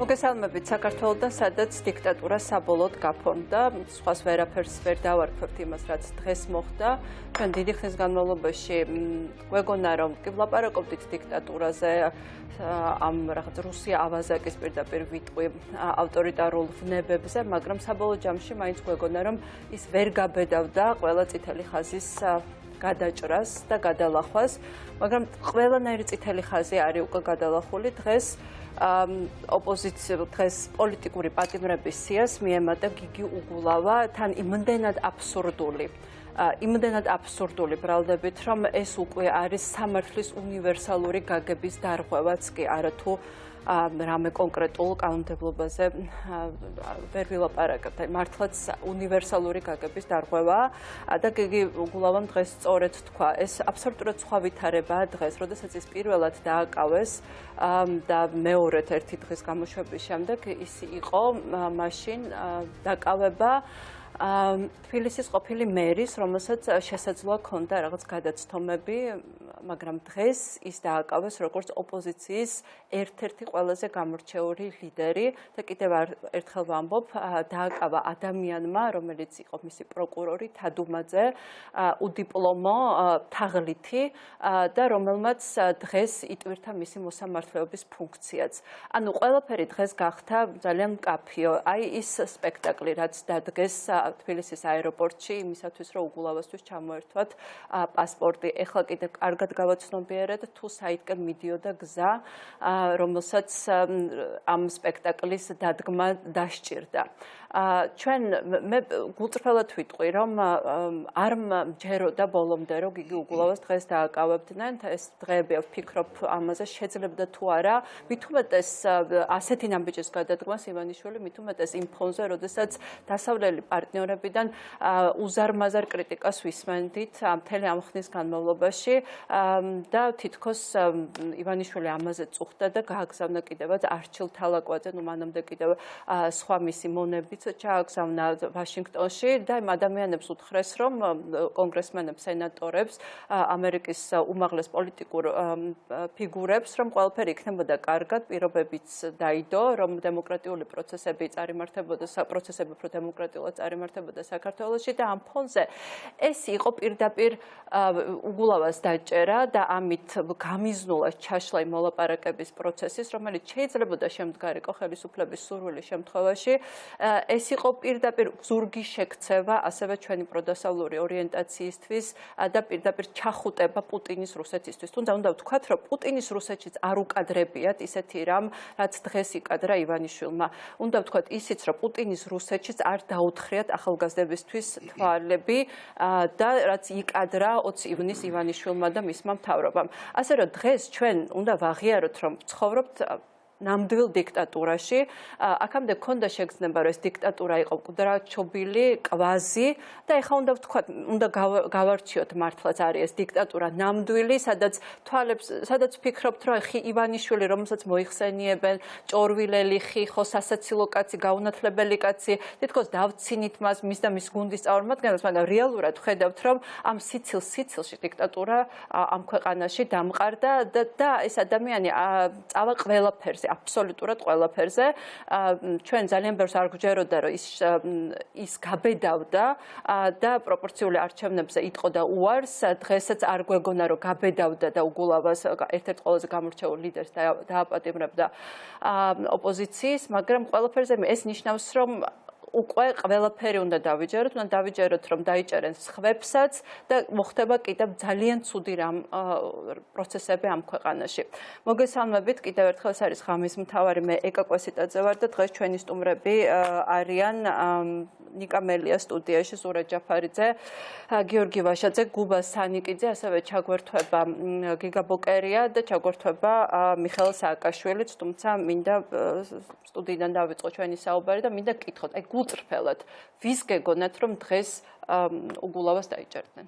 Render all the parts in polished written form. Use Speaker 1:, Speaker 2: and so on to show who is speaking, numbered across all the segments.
Speaker 1: მოგესალმებით საქართველოსთან, სადაც დიქტატურა საბოლოოდ გაფორმდა, სხვას ვერაფერს ვერ დავარქვევთ იმას, რაც დღეს მოხდა. ჩვენ დიდი ხნის განმავლობაში გვეგონა, რომ კი ვლაპარაკობდით დიქტატურაზე, ამ რაღაც რუსია ავაზაკის პირდაპირ ვიტყვი ავტორიტარულ ვნებებზე, მაგრამ საბოლოო ჯამში მაინც გვეგონა, რომ ის ვერ გაბედავდა ყველა წითელი ხაზის გადაჭრას და გადალახვას, მაგრამ ყველანაირი წითელი ხაზი არის უკვე გადალახული დღეს. ოპოზიცია დღეს პოლიტიკური პატიმრების სიას მიემატა გიგი უგულავა, თან იმდენად აბსურდული ბრალდებით, რომ ეს უკვე არის სამართლის უნივერსალური გაგების დარღვევაც კი არა თუ რამე კონკრეტულ კანონმდებლობაზე ვერ ვილაპარაკებთ. მართლაც უნივერსალური გაგების დარღვევაა და გიგი უგულავამ დღეს სწორედ თქვა. ეს აბსოლუტურად სხვა ვითარებაა დღეს, როდესაც ის პირველად დააკავეს და მეორედ ერთი დღის გამოშვების შემდეგ ის იყო მაშინ დაკავება თბილისის ყოფილი მერის, რომელსაც შესაძლოა ქონდა რაღაც გადაცდომები, მაგრამ დღეს ის დააკავეს როგორც ოპოზიციის ერთ-ერთი ყველაზე გამორჩეული ლიდერი და კიდევ ერთხელ ვამბობ, დააკავა ადამიანმა, რომელიც იყო მისი პროკურორი თადუმაძე, უდიპლომო თაღლითი და რომელმაც დღეს იტვირთა მისი მოსამართლეობის ფუნქციაც. ანუ ყველაფერი დღეს გახდა ძალიან მკაფიო. აი ის სპექტაკლი, რაც დადგეს თბილისის აეროპორტში იმისათვის, რომ უგულავასთვის ჩამოერთვათ პასპორტი. ეხლა კიდე კარგად გავაცნობიერეთ, თუ საითკენ მიდიოდა გზა, რომელსაც ამ სპექტაკლის დადგმა დასჭირდა. ჩვენ მე გულწრფელად ვიტყვი, რომ არ მჯეროდა ბოლომდე, რომ გიგი უგულავას დღეს დააკავებდნენ. ეს დღეები ვფიქრობ ამაზე შეძლებდა თუ არა. მით უმეტეს ასეთი ნაბიჯის გადადგმას ივანიშვილი მით უმეტეს იმ ფონზე, როდესაც დასავლელი პარტნიორებიდან უზარმაზარ კრიტიკას ვისმენდით მთელი ამ ხნის განმავლობაში და თითქოს ივანიშვილი ამაზე წუხდა და გააგზავნა კიდევაც არჩილ თალაკვაძე, ნუ მანამდე კიდევ სხვა მისი მონები ჩააგზავნა ვაშინგტონში და იმ ადამიანებს უთხრეს, რომ კონგრესმენებს, სენატორებს, ამერიკის უმაღლეს პოლიტიკურ ფიგურებს, რომ ყველაფერი იქნებოდა კარგად, პირობებიც დაიდო, რომ დემოკრატიული პროცესები წარიმართებოდა, პროცესები უფრო დემოკრატიულად წარიმართებოდა საქართველოში და ამ ფონზე ეს იყო პირდაპირ უგულავას დაჭერა და ამით გამიზნულა ჩაშლა იმ მოლაპარაკების პროცესის, რომელიც შეიძლებოდა შემდგარიყო ხელისუფლების სურვილის შემთხვევაში. ეს იყო პირდაპირ ზურგის შექცევა ასევე ჩვენი პროდასავლური ორიენტაციისთვის და პირდაპირ ჩახუტება პუტინის რუსეთისთვის. თუმცა უნდა ვთქვათ, რომ პუტინის რუსეთშიც არ უკადრებიათ ისეთი რამ, რაც დღეს იკადრა ივანიშვილმა. უნდა ვთქვათ ისიც, რომ პუტინის რუსეთშიც არ დაუთხრიათ ახალგაზრდებისთვის თვალები და რაც ikadra 20 ივნის ივანიშვილმა და მისმა მთავრობამ. ასე რომ დღეს ჩვენ უნდა ვაღიაროთ, რომ ცხოვრობთ ნამდვილ დიქტატურაში. აქამდე ქონდა შეგრძნება, რომ ეს დიქტატურა იყო მკვდრაჩობილი, კვაზი და ეხლა უნდა ვთქვათ, უნდა გავარჩიოთ მართლაც არის ეს დიქტატურა ნამდვილი, სადაც ვფიქრობთ, რომ ხი ივანიშვილი, რომელსაც მოიხსენიებენ, ჭორვილელი ხი, ხო სასაცილო კაცი, გაუნათლებელი კაცი, თითქოს დავცინით მას, მის და მის გუნდის წარმომადგენლებს, მაგრამ რეალურად ხედავთ, რომ ამ სიცილში დიქტატურა ამ ქვეყანაში დამყარდა და ეს ადამიანი წავა ყველაფერზე. აბსოლუტურად ყველაფერზე. ჩვენ ძალიან ბევრს არ გვჯეროდა, რომ ის გაბედავდა და პროპორციული არჩევნებზე იტყოდა უარს. დღესაც არ გვეგონა, რომ გაბედავდა და უგულავას ერთ-ერთ ყველაზე გამორჩეულ ლიდერს დააპატიმრებდა ოპოზიციის, მაგრამ ყველაფერზე ეს ნიშნავს, რომ უკვე ყველაფერი უნდა დავიჯეროთ, უნდა დავიჯეროთ, რომ დაიჭერენ სხვებსაც და მოხდება კიდევ ძალიან ცუდი პროცესები ამ ქვეყანაში. მოგესალმებით, კიდევ ერთხელ ეს არის ღამის მთავარი, მე ეკა კვესიტაძე ვარ და დღეს ჩვენი სტუმრები არიან ნიკა მელია სტუდიაში, ზურა ჯაფარიძე, გიორგი ვაშაძე, გუბა სანიკიძე, ასევე ჩაგვერთვება გიგა ბოკერია და ჩაგვერთვება მიხეილ სააკაშვილიც, თუმცა მინდა სტუდიიდან დავიწყო ჩვენი საუბარი და მინდა გკითხოთ, აი გულწრფელად, ვის გეგონათ, რომ დღეს უგულავას დაიჭერდნენ?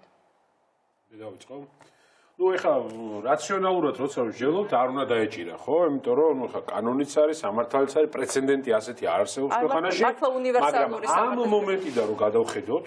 Speaker 2: დავიწყო. ნუ ეხლა რაციონალურად როცა ვსჯელობთ, არ უნდა დაეჭირა, ხო? იმიტომ რომ ნუ ეხლა კანონიც არის, სამართალიც არის, პრეცედენტი ასეთი არ არსებობს ქვეყანაში. მაგრამ ამ მომენტიდან რომ გადავხედოთ,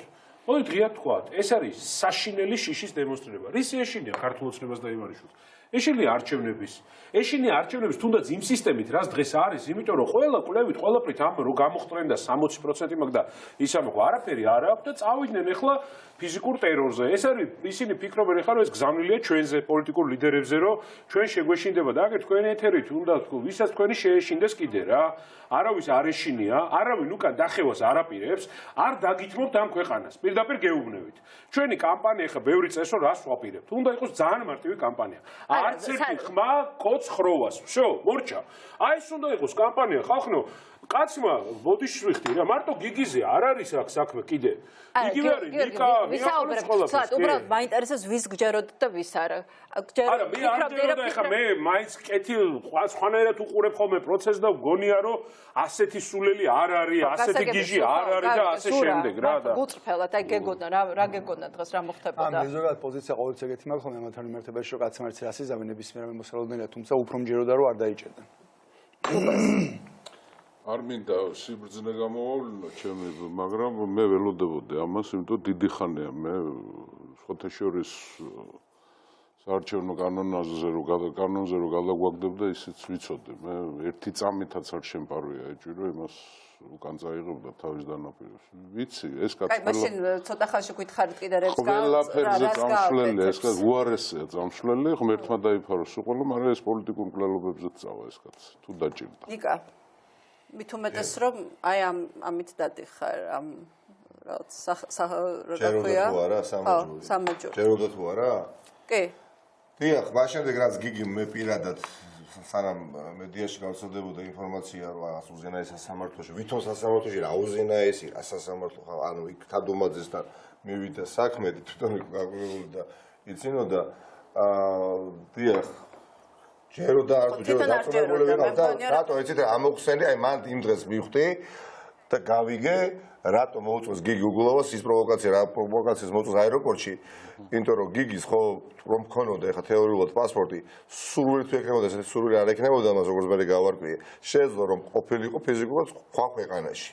Speaker 2: მოდი დღეა თქვათ, ეს არის საშინელი შიშის დემონსტრირება. რის ეშინია ქართულ ოცნებას და ივანიშვილს? ეშინია არჩევნების. ეშინია არჩევნების თუნდაც იმ სისტემით, რაც დღეს არის, იმიტომ რომ ყველა კვლევით, ყველაფრით ამ რო გამოხტრენ და 60% მაგ და ისა მოყვა არაფერი არ აქვს და წავიდნენ ახლა ფიზიკურ ტერორზე. ეს არის ისინი ფიქრობენ ახლა რომ ეს გზავნილია ჩვენზე, პოლიტიკურ ლიდერებზე, რომ ჩვენ შეგვეშინდება და აგერ თქვენი ეთერით უნდა ვისაც თქვენი შეეშინდეს კიდე რა. არავის არ ეშინია, არავინ უკან დახევას არ აპირებს, არ დაგითმობთ ამ ქვეყანას. პირდაპირ გეუბნებით. ჩვენი კამპანია ხა ბევრი წეს რომ რას ვაპირებთ. უნდა იყოს ძალიან მარტივი კამპანია. არც ერთი ხმა კოც ხროვას. всё, მორჩა. აი ეს უნდა იყოს კამპანია, ხახნო. კაცმა ბოდიშვიხტი რა, მარტო გიგიზე არ არის აქ საქმე კიდე. იგივე არის ნიკა,
Speaker 1: ვისაუბრებთ, უბრალოდ მაინტერესებს ვის გჯეროთ და ვის არა.
Speaker 2: არა, მე არ ჯეროდა ხა მე მაინც კეთილ სხვანაირად უყურებ ხოლმე პროცესს და ვგონია რომ ასეთი სულელი არ არის, ასეთი გიჟი არ არის და ასე შემდეგ რა და.
Speaker 1: გუწრფელად აი გეგონა რა გეგონა დღეს რა მოხდებოდა.
Speaker 3: ამ ზოგადად პოზიცია ყოველთვის ეგეთი მაქვს ხოლმე ამათთან მიმართებაში რომ კაცმა ერთს ასიზავენ ნებისმიერ მოსალოდნელად, თუმცა უფრო მჯეროდა რომ არ დაიჭერდნენ.
Speaker 4: არ მინდა სიბრძნე გამოვავლინო ჩემი, მაგრამ მე ველოდებოდი ამას, იმიტომ დიდი ხანია მე სხვათა შორის საარჩევნო კანონზე რომ გადაგვაგდებდა ისიც ვიცოდი. მე ერთი წამითაც არ შემპარვია ეჭირო იმას უკან წაიღებდა თავის დანაპირებს. ვიცი, ეს კაცი
Speaker 1: აი, მაშინ ცოტა ხანში გითხარით კიდე რებს
Speaker 4: ყველაფერზე წამსვლელი, ეს უარესია წამსვლელი, ღმერთმა დაიფარო სულ, მაგრამ ეს პოლიტიკურ მკვლელობებზე წავა ეს კაცი, თუ დაჭირდა.
Speaker 1: ნიკა მით უმეტეს რომ აი ამით დადიხარ ამ რაღაც რა ქვია? სამაჯური.
Speaker 5: ჯეროდა თუ არა?
Speaker 1: კი.
Speaker 5: დიახ, მას შემდეგ რაც გიგი მე პირადად სანამ მედიაში გავრცელდებოდა ინფორმაცია რომ რაღაც უზენაეს სასამართლოში, ვითომ სასამართლოში რა უზენაესი რა სასამართლო ხა, ანუ იქ თადუმაძესთან მივიდა საქმე, თვითონ გაგვირებული და იცინოდა დიახ ჯეროდა არ თუ ჯეროდა დაწუნებული ვიყავ და რატო ეცით ამოხსენე, აი მან იმ დღეს მივხვდი და გავიგე რატო მოუწევს გიგი უგულოვას ის პროვოკაცია, რა პროვოკაციას მოუწევს აეროპორტში, იმიტომ რომ გიგის ხო რომ მქონოდა ეხა თეორიულად პასპორტი, სურვილი თუ ექნებოდა, ესეთი სურვილი არ ექნებოდა მას როგორც მე გავარკვიე. შეეძლო რომ ყოფილიყო ფიზიკურად სხვა ქვეყანაში.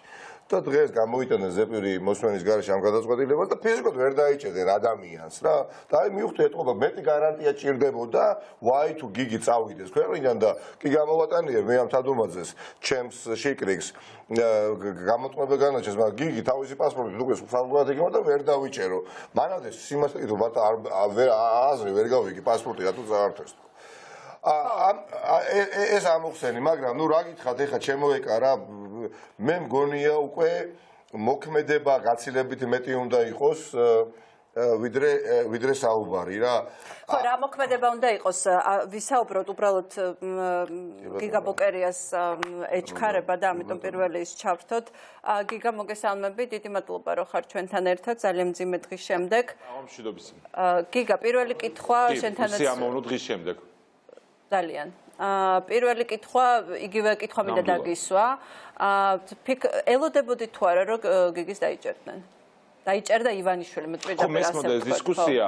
Speaker 5: და დღეს გამოიტანეს ზეპირი მოსმენის გარეშე ამ გადაწყვეტილებას და ფიზიკურად ვერ დაიჭერდნენ ადამიანს რა. და აი მივხვდი ეთყობა მეტი გარანტია ჭირდებოდა, ვაი თუ გიგი წავიდეს ქვეყნიდან და კი გამოვატანიე მე ამ თადუმაძეს, ჩემს შიკრიკს გამოტყობა განაჩენს, მაგრამ გიგი თავისი პასპორტით უკვე საფუძვლად იგებოდა და ვერ დავიჭერო. მანამდე სიმართლე კითხო, მათ აზრი ვერ გავიგე პასპორტი რატო წაართვეს. ეს ამოხსენი, მაგრამ ნუ რა გითხათ ეხა ჩემოეკარა მე მგონია უკვე მოქმედება გაცილებით მეტი უნდა იყოს ვიდრე საუბარი რა.
Speaker 1: ხო, რა მოქმედება უნდა იყოს, ვისაუბროთ უბრალოდ გიგაბოკერიას ეჩქარება და ამიტომ პირველი ის ჩავრთოთ. გიგა მოგესალმები, დიდი მადლობა რომ ხარ ჩვენთან ერთად ძალიან მძიმე დღის შემდეგ.
Speaker 4: აღმშვიდობის.
Speaker 1: გიგა, პირველი კითხვა შენთანაც
Speaker 4: სიამოვნო დღის შემდეგ.
Speaker 1: ძალიან. პირველი კითხვა, იგივე კითხვა მინდა დაგისვა. ელოდებოდი თუ არა რომ გიგის დაიჭერდნენ? დაიჭერდა ივანიშვილი, მე პირდაპირ
Speaker 4: ხო, მესმოდა ეს დისკუსია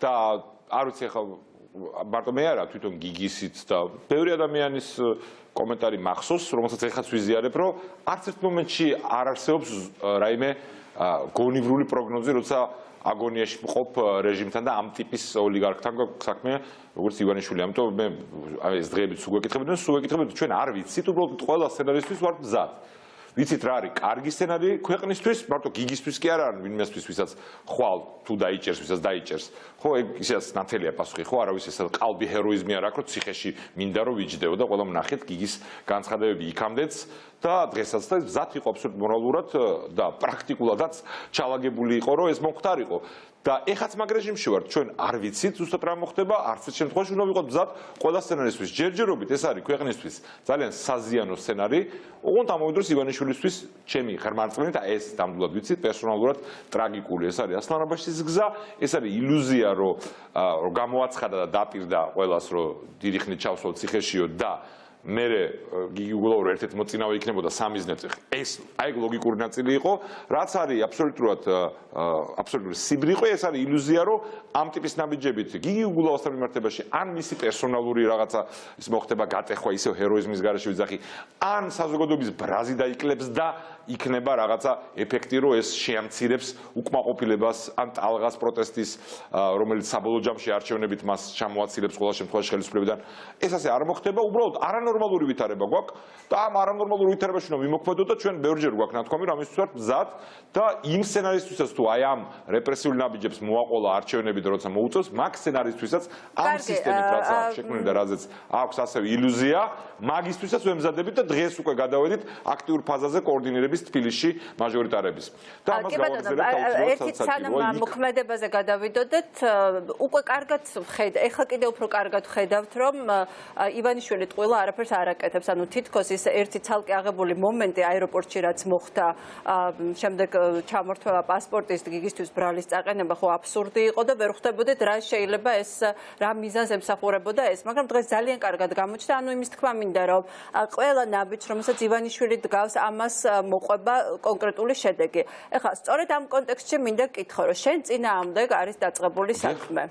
Speaker 4: და არ ვიცი ახლა მარტო მე არა, თვითონ გიგისიც და ბევრი ადამიანის კომენტარი მახსოვს, რომელსაც ეხაც ვიზიარებ, რომ არც ერთ მომენტში არ არსებობს რაიმე გონივრული პროგნოზი, როცა აგონიაში მყოფ რეჟიმთან და ამ ტიპის ოლიგარქთან საქმე, როგორც ივანიშვილი. ამიტომ მე ეს დღეებით სულ გეკითხებოდი, ჩვენ არ ვიცით, უბრალოდ ყველა სცენარისთვის ვართ მზად. ვიცით რა არის კარგი სცენარი ქვეყნისთვის, მარტო გიგისთვის კი არა, ვინმესთვის, ვისაც ხვალ თუ დაიჭერს, ვისაც დაიჭერს. ხო, ისედაც ნათელია პასუხი, ხო, არავის ესა ყალბი ჰეროიზმი არ აქვს, რომ ციხეში მინდა რომ ვიჯდეო და ყველა ნახეთ გიგის განცხადებები იქამდეც და დღესაც და მზად იყო აბსოლუტურად მორალურად და პრაქტიკულადაც ჩალაგებული იყო, რომ ეს მომხდარიყო. და ეხაც მაგ რეჟიმში ვართ, ჩვენ არ ვიცით ზუსტად რა მოხდება, არც ერთ შემთხვევაში უნდა ვიყოთ მზად ყველა სცენარისთვის. ჯერჯერობით ეს არის ქვეყნისთვის ძალიან საზიანო სცენარი, ოღონდ ამავდროულად ივანიშვილისთვის ჩემი ღრმარწმენით ეს ნამდვილად ვიცით, პერსონალურად ტრაგიკული. ეს არის ასლანაბაშის გზა, ეს არის ილუზია, რომ გამოაცხადა და დაპირდა ყველას, რომ დიდი ხნით ჩავსვათ ციხეშიო და მე გიგი უგულოვო ერთ-ერთი მოწინავე იქნებოდა სამიზნეზე. ეს აი ლოგიკური ნაწილი იყო, რაც არის აბსოლუტური სიბრიყე, ეს არის ილუზია, რომ ამ ტიპის ნაბიჯებით გიგი უგულოვოსთან მიმართებაში ან მისი პერსონალური რაღაცა ის მოხდება გატეხვა ისევ ჰეროიზმის გარეშე ვიძახი, ან საზოგადოების ბრაზი დაიკლებს და იქნება რაღაცა ეფექტი, რომ ეს შეამცირებს უკმაყოფილებას ან ტალღას პროტესტის, რომელიც საბოლოო ჯამში არჩევნებით მას ჩამოაცილებს ყველა შემთხვევაში ხელისუფლებიდან. ეს ასე არ მოხდება, უბრალოდ არანორმალური ვითარება გვაქვს და ამ არანორმალურ ვითარებაში უნდა ვიმოქმედოთ და ჩვენ ბევრჯერ გვაქვს ნათქვამი, რამისთვის ვართ მზად და იმ სცენარისთვისაც თუ აი ამ რეპრესიული ნაბიჯებს მოაყოლა არჩევნები და როცა მოუწევს, მაგ სცენარისთვისაც ამ სისტემით რაც აქვს შექმნილი და რაზეც აქვს ასევე ილუზია, მაგისთვისაც ვემზადებით და დღეს უკვე გადავედით აქტიურ ფაზაზე კოორდინირების თბილისში მაჟორიტარების. და ამას გავაგზავნებთ
Speaker 1: ერთი სანამ მოქმედებაზე გადავიდოდეთ, უკვე კარგად ეხლა კიდევ უფრო კარგად ხედავთ, რომ ივანიშვილი ტყუილა არაფერს არ აკეთებს. ანუ თითქოს ის ერთი ცალკე აღებული მომენტი აეროპორტში რაც მოხდა, შემდეგ ჩამორთმევა პასპორტის გიგისთვის ბრალის წაყენება ხო აბსურდი იყო და ვერ ხვდებოდეთ რა შეიძლება ეს რა მიზანს ემსახურებოდა ეს, მაგრამ დღეს ძალიან კარგად გამოჩნდა, ანუ იმის თქმა მინდა, რომ ყველა ნაბიჯს, რომელსაც ივანიშვილი დგავს, ამას მოყვება კონკრეტული შედეგი. ეხლა სწორედ ამ კონტექსტში მინდა გკითხო, რომ შენ წინააღმდეგ არის დაწყებული საქმე.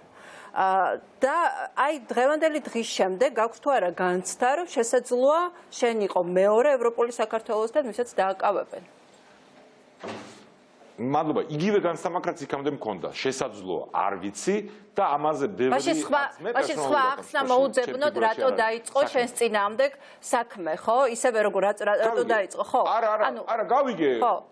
Speaker 1: და აი დღევანდელი დღის შემდეგ გაქვს თუ არა განცდა, რომ შესაძლოა შენ იყო მეორე ევროპული საქართველოსთან, ვისაც დააკავებენ.
Speaker 4: მადლობა. იგივე განცდა მაგრამ იქამდე მქონდა. შესაძლოა, არ ვიცი და ამაზე ბევრი
Speaker 1: მაშინ სხვა ახსნა მოუძებნოთ, რატო დაიწყო შენს წინააღმდეგ საქმე, ხო? ისევე როგორ რატო დაიწყო, ხო?
Speaker 4: არა, გავიგე.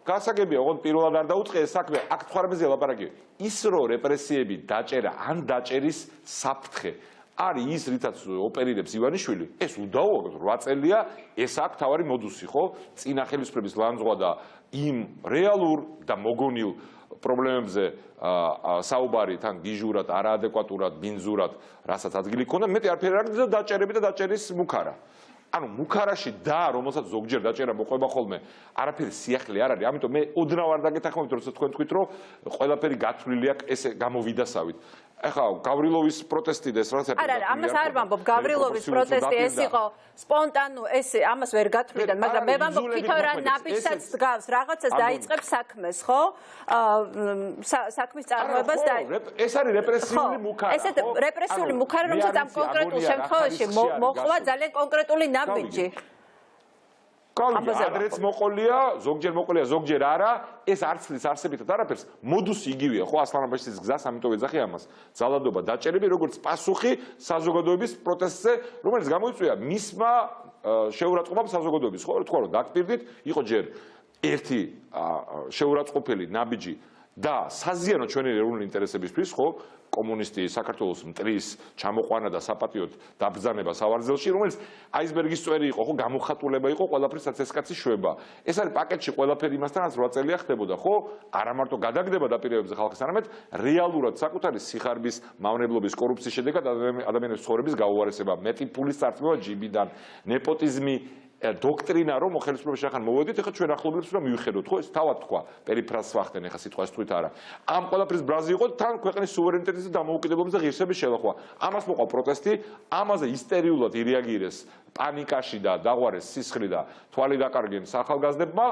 Speaker 4: გასაგებია, ოღონდ პირველად არ დაუწყე ეს საქმე, აქ თქვარებაზე ლაპარაკი. ის რო რეპრესიები დაჭერა, ან დაჭერის საფრთხე არის ის, რითაც ოპერირებს ივანიშვილი, ეს უდაოა, 8 წელია, ეს აქ თავარი მოდუსი, ხო? წინა ხელისუფლების ლანძღვა და იმ რეალურ და მოგონილ პრობლემებზე საუბარი თან გიჟურად, არაადეკვატურად, ბინძურად, რასაც ადგილი ქონდა, მეტი არაფერი არ გძდა დაჭერები და დაჭერის მუქარა. ანუ მუქარაში და რომელსაც ზოგჯერ დაჭერა მოყვება ხოლმე, არაფერი სიახლე არ არის, ამიტომ მე ოდნავ არ დაგეთანხმებით, როცა თქვენ თქვით, რომ ყველაფერი გათვლილი აქვს, ესე გამოვიდასავით. ეხლა გავრილოვის პროტესტი და ეს რაც
Speaker 1: არა, ამას არ ვამბობ, გავრილოვის პროტესტი ეს იყო სპონტანო, ეს ამას ვერ გათვლიდან, მაგრამ მე ვამბობ, თვითონ რა ნაბიჯსაც დგავს, რაღაცას დაიწყებს საქმეს, ხო? საქმის წარმოებას და
Speaker 4: ეს არის რეპრესიული მუქარა.
Speaker 1: ესეთ რეპრესიული მუქარა, რომელსაც ამ კონკრეტულ შემთხვევაში მოხდა ძალიან კონკრეტული ნაბიჯი.
Speaker 4: ადრეც მოყოლია, ზოგჯერ მოყოლია, ზოგჯერ არა, ეს არცლის არსებითად არაფერს, მოდუსი იგივეა, ხო, ასლანაბაშის გზას, ამიტომ ეძახი ამას. ძალადობა დაჭერები, როგორც პასუხი საზოგადოების პროტესტზე, რომელიც გამოიწვია მისმა შეურაცხყოფამ საზოგადოების, ხო, თქვა რომ დაგპირდით, იყო ჯერ ერთი შეურაცხყოფელი ნაბიჯი და საზიანო ჩვენი ეროვნული ინტერესებისთვის, ხო, კომუნისტი საქართველოს მტრის ჩამოყვანა და საპატიოდ დაბრძანება სავარძელში, რომელიც აისბერგის წვერი იყო, ხო, გამოხატულება იყო, ყველაფერსაც ეს კაცი შვება. ეს არის პაკეტში ყველაფერი იმასთანაც 8 წელია ხდებოდა, ხო? არა მარტო გადაგდება დაპირებებზე ხალხის, არამედ რეალურად საკუთარი სიხარბის, მავნებლობის, კორუფციის შედეგად ადამიანების ცხოვრების გაუარესება, მეტი ფულის წარწმევა ჯიბიდან, ნეპოტიზმი, დოქტრინა რომ ხელისუფლებაში ახან მოვედით, ეხლა ჩვენ ახლობლებს რომ მივიხედოთ, ხო, ეს თავად თქვა, პერიფრაზს ვახდენ, ეხლა სიტყვას თქვით არა. ამ ყველაფრის ბრაზი იყო თან ქვეყნის სუვერენიტეტის და დამოუკიდებლობის და ღირსების შელახვა. ამას მოყვა პროტესტი, ამაზე ისტერიულად ირეაგირეს პანიკაში და დაღვარეს სისხლი და თვალი დაკარგეს ახალგაზრდებმა.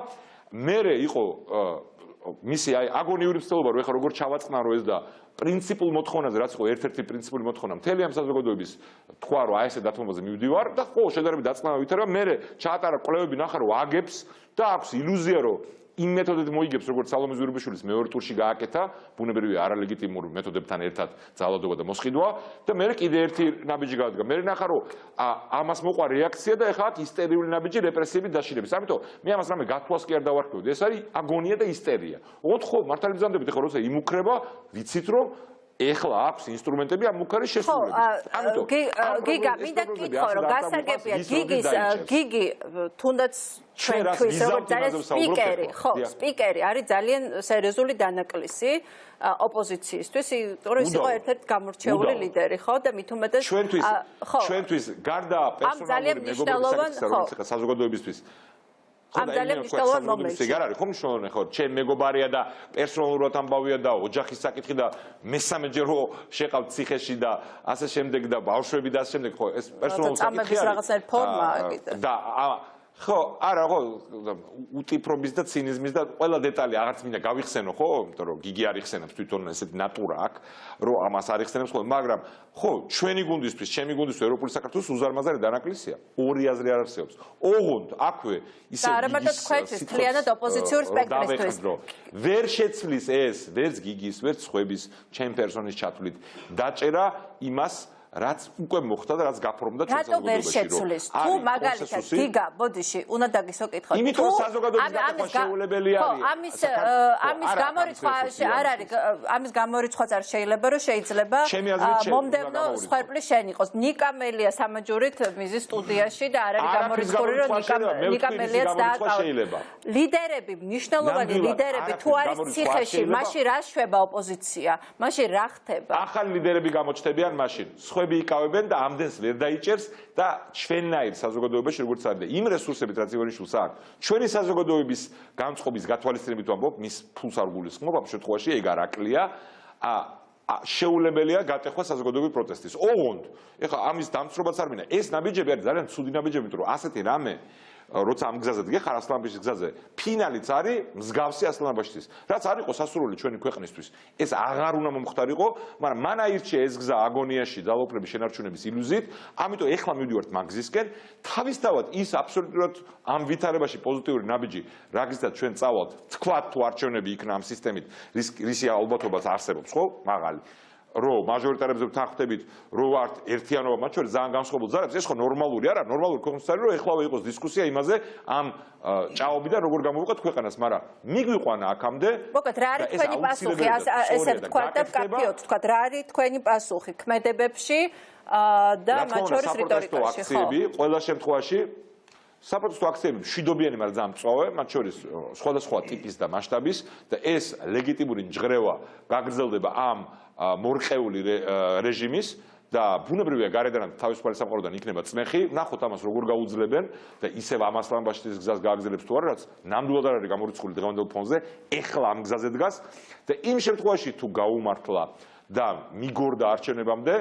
Speaker 4: მერე იყო მისი აი აგონიური ცდილობა, რომ ეხლა როგორ ჩავაწყნარო ეს და პრინციპულ მოთხოვნაზე, რაც იყო ერთ-ერთი პრინციპული მოთხოვნა მთელი ამ საზოგადოების თქვა, რომ აი ესე დათმობაზე მივდივარ და ხო, შედარებით დაწყნავა ვითარება, მერე ჩაატარა კვლევები, ნახა რომ აგებს და აქვს ილუზია, რომ იმ მეთოდით მოიგებს, როგორც სალომე ზურაბიშვილის მეორე ტურში გააკეთა, ბუნებრივია არალეგიტიმურ მეთოდებთან ერთად ძალადობა და მოსყიდვა და მერე კიდე ერთი ნაბიჯი გადადგა. მერე ნახა, რომ ამას მოყვა რეაქცია და ეხლა აქ ისტერიული ნაბიჯი რეპრესიებით დაშინების. ამიტომ მე ამას რამე გათვლას კი არ დავარქმევდი. ეს არის აგონია და ისტერია. ოთხო მართალი ბრძანდებით, ეხლა როცა იმუქრება, ვიცით რომ ეხლა აქვს ინსტრუმენტები ამ მუქარის შესრულების. ამიტომ
Speaker 1: გიგა, მინდა გითხო, რომ გასაგებია გიგი თუნდაც ჩვენთვის როგორც არის სპიკერი, ხო, სპიკერი არის ძალიან სერიოზული დანაკლისი ოპოზიციისთვის, იმიტომ რომ ის იყო ერთ-ერთი გამორჩეული ლიდერი, ხო, და მით უმეტეს
Speaker 4: ჩვენთვის გარდა პერსონალური მეგობრობის საკითხი საზოგადოებისთვის
Speaker 1: ამ ძალიან მნიშვნელოვან მომენტში.
Speaker 4: ეგ არ არის, ხომ მნიშვნელოვანი ხო, ჩემ მეგობარია და პერსონალურად ამბავია და ოჯახის საკითხი და მესამეჯერ რო შეყავთ ციხეში და ასე შემდეგ და ბავშვები და ასე შემდეგ, ხო, ეს პერსონალური საკითხი არის.
Speaker 1: რაღაცა ფორმაა კიდე.
Speaker 4: და ხო, არა, ხო, უტიფრობის და ცინიზმის და ყველა დეტალი აღარც მინდა გავიხსენო, ხო, იმიტომ რომ გიგი არ იხსენებს თვითონ ესეთი ნატურა აქვს, რომ ამას არ იხსენებს ხოლმე, მაგრამ ხო, ჩვენი გუნდისთვის, ჩემი გუნდისთვის ევროპული საქართველოს უზარმაზარი დანაკლისია. ორი აზრი არ არსებობს. ოღონდ აქვე ისე
Speaker 1: არა მარტო თქვენთვის, მთლიანად ოპოზიციურ სპექტრისთვის.
Speaker 4: ვერ შეცვლის ეს, ვერც გიგის, ვერც ხვების, ჩემ პერსონის ჩათვლით დაჭერა იმას რაც უკვე მოხდა და რაც გაფორმდა ჩვენ
Speaker 1: რატო ვერ შეცვლის? თუ მაგალითად გიგა, ბოდიში, უნდა დაგისო კითხვა.
Speaker 4: იმიტომ რომ საზოგადოების გატეხვა შეუძლებელი არის.
Speaker 1: ამის გამორიცხვა არ არის, ამის გამორიცხვაც არ შეიძლება, რომ შეიძლება მომდევნო სხვერპლი შენ იყოს. ნიკა მელია სამაჯურით მიზის სტუდიაში და არ არის გამორიცხული, რომ ნიკა მელიაც დააკავოს. ლიდერები, მნიშვნელოვანი ლიდერები თუ არის ციხეში, მაშინ რა შვება ოპოზიცია? მაშინ რა ხდება?
Speaker 4: ახალი ლიდერები გამოჩნდებიან მაშინ. სხვები იკავებენ და ამდენს ვერ დაიჭერს და ჩვენნაირ საზოგადოებაში როგორც არის იმ რესურსებით რაც ივანიშვილს აქვს ჩვენი საზოგადოების განწყობის გათვალისწინებით ვამბობ მის ფულს არ გულისხმობ ამ შემთხვევაში ეგ არ აკლია შეუძლებელია გატეხვა საზოგადოების პროტესტის ოღონდ ეხლა ამის დამცრობაც არ მინდა ეს ნაბიჯები არის ძალიან ცუდი ნაბიჯები იმიტომ რომ ასეთი რამე როცა ამ გზაზე დგე ხარ ასლამბაშის გზაზე ფინალიც არის მსგავსი ასლამბაშის რაც არ იყო სასურველი ჩვენი ქვეყნისთვის ეს აღარ უნდა მომხდარიყო მაგრამ მან აირჩია ეს გზა აგონიაში ძალაუფლების შენარჩუნების ილუზიით ამიტომ ეხლა მივდივართ მაგზისკენ თავისთავად ის აბსოლუტურად ამ ვითარებაში პოზიტიური ნაბიჯი რა გზით ჩვენ წავალთ თქვათ თუ არჩევნები იქნა ამ სისტემით რისი ალბათობაც არსებობს ხო მაღალი რომ მაჟორიტარებზე ვთანხმდებით, რომ ვართ ერთიანობა მათ შორის ძალიან განსხვავებულ ძალებს, ეს ხო ნორმალური არა, ნორმალური ქვეყნისთვის არის, რომ ეხლავე იყოს დისკუსია იმაზე, ამ ჭაობიდან როგორ გამოვიყოთ ქვეყანას, მაგრამ მიგვიყვანა აქამდე.
Speaker 1: მოკეთ, რა არის თქვენი პასუხი, ესე ვთქვათ და ვკაფიოთ, ვთქვათ, რა არის თქვენი პასუხი ქმედებებში და მათ შორის რიტორიკაში, ხო?
Speaker 4: ყველა შემთხვევაში საპროტესტო აქციები მშვიდობიანი, მაგრამ ძალიან მწვავე, მათ შორის სხვადასხვა ტიპის და მასშტაბის და ეს ლეგიტიმური ნჟღრევა გაგრძელდება ამ მორყეული რეჟიმის და ბუნებრივია გარედან თავისუფალი სამყაროდან იქნება წმეხი, ნახოთ ამას როგორ გაუძლებენ და ისევ ამ ასლამბაშის გზას გააგრძელებს თუ არა, რაც ნამდვილად არ არის გამორიცხული დღევანდელ ფონზე, ეხლა ამ გზაზე დგას და იმ შემთხვევაში თუ გაუმართლა და მიგორდა არჩევნებამდე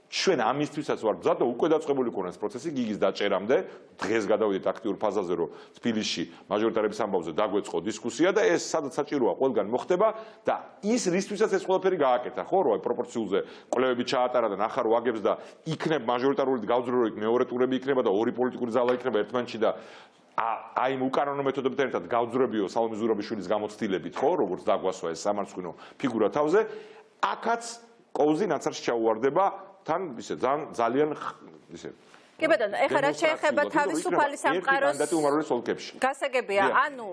Speaker 4: ჩვენ ამისთვისაც ვარ მზად და უკვე დაწყებული იქნება ეს პროცესი გიგის დაჭერამდე დღეს გადავიდეთ აქტიურ ფაზაზე რომ თბილისში მაჟორიტარების ამბავზე დაგვეწყო დისკუსია და ეს სადაც საჭიროა ყველგან მოხდება და ის რისთვისაც ეს ყველაფერი გააკეთა ხო რომ აი პროპორციულზე კვლევები ჩაატარა და ნახა რომ აგებს და იქნებ მაჟორიტარული გაუძლრო იქ მეორე ტურები იქნება და ორი პოლიტიკური ძალა იქნება ერთმანეთში და აი იმ უკანონო მეთოდებთან ერთად გაუძრებიო სალომე ზურაბიშვილის გამოცდილებით ხო როგორც დაგვასვა ეს სამარცხვინო ფიგურა თავზე აქაც კოუზი ნაცარში ჩაუვარდება თან ისე ძალიან ისე
Speaker 1: კი ბატონო, ეხლა რა შეეხება თავისუფალი სამყაროს გასაგებია, ანუ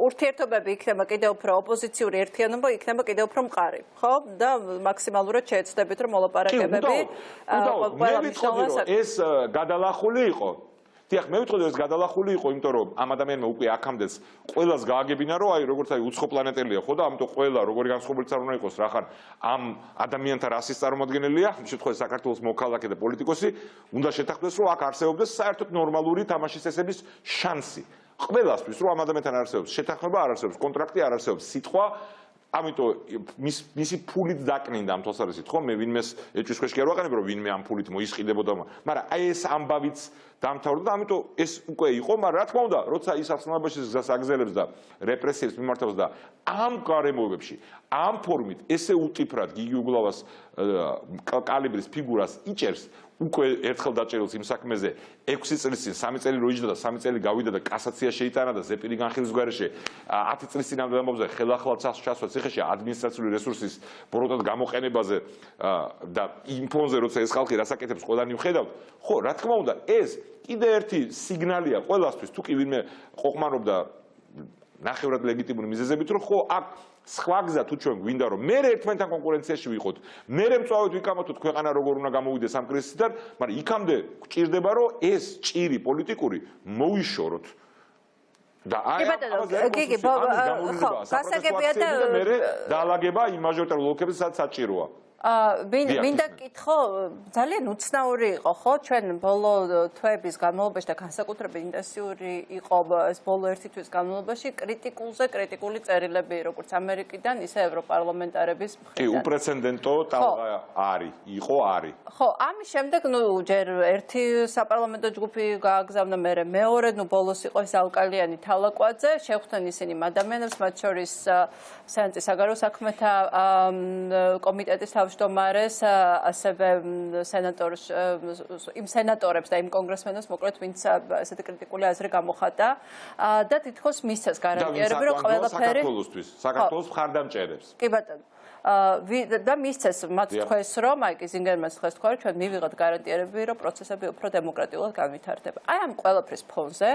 Speaker 1: ურთიერთობები იქნება კიდევ უფრო ოპოზიციური ერთიანობა იქნება კიდევ უფრო მყარი, ხო? და მაქსიმალურად შეეცდებით რომ მოლაპარაკებები ყველა მნიშვნელოვანს
Speaker 4: ეს გადალახული იყო დიახ, მე ვიტყოდი ეს გადალახული იყო, იმიტომ რომ ამ ადამიანმა უკვე აქამდეც ყველას გააგებინა, რომ აი როგორც აი უცხო პლანეტელია, ხო და ამიტომ ყველა როგორი განსხვავებულიც არ უნდა იყოს, რახან ამ ადამიანთა რასის წარმოადგენელია, ამ შემთხვევაში საქართველოს მოქალაქე და პოლიტიკოსი, უნდა შეთანხმდეს, რომ აქ არსებობდეს საერთოდ ნორმალური თამაშის წესების შანსი. ყველასთვის, რომ ამ ადამიანთან არსებობს შეთანხმება, არ არსებობს კონტრაქტი, არ არსებობს სიტყვა ამიტომ მისი ფულით დაკნინდა ამ თვალსაზრისით, ხო? მე ვინმეს ეჭვის ქვეშ კი არ ვაყენებ, რომ ვინმე ამ ფულით მოისყიდებოდა, მაგრამ აი ეს ამბავიც დამთავრდა და ამიტომ ეს უკვე იყო, მაგრამ რა თქმა უნდა, როცა ის ასლამბაშის გზას აგზელებს და რეპრესიებს მიმართავს და ამ გარემოებებში, ამ ფორმით ესე უტიფრად გიგი უგლავას კალიბრის ფიგურას იჭერს უკვე ერთხელ დაჭერილს იმ საქმეზე 6 წლის წინ 3 წელი რო იჯდა და 3 წელი გავიდა და კასაცია შეიტანა და ზეპირი განხილვის გვარეშე 10 წლის წინამდე ამბავზე ხელახლა ჩასვა ციხეში ადმინისტრაციული რესურსის ბოროტად გამოყენებაზე და იმ ფონზე როცა ეს ხალხი რასაკეთებს ყველანი ვხედავთ ხო რა თქმა უნდა ეს კიდე ერთი სიგნალია ყველასთვის თუ კი ვინმე ყოყმანობდა ნახევრად ლეგიტიმური მიზეზებით რომ ხო აქ სხვა გზა თუ ჩვენ გვინდა რომ მე ერთმანეთთან კონკურენციაში ვიყოთ მე მწვავედ ვიკამათოთ ქვეყანა როგორ უნდა გამოვიდეს ამ კრიზისიდან მაგრამ იქამდე გვჭირდება რომ ეს ჭირი პოლიტიკური მოიშოროთ და აი
Speaker 1: გიგი გასაგებია და
Speaker 4: მე დაალაგება იმ მაჟორიტარულ ოლქებზე სადაც საჭიროა
Speaker 1: მინდა გითხო, ძალიან უცნაური იყო, ხო? ჩვენ ბოლო თვეების განმავლობაში და განსაკუთრებით ინტენსიური იყო ეს ბოლო ერთი თვის განმავლობაში კრიტიკული წერილები, როგორც ამერიკიდან, ისე ევროპარლამენტარების მხრიდან.
Speaker 4: კი, უპრეცედენტო იყო.
Speaker 1: ხო, ამის შემდეგ, ჯერ ერთი საპარლამენტო ჯგუფი გააგზავნა, მეორე, ბოლოს იყო ეს ალკალიანი თალაკვაძე, შეხვდნენ ისინი ადამიანებს, მათ შორის სენატის საგარეო საქმეთა კომიტეტის თავმჯდომარეს, ასევე იმ სენატორებს და იმ კონგრესმენებს, მოკლედ, ვინც ესეთი კრიტიკული აზრი გამოხატა და თითქოს მისცეს გარანტიები, რომ ყველაფერი
Speaker 4: საქართველოს მხარდამჭერებს.
Speaker 1: კი ბატონო. და მისცეს მათ თქვეს, რომ ზინგერმანს თქვეს თქვა, რომ ჩვენ მივიღოთ გარანტიები, რომ პროცესები უფრო დემოკრატიულად განვითარდება. აი ამ ყველაფრის ფონზე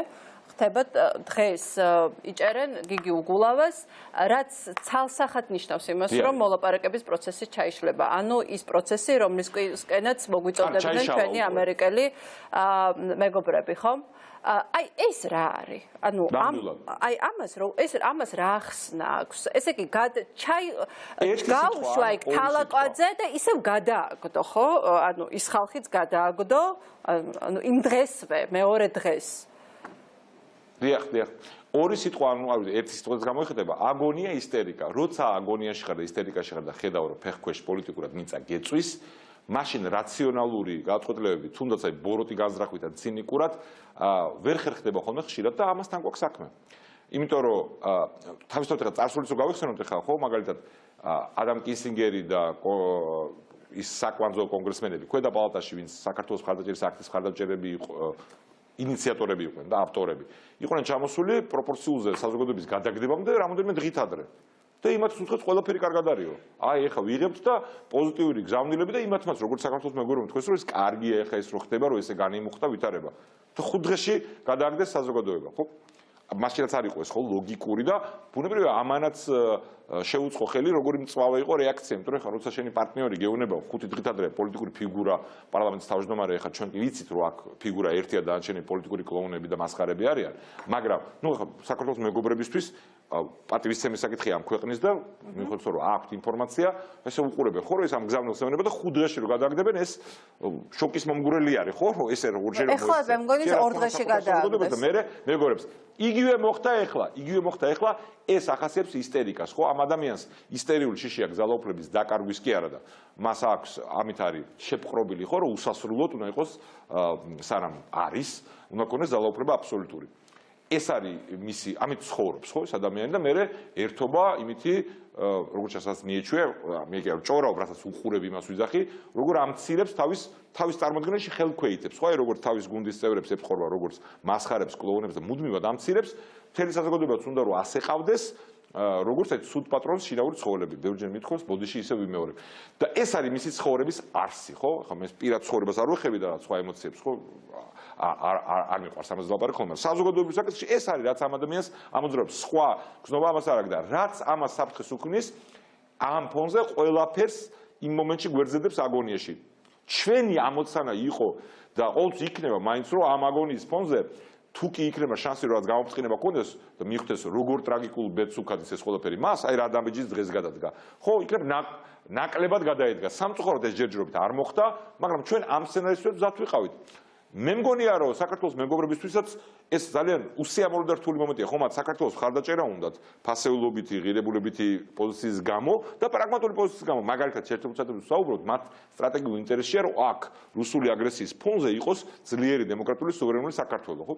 Speaker 1: ხდება დღეს იჭერენ გიგი უგულავას, რაც ცალსახად ნიშნავს იმას, რომ მოლაპარაკების პროცესი ჩაიშლება. ანუ ის პროცესი, რომლისკენაც მოგვიწოდებდნენ ჩვენი ამერიკელი მეგობრები, ხო? აი ეს რა არის? ანუ ამას რა ხსნა აქვს? ესე იგი გაუშვა იქ თალაკვაძე და ისევ გადააგდო, ხო? ანუ ის ხალხიც გადააგდო, ანუ იმ დღესვე, მეორე დღეს.
Speaker 4: დიახ. ორი სიტყვა, ერთი სიტყვაც გამოიხატება, აგონია, ისტერიკა. როცა აგონიაში ხარ და ისტერიკაში ხარ და ხედავ, რომ ფეხქვეშ პოლიტიკურად მიწა გეწვის, მაშინ რაციონალური გადაწყვეტილებები, თუნდაც აი ბოროტი განზრახვით და ცინიკურად ვერ ხერხდება ხოლმე ხშირად და ამასთან გვაქვს საქმე. იმიტომ რომ თავისთავად ახლა წარსულიც გავიხსენოთ ახლა, ხო, მაგალითად ადამ კისინგერი და ის საკვანძო კონგრესმენები ქვედა პალატაში, ვინც საქართველოს მხარდაჭერის აქტის მხარდამჭერები ინიციატორები იყვნენ და ავტორები. იყვნენ ჩამოსული პროპორციულზე საზოგადოების გადაგდებამდე რამოდენიმე დღით ადრე. და იმათ უცხოს ყველაფერი კარგად არისო. აი ეხლა ვიღებთ და პოზიტიური გზავნილები და იმათმაც როგორც საქართველოს მეგობრებმა თქვეს, რომ ეს კარგია ეხლა ეს რო ხდება, რომ ესე განიმუხტა ვითარება. და 5 დღეში გადააგდეს საზოგადოება, ხო? მაშინაც არ იყო ეს ხო ლოგიკური და ბუნებრივია ამანაც შეუწყო ხელი როგორი მწვავე იყო რეაქცია, იმიტომ რომ ეხლა როცა შენი პარტნიორი გეუნება 5 დღით ადრე პოლიტიკური ფიგურა პარლამენტის თავმჯდომარე, ეხლა ჩვენ კი ვიცით რომ აქ ფიგურა ერთია და შენი პოლიტიკური კლოუნები და მასხარები არიან, მაგრამ ეხლა საქართველოს მეგობრებისთვის პატივისცემის საკითხია ამ ქვეყნის და მიუხედავად რომ აქვთ ინფორმაცია, ესე უყურებენ ხო რომ ეს ამ გზავნილს ევნება და 5 დღეში რო გადააგდებენ ეს შოკის მომგვრელი არის ხო რომ ესე როგორ შეიძლება
Speaker 1: ეხლა მე მგონი 2 დღეში გადააგდეს
Speaker 4: და მე მეგობრებს იგივე მოხდა ეხლა ეს ახასიათებს ისტერიკას ხო ამ ადამიანს ისტერიული შიშია გზალაუფლების დაკარგვის კი არა და მას აქვს ამით არის შეპყრობილი ხო რომ უსასრულოდ უნდა იყოს სანამ არის უნდა ქონდეს ზალაუფლება აბსოლუტური ეს არის მისი ამით ცხოვრობს ხო ეს ადამიანი და მე ერთობა იმითი როგორც ასაც მიეჩვია მე კი არ ჭორაობ რასაც უყურებ იმას ვიძახი როგორ ამცირებს თავის წარმოქმნაში ხელქვეითებს ხო აი როგორც თავის გუნდის წევრებს ებყრობა როგორც მასხარებს კლოუნებს და მუდმივად ამცირებს მთელი საზოგადოებაც უნდა რომ ასე ყავდეს როგორც აი სუდ პატრონის შინაური ცხოველები ბევრჯერ მithქოს ბოდიში ისე ვიმეორებ და ეს არის მისი ცხოვრების არსი ხო ახლა მე პირად ცხოვრებას არ ვეხები და სხვა ემოციებს ხო არ მიყვარს ამას ვლაპარაკ ხოლმე საზოგადოების საკითხში ეს არის რაც ამ ადამიანს ამოძრავებს სხვა გზნობა ამას არ აქვს და რაც ამას საფრთხეს უქმნის ამ ფონზე ყველაფერს იმ მომენტში გვერდზედებს აგონიაში ჩვენი ამოცანა იყო და ყოველთვის იქნება მაინც რომ ამ აგონიის ფონზე თუ კი იქნება შანსი რომ რაც გამოფრთხილება გქონდეს და მიხვდეს როგორ ტრაგიკულ ბედს უქადის ეს ყველაფერი მას აი რა დამეჯის დღეს გადადგა ხო იქნება ნაკლებად გადაედგა სამწუხაროდ ეს ჯერჯერობით არ მოხდა მაგრამ ჩვენ ამ სცენარისთვის მზად ვიყავით მე მგონია რომ საქართველოს მეგობრებისთვისაც ეს ძალიან უსიამოვნო და რთული მომენტია ხო მათ საქართველოს მხარდაჭერა უნდათ ფასეულობითი ღირებულებითი პოზიციის გამო და პრაგმატული პოზიციის გამო მაგალითად შეერთებულ საუბრობთ მათ სტრატეგიულ ინტერესშია რომ აქ რუსული აგრესიის ფონზე იყოს ძლიერი დემოკრატიული სუვერენული საქართველო ხო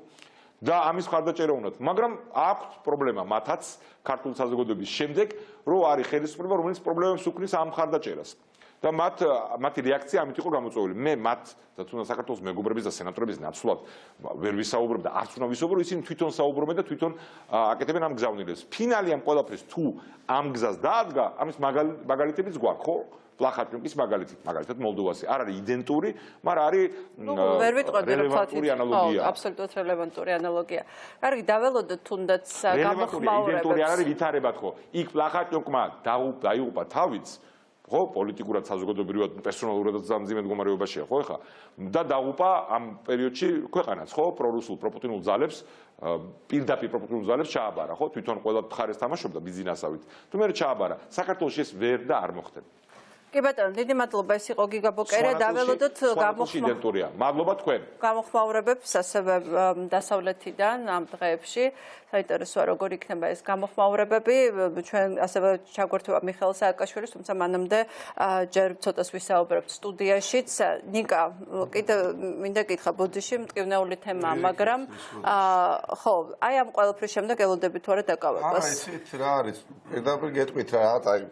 Speaker 4: და ამის მხარდაჭერა უნდათ მაგრამ აქვს პრობლემა მათაც ქართული საზოგადოების შემდეგ რომ არის ხელისუფლება რომელიც პრობლემებს უქმნის ამ მხარდაჭერას და მათი რეაქცია ამით იყო გამოწვეული. მე მათ და თუნდაც საქართველოს მეგობრების და სენატორების ნაცვლად ვერ ვისაუბრებ და არც უნდა ვისაუბრო, ისინი თვითონ საუბრობენ და თვითონ აკეთებენ ამ გზავნილებს. ფინალი ამ ყველაფრის თუ ამ გზას დაადგა, ამის მაგალითებიც გვაქვს, ხო? პლახატნიკის მაგალითი, მაგალითად მოლდოვასი. არ არის იდენტური, მაგრამ არის რელევანტური ანალოგია.
Speaker 1: აბსოლუტურად რელევანტური ანალოგია. კარგი, დაველოდოთ თუნდაც გამოხმაურებებს.
Speaker 4: იდენტური არ არის ვითარებად ხო? იქ პლახატნიკმა დაიღუპა თავიც ხო პოლიტიკურად საზოგადოებრივად პერსონალურადაც სამძიმე მდგომარეობაშია ხო ეხა და დაღუპა ამ პერიოდში ქვეყანაც ხო პრორუსულ პროპუტინულ ძალებს პირდაპირ პროპუტინულ ძალებს ჩააბარა ხო თვითონ ყველა მხარეს თამაშობდა ბიზნესავით თუ მე ჩააბარა საქართველოს ეს ვერ და არ მოხდება
Speaker 1: კი ბატონო, დიდი მადლობა, ეს იყო გიგაბოკერე, დაველოდოთ
Speaker 4: ინციდენტურია. მადლობა თქვენ.
Speaker 1: გამოხმაურებებს ასევე დასავლეთიდან ამ დღეებში. საინტერესოა როგორ იქნება ეს გამოხმაურებები. ჩვენ ასევე ჩაგვერთვება მიხეილ სააკაშვილის, თუმცა მანამდე ჯერ ცოტას ვისაუბრებთ სტუდიაშიც. ნიკა, კიდე მინდა გითხრა, ბოდიში მტკივნეული თემაა, მაგრამ ხო, აი ამ ყველაფრის შემდეგ ელოდებით თუ არა დაკავებას.
Speaker 5: არა, იცით რა არის? პირდაპირ გეტყვით რა, აი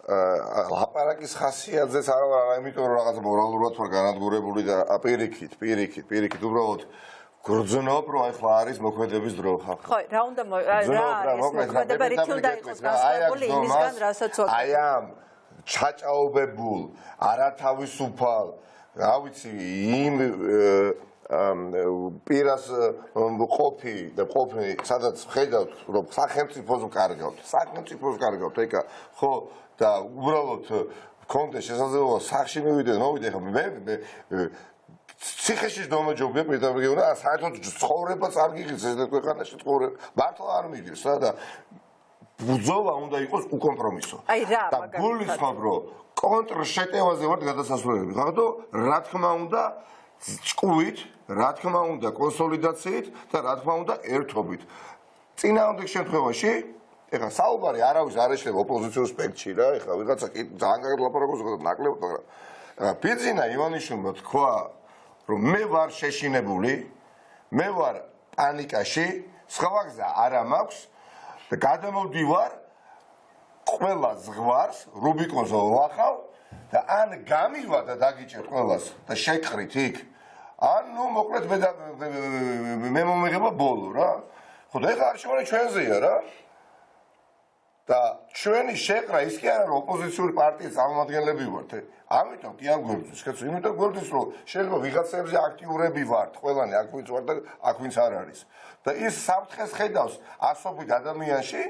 Speaker 5: ლაპარაკის ხასიათზეც არ ვარ, იმიტომ რომ რაღაც მორალურად ვარ განადგურებული და პირიქით უბრალოდ გრძნობ, რომ ახლა არის მოქმედების დრო.
Speaker 1: ხო, რა უნდა რა არის მოქმედება, რითი უნდა იყოს გასწავლებული იმისგან, რასაც ვაკეთებ.
Speaker 5: აი ამ ჩაჭაობებულ, არათავისუფალ, რა ვიცი, იმ პირას ყოფი და ყოფნი, სადაც ხედავთ, რომ სახელმწიფოს კარგავთ, ეკა, ხო, და უბრალოდ კონტექსტ შესაძლებლობა სახში მოვიდე, ხო, მე ციხეში დამოჯობია პირდაპირ გეუბნა, საერთოდ ცხოვრებას არ გიღებს ეს ქვეყანაში ცხოვრება, მართლა არ მიგებს რა და ბრძოლა უნდა იყოს უკომპრომისო.
Speaker 1: აი რა,
Speaker 5: და გულისხმობ, რომ კონტრშეტევაზე ვართ გადასასვლელები, ხახდო, რა თქმა უნდა, ჭკუით, რა თქმა უნდა, კონსოლიდაციით და რა თქმა უნდა, ერთობით. წინააღმდეგ შემთხვევაში ეხლა საუბარი არავის არ ეშლება ოპოზიციურ სპექტრში რა, ეხლა ვიღაცა კი ძალიან კარგად ლაპარაკობს, ნაკლებად, მაგრამ ბიძინა ივანიშვილმა თქვა, რომ მე ვარ შეშინებული, მე ვარ პანიკაში, სხვა გზა არ მაქვს და გადამოვდივარ ყველა ზღვარს, რუბიკონზე ვახავ და ან გამივა და დაგიჭერთ ყველას და შეკრით იქ, ან ნუ მოკლედ მე მომიღება ბოლო რა. ხო და ეხლა არჩევანი ჩვენზეა რა. და ჩვენი შეყრა ის კი არა რომ ოპოზიციური პარტიის წარმომადგენლები ვართ. ამიტომ კი არ გვერდს, კაცო, იმიტომ გვერდს რომ შეიძლება ვიღაცებზე აქტიურები ვართ, ყველანი აქ ვინც ვარ და აქ ვინც არ არის. და ის საფრთხეს ხედავს ასობით ადამიანში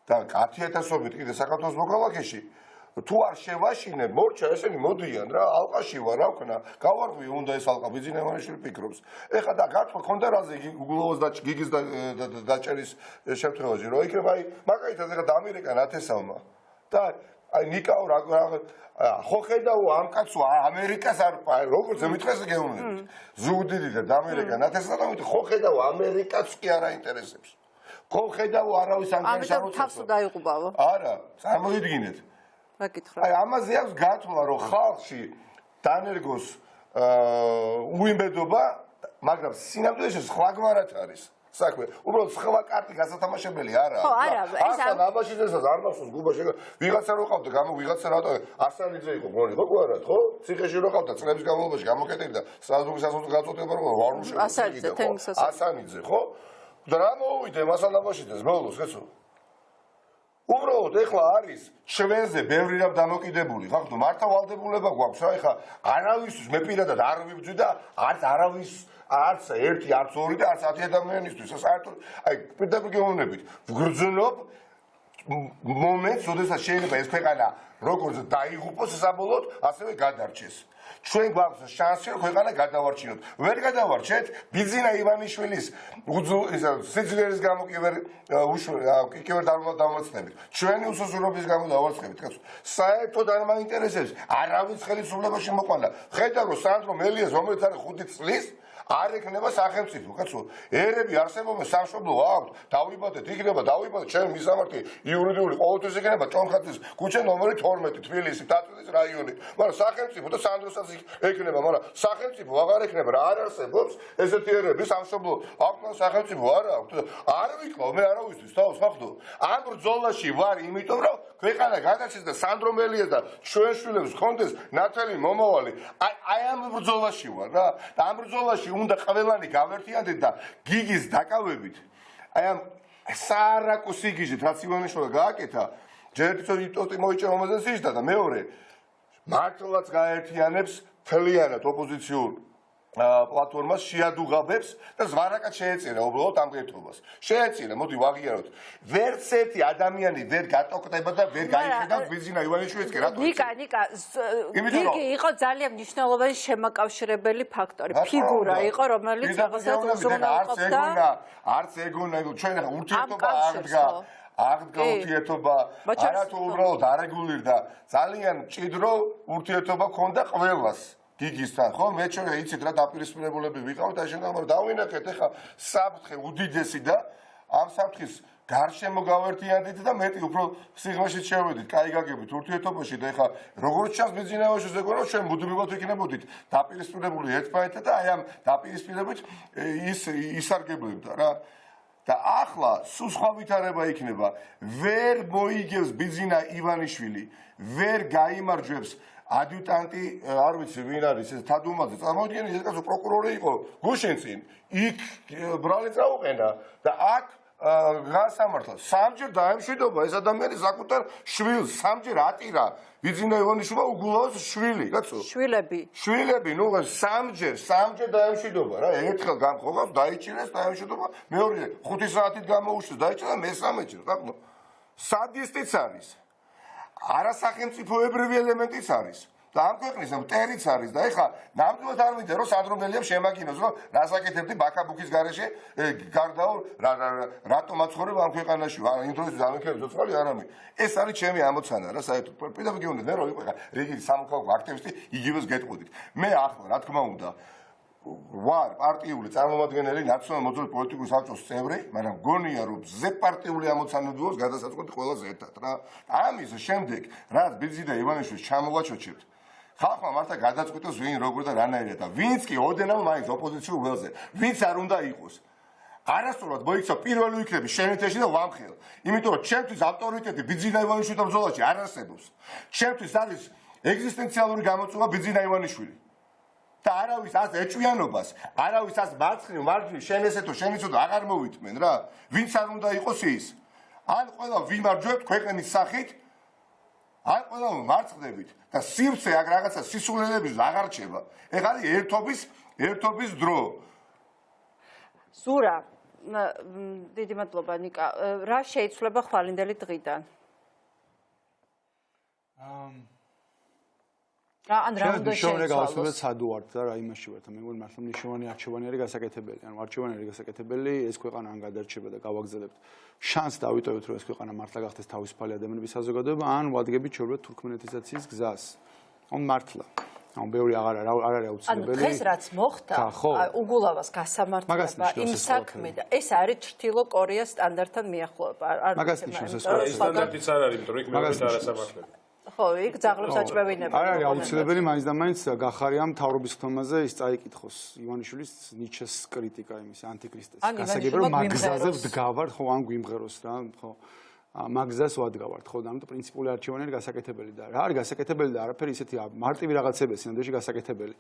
Speaker 5: და 10,000-ობით კიდე საქართველოს მოქალაქეში. თუ არ შევაშინებ, მორჩა ესენი მოდიან რა, ალყაში ვარ, რა ვქნა, გავარღვიე უნდა ეს ალყა, ბიძინა ივანიშვილი ფიქრობს. ეხლა და გართვა ქონდა რაზე გუგლოვოს და გიგის დაჭერის შემთხვევაში, რომ იქნება აი, მაგალითად ეხლა დამირეკა ნათესავმა. და აი ნიკაო რა ხო ხედავ ამ კაცო ამერიკას არ როგორც მითხეს გეუბნებით. ზუგდიდი და დამირეკა ნათესავმა ხო ხედავ ამერიკას კი არ აინტერესებს. ხო ხედავ არავის ამერიკას არ
Speaker 1: ამიტომ თავს დაიღუბავო.
Speaker 5: არა, წარმოიდგინეთ. აი ამაზე აქვს გათვლა რომ ხალხში დანერგოს უიმედობა, მაგრამ სინამდვილეში სხვაგვარად არის საქმე. უბრალოდ სხვა კარტი გასათამაშებელი არაა.
Speaker 1: ხო, არა, ეს
Speaker 5: არ ნაბაშიძესაც არ მახსოვს გუბაში ვიღაცა რო ყავდა, ვიღაცა რატო არსანიძე იყო გონი, ხო გვარად, ხო? ციხეში რო ყავდა წლების განმავლობაში გამოკეტილი და სტრასბურგის სასამართლოს გაწოდება რო ვარუშე. ასანიძე, ხო? და რა მოვიდე მასალაბაშიძეს ბოლოს, კაცო? უბრალოდ ეხლა არის ჩვენზე ბევრი რამ დამოკიდებული, ხახტო მართავვალდებულება გვაქვს რა, ეხლა არავისთვის მე პირადად არ ვიბძვი და არავის არც ერთი, არც ორი და არც 10 ადამიანისთვის, საერთოდ აი პირდაპირ გეუბნებით, ვგრძნობ მომენტს, როდესაც შეიძლება ეს ქვეყანა როგორც დაიღუპოს საბოლოოდ, ასევე გადარჩეს. ჩვენ გვაქვს შანსი რომ ქვეყანა გადავარჩინოთ. ვერ გადავარჩეთ, ბიძინა ივანიშვილის სიძლიერის გამო კი ვერ დამოწნებით. ჩვენი უსასრულობის გამო დავარცხებით, კაცო. საერთოდ არ მაინტერესებს, არავის ხელისუფლებაში მოყვანა. ხედავ რომ სანდრო მელიას რომელიც არის 5 წლის არ ექნება სახელმწიფო, კაცო. ერები არსებობენ, სამშობლო აქვს, დავიბადეთ, იქნება, დავიბადეთ, ჩემი მისამართი იურიდიული ყოველთვის იქნება ჭონხატის ქუჩა ნომერი 12, თბილისი, დაწვდის რაიონი. მაგრამ სახელმწიფო და სანდროსაც ექნება, მაგრამ სახელმწიფო აღარ ექნება, რა არ არსებობს ესეთი ერები, სამშობლო აქვს სახელმწიფო არ აქვს. არ ვიკლავ მე არავისთვის თავს, ხახტო. ამ ბრძოლაში ვარ, იმიტომ რომ ქვეყანა გადაჩეს და სანდრო მელიას და ჩვენ შვილებს ხონდეს ნათელი მომავალი. აი ამ ბრძოლაში ვარ რა. და ამ ბრძოლაში უნდა ყველანი გავერთიანდეთ და გიგის დაკავებით. აი ამ საარაკო სიგიჟით რაც ივანიშვილმა გააკეთა, ჯერ ერთი მოიჭრომაზე სიჟდა და მეორე მართლაც გაერთიანებს თლიანად ოპოზიციურ პლატფორმას შეადუღაბებს და ზვარაკად შეეწირა უბრალოდ ამ ერთობას. შეეწირა, მოდი ვაღიაროთ. ვერც ერთი ადამიანი ვერ გატოკვდება და ვერ გაიხედავს ბიძინა ივანიშვილის კი რატო?
Speaker 1: ნიკა, გიგი იყო ძალიან მნიშვნელოვანი შემაკავშირებელი ფაქტორი, ფიგურა იყო, რომელიც რაღაცა უზრუნველყოფდა.
Speaker 5: არც ეგონა, ჩვენ ურთიერთობა არ დგა. აღდგა ურთიერთობა, არათუ უბრალოდ არეგულირდა, ძალიან მჭიდრო ურთიერთობა ჰქონდა ყველას. გიგისთან, ხო? მე ჩვენ იცით რა დაპირისპირებულები ვიყავთ, და შენგან მაგრამ დავინახეთ ახლა საფრთხე უდიდესი და ამ საფრთხის გარშემო გავერთიანდით და მეტი უფრო სიღრმეში შევედით, კაი გაგებით ურთიერთობაში და ახლა როგორც ჩანს ბიზნესში ზეგორო ჩვენ მუდმივად ვიქნებოდით დაპირისპირებული ერთმანეთთან და აი ამ დაპირისპირებით ისარგებლებდა რა. და ახლა სულ სხვა ვითარება იქნება, ვერ მოიგებს ბიზინა ივანიშვილი, ვერ გაიმარჯვებს ადიუტანტი, არ ვიცი ვინ არის ეს თადუმაძე, წარმოიდგინეთ ეს კაცო პროკურორი იყო გუშინ წინ, იქ ბრალი წაუყენა და აქ გასამართლა. სამჯერ დაემშვიდობა ეს ადამიანი საკუთარ შვილს, სამჯერ ატირა ბიზინა ივანიშვილმა უგულავს შვილი, კაცო. შვილები, ნუ სამჯერ დაემშვიდობა რა, ერთხელ გამხოგავს, დაიჭირეს, დაემშვიდობა, მეორე 5 საათით გამოუშვეს, დაიჭირა და მესამეჯერ, რა. სადისტიც არის. არასახელმწიფოებრივი ელემენტიც არის და ამ ქვეყნის მტერიც არის და ეხლა ნამდვილად არ მინდა რომ სანდრომელიამ შემაგინოს რომ რასაკეთებდი ბაქაბუქის გარეშე გარდაო რატომ აცხოვრებ ამ ქვეყანაში იმ დროს ამიქნები ცოცხალი არამე ეს არის ჩემი ამოცანა რა საერთოდ პირდაპირ გეუბნები მე რომ იყო ეხლა რიგი სამოქალაქო აქტივისტი იგივეს გეტყოდით მე ახლა რა თქმა უნდა ვარ პარტიული წარმომადგენელი ნაციონალურ მოძრაობის პოლიტიკური საბჭოს წევრი, მაგრამ გონია რომ ზეპარტიული ამოცანებებს გადასაწყვეტი ყველას ერთად რა. ამის შემდეგ რაც ბიზინა ივანიშვილს ჩამოვაჩოჩებთ, ხალხმა მართლა გადაწყვიტოს ვინ როგორ და რანაირად და ვინც კი ოდენავ მაინც ოპოზიციურ ველზე, ვინც არ უნდა იყოს. არასწორად მოიქცა პირველი ვიქნები შენეთში და ვამხელ. იმიტომ რომ ჩემთვის ავტორიტეტი ბიზინა ივანიშვილთან ბრძოლაში არ არსებობს. ჩემთვის არის ეგზისტენციალური გამოწვევა ბიზინა ივანიშვილი. და არავის ას ეჭვიანობას, არავის ას მარჯვნივ შენ ესეთო შენ იცოდო აღარ მოვითმენ რა. ვინც არ უნდა იყოს ის. ან ყველა ვიმარჯვებთ ქვეყნის სახით, ან ყველა მარცხდებით და სივრცე აქ რაღაცა სისულელების აღარ რჩება. ეხლა არის ერთობის დრო.
Speaker 1: ზურა, დიდი მადლობა ნიკა. რა შეიცვლება ხვალინდელი დღიდან? ან რა უნდა
Speaker 3: შეიცვალოს? სადუართ და რა იმაში ვართ. მე მგონი მართლა მნიშვნელოვანი არჩევანი არის გასაკეთებელი. ანუ არჩევანი არის გასაკეთებელი, ეს ქვეყანა ან გადარჩება და გავაგზავნებთ. შანსს დავიტოვეთ, რომ ეს ქვეყანა მართლა გახდეს თავისუფალი ადამიანების საზოგადოება, ან ვადგებით შევდეთ თურქმენეთიზაციის გზას. ან მართლა. ან ბევრი აღარ არის აუცილებელი.
Speaker 1: ანუ დღეს რაც მოხდა, უგულავას გასამართლება, იმ საქმე და ეს არის ჩრდილო კორეას სტანდარტთან მიახლოება. არ
Speaker 3: მაგას ნიშნავს ეს
Speaker 2: სტანდარტიც არ არის, იმიტომ რომ იქ მეორე არასამართლება.
Speaker 1: ხო, იქ ძაღლებს აჭმევინებენ.
Speaker 3: არ არის აუცილებელი მაინც და მაინც გახარია მთავრობის ხმაზე ის წაიკითხოს ივანიშვილის ნიჩეს კრიტიკა იმის ანტიქრისტეს. გასაგებია რომ მაგზაზე ვდგავართ, ხო, ან გვიმღეროს რა, ხო. მაგზას ვადგავართ, ხო, და ამიტომ პრინციპული არჩევანი არის გასაკეთებელი და რა არის გასაკეთებელი და არაფერი ისეთი მარტივი რაღაცებია სინამდვილეში გასაკეთებელი.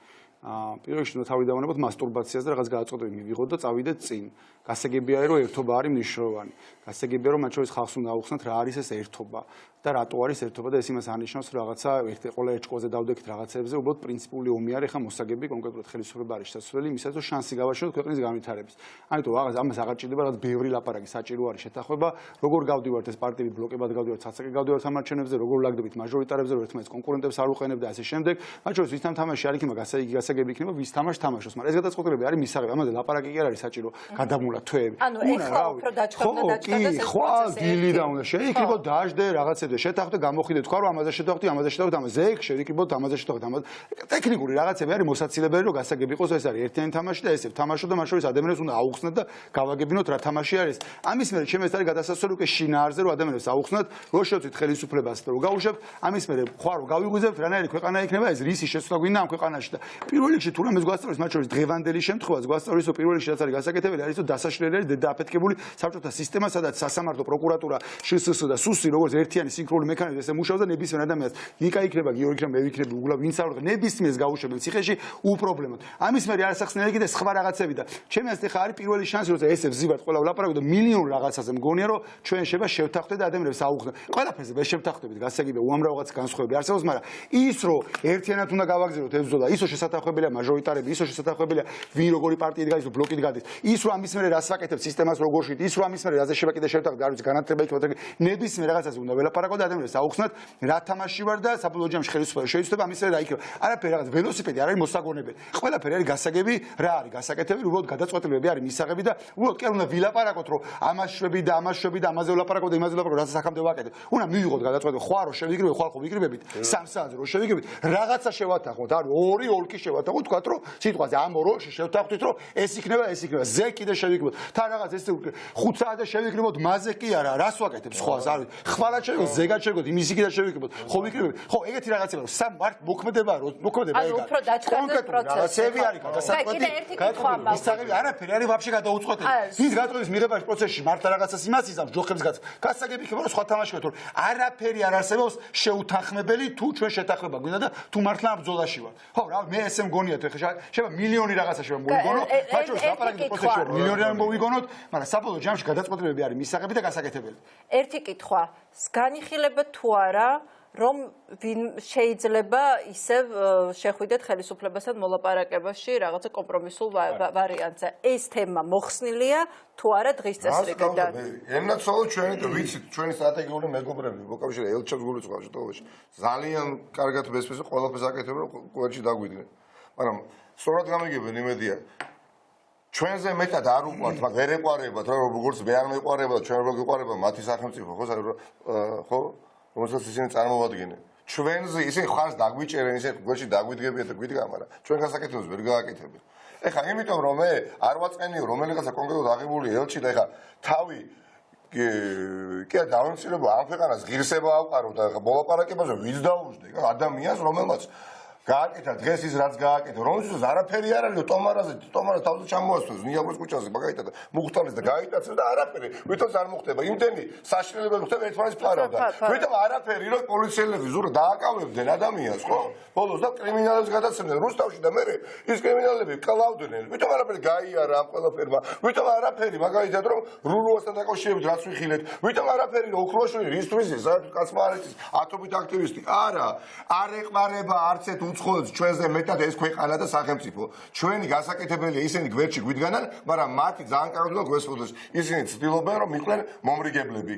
Speaker 3: პირველ რიგში უნდა თავი დავანებოთ მასტურბაციას და რაღაც გადაწყვეტები მივიღოთ და წავიდეთ წინ. გასაგებია რომ ერთობა არის მნიშვნელოვანი. გასაგებია რომ მათ შორის ხალხს უნდა აუხსნათ რა არის ეს ერთობა და რატო არის ერთობა და ეს იმას არნიშნავს რომ რაღაცა ყველა ეჭკოზე დავდექით რაღაცებზე, უბრალოდ პრინციპული ომი არის ხა მოსაგები კონკრეტულად ხელისუფლება არის შესაძლებელი იმისაც რომ შანსი გავაშალოთ ქვეყნის განვითარების. ამიტომ რაღაც ამას აღარ ჭირდება რაღაც ბევრი ლაპარაკი, საჭირო არის შეთანხმება, როგორ გავდივართ ეს პარტიები ბლოკებად გავდივართ, ცაცაკი გავდივართ ამ არჩევნებზე, როგორ ვლაგდებით მაჟორიტარებზე, რომ ერთმანეთს კონკურენტებს არ უყენებ და ასე შემდეგ. მათ შორის ვისთან თამაში არ იქნება გასაგები იქნება, ვის თამაშობს, მაგრამ ეს გადაწყვეტილება არის მისაღები, ამაზე ლაპარაკი კი არ არის საჭირო, გადამულა თვეები.
Speaker 1: ანუ ეხლა უფრო დაჭრა და ეს პროცესი.
Speaker 3: ილი და უნდა შეიკრიბო დაждე რაღაცებზე შეთანხმდე გამოხიდე თქვა რომ ამაზე შეთანხმდი ამაზე ზეგ შევიკრიბოთ ამაზე შეთანხმდით ამაზე ტექნიკური რაღაცები არის მოსაცილებელი რომ გასაგები იყოს ეს არის ერთიანი თამაში და ესე თამაშობ და მათ შორის ადამიანებს უნდა აუხსნათ და გავაგებინოთ რა თამაში არის ამის მერე ჩემს ეს არის გადასასწორი უკვე შინაარზე რომ ადამიანებს აუხსნათ რომ შევწვით ხელისუფლებას რომ გავუშვებთ ამის მერე ხوار რომ გავიღვიძებთ რანაირი ქვეყანა იქნება ეს რისი შეცვლა გვინდა ამ ქვეყანაში და პირველ რიგში თუ რამეს გვასწავლის მათ შორის დღევანდელი შემთხვევას გვასწავლის რომ პირველ რიგში რაც არის გასაკეთებელი არის რომ დასაშლელი არის დედააფეთქებული საბჭოთა სისტემა სადაც სასამართლო პროკურატურა შსს და სუსი როგორც ერთიანი სინქრონული მექანიზმი ესე მუშაობს და ნებისმიერ ადამიანს ნიკა იქნება გიორგი იქნება მე ვიქნები უგულა ვინც არ ვიყო ნებისმიერს გაუშვებენ ციხეში უპრობლემოდ ამის მერე არასახსნელი კიდე სხვა რაღაცები და ჩემი აზრით ხა არის პირველი შანსი როცა ესე ვზივართ ყველა ვლაპარაკობ და მილიონურ რაღაცაზე მგონია რომ ჩვენ შეება შევთანხმდეთ და ადამიანებს აუხსნათ ყველაფერზე ვერ შევთანხმდებით გასაგებია უამრავ რაღაც განსხვავებები არსებობს მაგრამ ის რომ ერთიანად უნდა გავაგზავნოთ ეს ბრძოლა ისო შესაძლებელია მაჟორიტარები ისო შესაძლებელია ვინ როგორი პარტიით გადის ბლოკით გადის ის რომ ამის მერე რას ვაკეთებ სისტემას როგორ შვით ის რომ ამის მერე რაზე შევა კიდე შევთანხმდეთ არ ვიცი განათლება იქნება ნებისმიერ რაღაცაზე უნდა ველაპარაკოთ ელაპარაკო და ადამიანებს აუხსნათ რა თამაში ვარ და საბოლოო ჯამში ხელისუფლება შეიძლება ამის რა იქნება. არაფერი რაღაც ველოსიპედი არ არის მოსაგონებელი. ყველაფერი არის გასაგები, რა არის გასაკეთებელი, უბრალოდ გადაწყვეტილებები არის მისაღები და უბრალოდ კი არ უნდა ვილაპარაკოთ რომ ამაშვები და ამაზე ვილაპარაკოთ და იმაზე ვილაპარაკოთ, რასაც აქამდე ვაკეთებ. უნდა მივიღოთ გადაწყვეტილება, ხო არ რო შევიგრიბებით, ხო არ ხო ვიგრიბებით, 3 საათზე რო შევიგრიბებით, რაღაცა შევათანხმოთ, არ ორი ოლქი შევათანხმოთ, თქვათ რომ სიტყვაზე ამ ორ ოლქში შევთანხმდით რომ ეს იქნება, ზე კიდე შევიგრიბოთ. თან რაღაც ეს 5 საათზე შევიგრიბოთ, მასზე კი არა, რას ვაკეთებ სხვას, არ ვიცი. ხვალად შევიგრიბოთ, ზეგად შევიგრიბოთ, იმის იქიდან შევიგრიბოთ, ხო ვიგრიბებით. ხო, ეგეთი რაღაცები რომ სამ მართ მოქმედება ეგ.
Speaker 1: უფრო დაწყებულ პროცესები
Speaker 3: არის გადასაწყვეტი. ისაღები არაფერი არის ვაფშე გადაუწყვეტელი. ის გადაწყვეტის მიღებაში პროცესში მართლა რაღაცას იმას იზამს ჯოხებს გაც. გასაგები იქნება რომ სხვა თამაში გეთორ. არაფერი არ არსებობს შეუთანხმებელი თუ ჩვენ შეთანხმება გვინდა და თუ მართლა ამ ბრძოლაში ვარ. ხო, რა მე ესე მგონიათ ახლა შეიძლება მილიონი რაღაცა შეიძლება მოვიგონო. ბაჭო, ლაპარაკის პროცესში მილიონი არ მოვიგონოთ, მაგრამ საბოლოო ჯამში გადაწყვეტილებები არის მისაღები და გასაკეთებელი.
Speaker 1: ერთი კითხვა, განიხილება თუ არა რომ ვინ შეიძლება ისევ შეხვიდეთ ხელისუფლებასთან მოლაპარაკებაში რაღაცა კომპრომისულ ვარიანტზე. ეს თემა მოხსნილია თუ არა დღის წესრიგიდან.
Speaker 5: ემნაცვალო ჩვენი და ვიცით ჩვენი სტრატეგიული მეგობრები მოკავშირე ელჩებს გულისხმობს შემთხვევაში. ძალიან კარგად მესმის ყველაფერს აკეთებ რომ ყველაში დაგვიდნენ. მაგრამ სწორად გამიგებენ იმედია. ჩვენზე მეტად არ უყვართ, მაგრამ ვერ ეყარებათ რა როგორც მე არ მეყარება და ჩვენ როგორ გიყარება მათი სახელმწიფო ხო? რომელსაც ისინი წარმოვადგენენ. ჩვენზე ისინი ხარს დაგვიჭერენ, ისინი გველში დაგვიდგებიან და გვიდგა, მაგრამ ჩვენ გასაკეთებელს ვერ გააკეთებთ. ეხლა იმიტომ რომ მე არ ვაწყენიო რომელიღაცა კონკრეტულად აღებული ელჩი და ეხლა თავი კი დავემცირებო ამ ქვეყანას ღირსება ავყარო და მოლაპარაკებაზე ვიც დაუждე, ადამიანს რომელმაც გააკეთა დღეს ის რაც გააკეთა, რომელსაც არაფერი არ არის, ტომარაზე თავზე ჩამოასწროს, ნიაგროს ქუჩაზე მაგალითად მუხტალის და გაიტაცეს და არაფერი, ვითომაც არ მოხდება. იმდენი საშინელებები ხდება ერთმანეთს ფარავდა. ვითომ არაფერი, რომ პოლიციელები ზურა დააკავებდნენ ადამიანს, ხო? ბოლოს და კრიმინალებს გადაცემდნენ რუსთავში და მე ის კრიმინალები კლავდნენ. ვითომ არაფერი გაიარა ამ ყველაფერმა. ვითომ არაფერი, მაგალითად რომ რულუასთან დაკავშირებით რაც ვიხილეთ. ვითომ არაფერი რომ ოქროშვილი რისთვის საერთოდ კაცმა არ იცის ათობით აქტივისტი. არა, არ ეყარება არც ერთ უცხოეთს ჩვენზე მეტად ეს ქვეყანა და სახელმწიფო. ჩვენი გასაკეთებელია ისინი გვერდში გვიდგანან, მაგრამ მათი ძალიან კარგად უნდა გვესწროს. ისინი ცდილობენ რომ იყვნენ მომრიგებლები.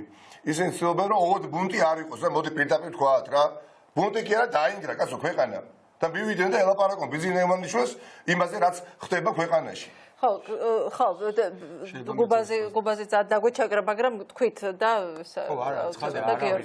Speaker 5: ისინი ცდილობენ რომ ოღონდ ბუნტი არ იყოს და მოდი პირდაპირ თქვათ რა. ბუნტი კი არა დაინგრა კაცო ქვეყანა. და მივიდნენ და ელაპარაკონ ბიზნესმენებს იმაზე რაც ხდება ქვეყანაში.
Speaker 1: ხო, გუბაზე დაგვეჩაგრა, მაგრამ თქვით და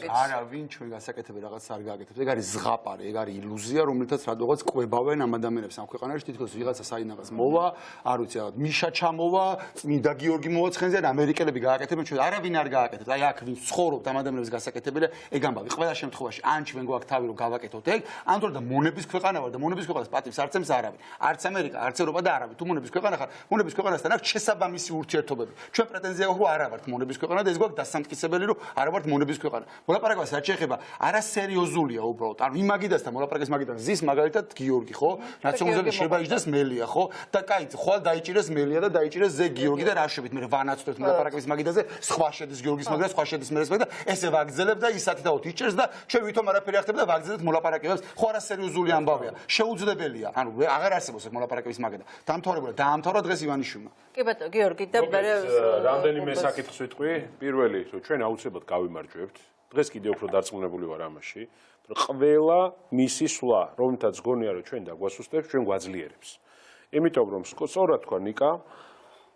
Speaker 3: არა, ვინ ჩვენ გასაკეთებელი რაღაც არ გააკეთებს. ეგ არის ზღაპარი, ეგ არის ილუზია, რომელთაც რადგანაც ყვებავენ ამ ადამიანებს ამ ქვეყანაში, თითქოს ვიღაცა საინაღას მოვა, არ ვიცი, რაღაც მიშა ჩამოვა, წმინდა გიორგი მოვაცხენზე და ამერიკელები გააკეთებენ, ჩვენ არავინ არ გააკეთებს. აი აქ ვინ ცხოვრობთ ამ ადამიანებს გასაკეთებელია, ეგ ამბავი. ყველა შემთხვევაში ან ჩვენ გვაქვს თავი რომ გავაკეთოთ ეგ, ან თორე და მონების ქვეყანა ვარ და მონების ქვეყანას პატივს არ წემს არავინ. არც ამერიკა, არც ევროპა და არავინ. თუ მონების ქვეყანა ხარ, მონების ქვეყანასთან აქვს შესაბამისი ურთიერთობები. ჩვენ პრეტენზია გვაქვს რომ არა ვართ მონების ქვეყანა და ეს გვაქვს დასამტკიცებელი რომ არა ვართ მონების ქვეყანა. მოლაპარაკებას რაც შეეხება, არასერიოზულია უბრალოდ. არ ვიმაგიდასთან მოლაპარაკების მაგიდან ზის მაგალითად გიორგი, ხო? ნაციონალიზმის შებაიჯდეს მელია, ხო? და კაი, ხვალ დაიჭირეს მელია და დაიჭირეს ზე გიორგი და რა შვებით მე ვანაცვლეთ მოლაპარაკების მაგიდაზე, სხვა შედის გიორგის მაგიდა, სხვა შედის მელეს მაგიდა, ესე ვაგზელებ და ის 10 და 20 იჭერს და ჩვენ ვითომ არაფერი არ ხდება და ვაგზელებთ მოლაპარაკებებს. ხო არასერიოზული ამბავია. შეუძლებელია. ანუ აღარ არსებობს ეს მოლაპარაკების მაგიდა. დაამთავრა დღეს ივანიშვილმა.
Speaker 1: კი ბატონო, გიორგი და
Speaker 2: რამდენიმე საკითხს ვიტყვი. პირველი, რომ ჩვენ აუცილებლად გავიმარჯვებთ. დღეს კიდევ უფრო დარწმუნებული ვარ ამაში, რომ ყველა მისი სვლა, რომელთაც გონია რომ ჩვენ დაგვასუსტებს, ჩვენ გვაძლიერებს. იმიტომ რომ სწორად თქვა ნიკა,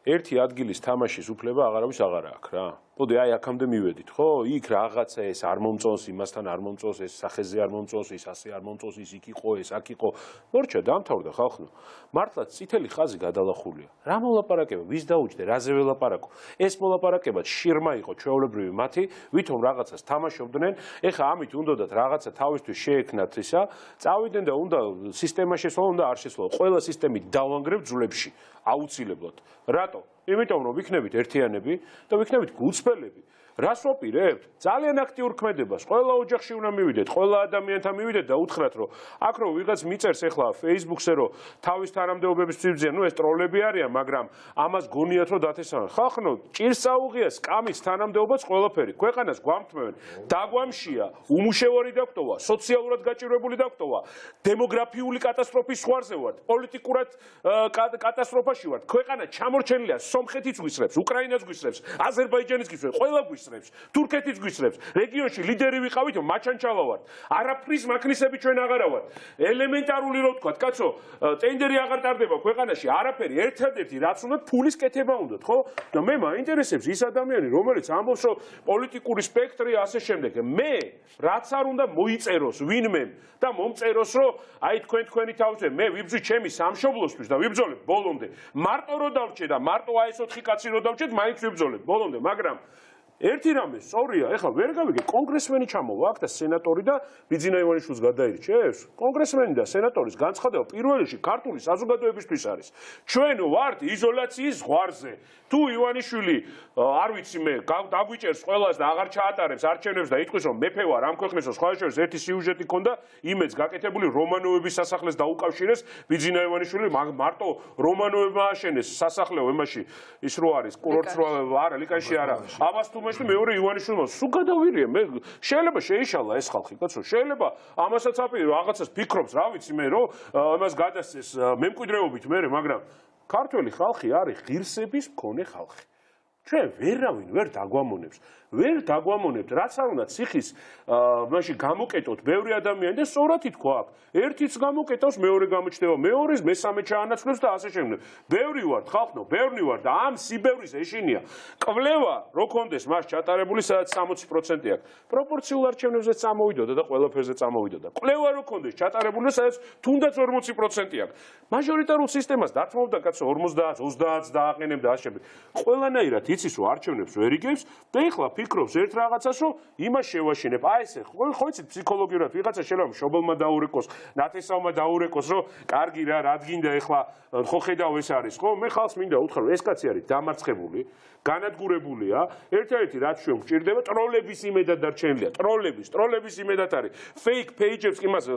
Speaker 2: ერთი ადგილის თამაშის უფლება აღარავის აღარა აქვს რა. მოდი აი აქამდე მივედით, ხო? იქ რაღაცა ეს არ მომწონს, იმასთან არ მომწონს, ეს სახეზე არ მომწონს, ის ასე არ მომწონს, ის იქ იყო, ეს აქ იყო. მორჩა დამთავრდა ხალხო. მართლაც წითელი ხაზი გადალახულია. რა მოლაპარაკება, ვის დაუჯდე, რაზე ველაპარაკო? ეს მოლაპარაკება შირმა იყო ჩვეულებრივი მათი, ვითომ რაღაცას თამაშობდნენ. ეხა ამით უნდათ რაღაცა თავისთვის შეექნათ ისა, წავიდნენ და უნდა სისტემა შესვლა, უნდა არ შესვლა. ყველა სისტემით დავანგრევთ ძვლებში, აუცილებლად. რატო? იმიტომ რომ ვიქნებით ერთიანები და ვიქნებით გულწრფელები. რას ვაპირებთ? ძალიან აქტიურ ქმედებას. ყველა ოჯახში უნდა მივიდეთ, ყველა ადამიანთან მივიდეთ და უთხრათ, რომ აქ რომ ვიღაც მიწერს ახლა Facebook-ზე, რომ თავის თანამდებობების ცივზეა, ნუ ეს ტროლები არიან, მაგრამ ამას გონიათ, რომ დათესავენ. ხალხო, ჭირს აუღია სკამის თანამდებობაც ყველაფერი. ქვეყანას გვამთმევენ, დაგვამშია, უმუშევარი დაგვტოვა, სოციალურად გაჭირვებული დაგვტოვა, დემოგრაფიული კატასტროფის ზღვარზე ვართ, პოლიტიკურად კატასტროფაში ვართ. ქვეყანა ჩამორჩენილია, სომხეთიც გვისრებს, უკრაინაც გვისრებს, აზერბაიჯანიც გვისრებს, ყველა გვისრებს. გისრებს, თურქეთიც გისრებს. რეგიონში ლიდერი ვიყავით, მაჩანჩალა ვართ. არაფრის მაქნისები ჩვენ აღარა ვართ. ელემენტარული რო ვთქვათ, კაცო, ტენდერი აღარ ტარდება ქვეყანაში, არაფერი, ერთადერთი რაც უნდა ფულის კეთება უნდათ, ხო? და მე მაინტერესებს ის ადამიანი, რომელიც ამბობს, რომ პოლიტიკური სპექტრი ასე შემდეგ. მე რაც არ უნდა მოიწეროს ვინმემ და მომწეროს, რომ აი თქვენი თავზე მე ვიბრძვი ჩემი სამშობლოსთვის და ვიბრძოლებ ბოლომდე. მარტო რო დავრჩე და მარტო აი ეს 4 კაცი რო დავრჩეთ, მაინც ვიბრძოლებ ბოლომდე, მაგრამ ერთი რამე სწორია, ეხლა ვერ გავიგე, კონგრესმენი ჩამოვა აქ და სენატორი და ბიძინა ივანიშვილს გადაირჩევს. კონგრესმენი და სენატორის განცხადება პირველ რიგში ქართული საზოგადოებისთვის არის. ჩვენ ვართ იზოლაციის ზღვარზე. თუ ივანიშვილი, არ ვიცი მე, დაგვიჭერს ყველას და აღარ ჩაატარებს არჩევნებს და იტყვის რომ მეფე ვარ ამ ქვეყნისა სხვა შორის ერთი სიუჟეტი ქონდა, იმედს გაკეთებული რომანოვების სასახლეს დაუკავშირეს ბიძინა ივანიშვილი, მარტო რომანოვებმა ააშენეს სასახლეო ემაში ის რო არის, კურორტს რო არა, ლიკანში არა. ამას თუ მე მეორე ივანიშვილმა სულ გადავირიე მე შეიძლება შეიშალა ეს ხალხი კაცო შეიძლება ამასაც აპირო რაღაცას ფიქრობს რა ვიცი მე რომ ამას გადასცეს მემკვიდრეობით მე მაგრამ ქართველი ხალხი არის ღირსების მქონე ხალხი ჩვენ ვერავინ ვერ დაგვამონებს ვერ დაგვამონებთ რაც არ უნდა ციხის მაშინ გამოკეტოთ ბევრი ადამიანი და სწორად ითქვა აქ ერთიც გამოკეტავს მეორე გამოჩნდება მეორის მესამე ჩაანაცვლებს და ასე შემდეგ ბევრი ვართ ხალხო ბევრი ვარ და ამ სიბევრის ეშინია კვლევა რო კონდეს მას ჩატარებული სადაც 60% აქვს პროპორციულ არჩევნებზე წამოვიდოდა და ყველაფერზე წამოვიდოდა კვლევა რო კონდეს ჩატარებული სადაც თუნდაც 40% აქვს მაჟორიტარულ სისტემას დათმობდა კაცო 50 30 დააყენებდა ასე შემდეგ ყველანაირად იცის რომ არჩევნებს ვერ იგებს და ეხლა ფიქრობს ერთ რაღაცას რომ იმას შევაშინებ აი ესე ხო იცით ფსიქოლოგიურად ვიღაცა შეიძლება მშობელმა დაურეკოს ნათესავმა დაურეკოს რომ კარგი რა რადგინდა ეხლა ხო ხედავ ეს არის ხო მე ხალხს მინდა უთხრა ეს კაცი არის დამარცხებული განადგურებულია ერთ-ერთი რაც ჩვენ გვჭირდება ტროლების იმედად დარჩენილია ტროლების იმედად არის fake page-ებს იმას